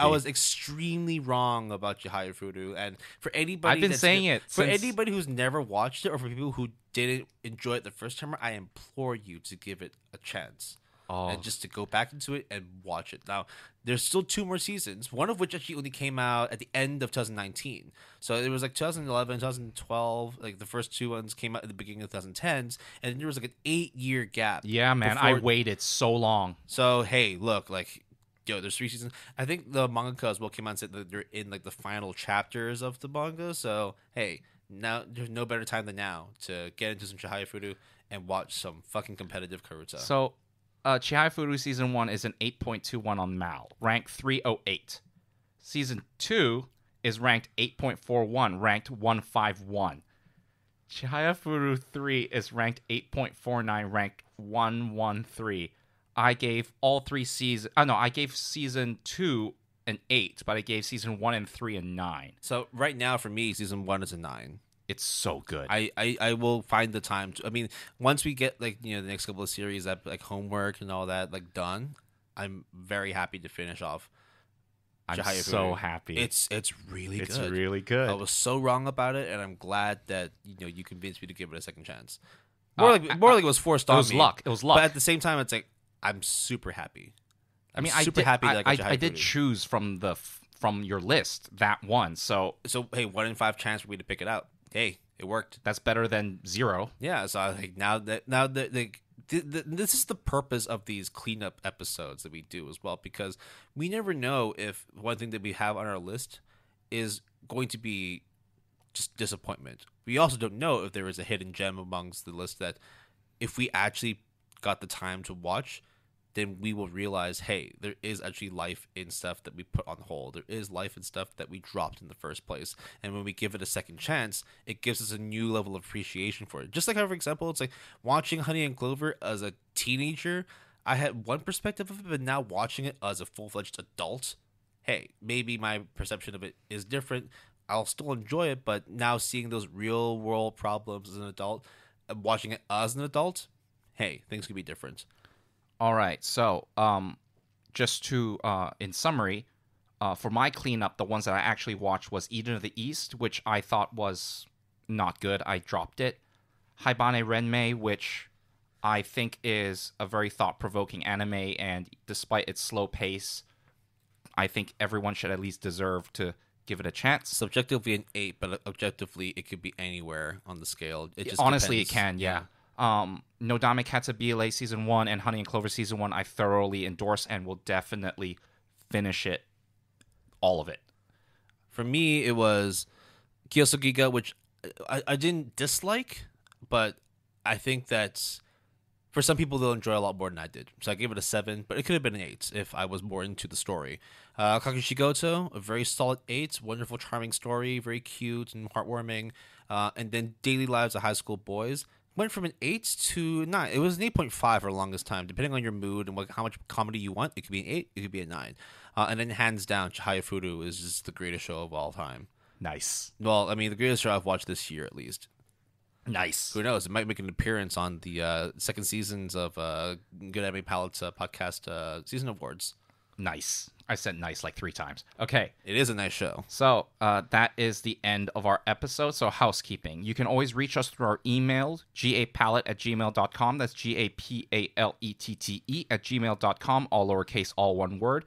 was extremely wrong about Chihayafuru, and for anybody I've been saying it for anybody who's never watched it, or for people who didn't enjoy it the first time, I implore you to give it a chance. And just to go back into it and watch it. Now, there's still 2 more seasons, one of which actually only came out at the end of 2019. So it was like 2011, 2012, like the first 2 ones came out at the beginning of 2010s, and then there was like an 8-year gap. Yeah, man, I waited so long. So, hey, look, like, there's 3 seasons. I think the mangaka as well came out and said that they're in like the final chapters of the manga. So, hey, now there's no better time than now to get into some Chihayafuru and watch some fucking competitive Karuta. So, Chihayafuru Season 1 is an 8.21 on Mal, ranked 308. Season 2 is ranked 8.41, ranked 151. Chihayafuru 3 is ranked 8.49, ranked 113. I gave all 3 seasons... I gave Season 2 an 8, but I gave Season 1 and 3 a 9. So right now, for me, Season 1 is a 9. It's so good. I will find the time to. I mean, once we get like the next couple of series that like homework and all that like done, I'm very happy to finish off. I'm so happy. It's really good. It's really good. I was so wrong about it, and I'm glad that you convinced me to give it a second chance. More like it was forced on me. It was luck. But at the same time, it's like I'm super happy. I'm super happy that I did choose from your list that one. So hey, 1 in 5 chance for me to pick it out. Hey, it worked. That's better than 0. Yeah, so I think now that this is the purpose of these cleanup episodes that we do as well, because we never know if one thing that we have on our list is going to be just disappointment. We also don't know if there is a hidden gem amongst the list that if we actually got the time to watch, then we will realize, hey, there is actually life in stuff that we put on hold. There is life in stuff that we dropped in the first place. And when we give it a second chance, it gives us a new level of appreciation for it. Just like, for example, it's like watching Honey and Clover as a teenager. I had one perspective of it, but now watching it as a full-fledged adult, hey, maybe my perception of it is different. I'll still enjoy it, but now seeing those real-world problems as an adult, and watching it as an adult, hey, things could be different. All right, so just to, in summary, for my cleanup, the ones that I actually watched was Eden of the East, which I thought was not good. I dropped it. Haibane Renmei, which I think is a very thought-provoking anime, and despite its slow pace, I think everyone should at least deserve to give it a chance. Subjectively an 8, but objectively it could be anywhere on the scale. It just honestly, depends. It can, yeah. Nodame Cantabile Season 1 and Honey and Clover Season 1 I thoroughly endorse and will definitely finish it, all of it. For me, it was Kyousougiga, which I didn't dislike, but I think that for some people they'll enjoy a lot more than I did. So I gave it a 7, but it could have been an 8 if I was more into the story. Kakushigoto, a very solid 8, wonderful, charming story, very cute and heartwarming. And then Daily Lives of High School Boys went from an 8 to 9. It was an 8.5 for the longest time. Depending on your mood and how much comedy you want, it could be an 8, it could be a 9. And then hands down, Chihayafuru is just the greatest show of all time. Nice. Well, I mean, the greatest show I've watched this year, at least. Nice. Who knows? It might make an appearance on the second seasons of Good Anime Palettes podcast season awards. Nice. I said nice like 3 times. Okay. It is a nice show. So that is the end of our episode. So housekeeping. You can always reach us through our email, gapalette@gmail.com. That's GAPALETTE @gmail.com. All lowercase, all one word.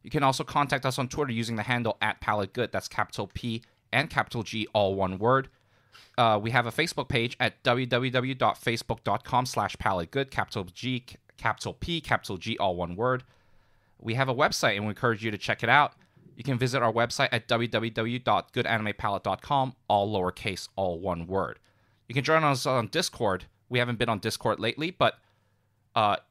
You can also contact us on Twitter using the handle @PaletteGood. That's capital P and capital G, all one word. We have a Facebook page at www.facebook.com/PaletteGood, capital G, capital P, capital G, all one word. We have a website, and we encourage you to check it out. You can visit our website at www.goodanimepalette.com, all lowercase, all one word. You can join us on Discord. We haven't been on Discord lately, but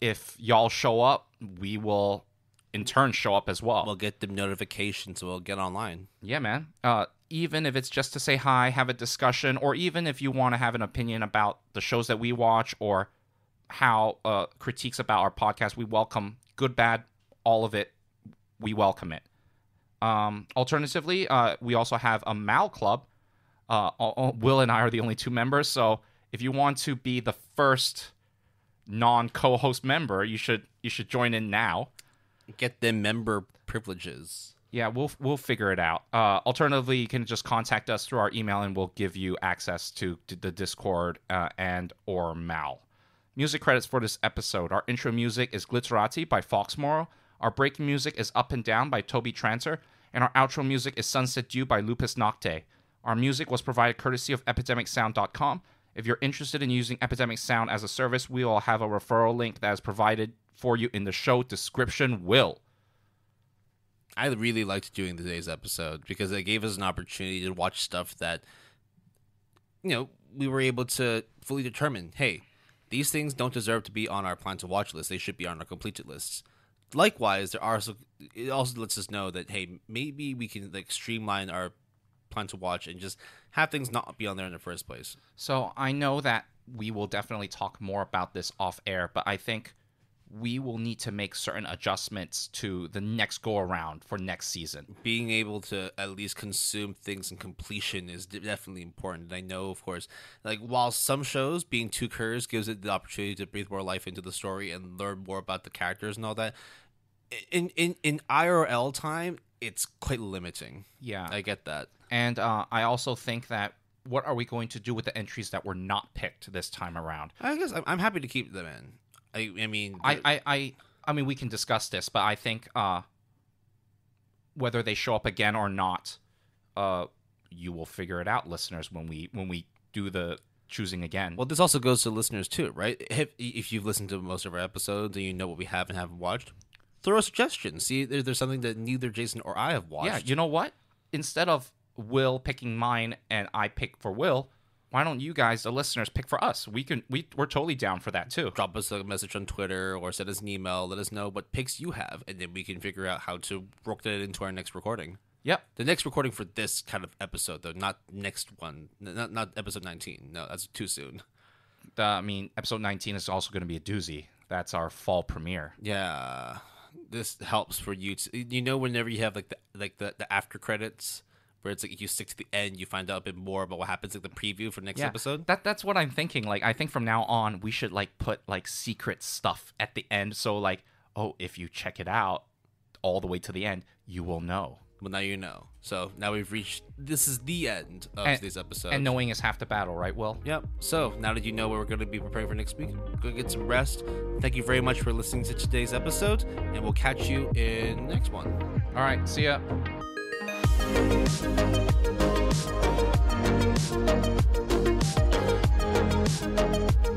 if y'all show up, we will in turn show up as well. We'll get the notifications, so we'll get online. Yeah, man. Even if it's just to say hi, have a discussion, or even if you want to have an opinion about the shows that we watch or how critiques about our podcast, we welcome good, bad, all of it. We welcome it. Alternatively, we also have a Mal Club. Will and I are the only two members, so if you want to be the first non-co-host member, you should join in now. Get them member privileges. Yeah, we'll figure it out. Alternatively, you can just contact us through our email, and we'll give you access to the Discord and or Mal. Music credits for this episode. Our intro music is Glitterati by Fox Morrow. Our breaking music is Up and Down by Toby Tranter. And our outro music is Sunset Dew by Lupus Nocte. Our music was provided courtesy of EpidemicSound.com. If you're interested in using Epidemic Sound as a service, we will have a referral link that is provided for you in the show description. Will. I really liked doing today's episode because it gave us an opportunity to watch stuff that, we were able to fully determine, hey, these things don't deserve to be on our plan to watch list. They should be on our completed lists. Likewise, it also lets us know that, hey, maybe we can streamline our plan to watch and just have things not be on there in the first place. So I know that we will definitely talk more about this off air, but I think we will need to make certain adjustments to the next go around for next season. Being able to at least consume things in completion is definitely important. And I know, of course, while some shows being two curs gives it the opportunity to breathe more life into the story and learn more about the characters and all that, in IRL time, it's quite limiting. Yeah. I get that. And I also think that what are we going to do with the entries that were not picked this time around? I guess I'm happy to keep them in. I mean, we can discuss this, but I think whether they show up again or not, you will figure it out, listeners, when we do the choosing again. Well, this also goes to listeners too, right? If you've listened to most of our episodes and you know what we have and haven't watched, throw a suggestion. See, there's something that neither Jason or I have watched. Yeah, you know what? Instead of Will picking mine and I pick for Will, why don't you guys, the listeners, pick for us? We're totally down for that too. Drop us a message on Twitter or send us an email. Let us know what picks you have, and then we can figure out how to work that into our next recording. Yep. The next recording for this kind of episode, though, not next one, not episode 19. No, that's too soon. Episode 19 is also going to be a doozy. That's our fall premiere. Yeah, this helps for you. Whenever you have the after credits, where it's you stick to the end, you find out a bit more about what happens in the preview for next episode. That's what I'm thinking. I think from now on we should put secret stuff at the end. So if you check it out all the way to the end, you will know. Well, now you know. So now this is the end of this episode. And knowing is half the battle, right, Will? Yep. So now that you know what we're going to be preparing for next week, go get some rest. Thank you very much for listening to today's episode, and we'll catch you in the next one. All right. See ya. Thank you.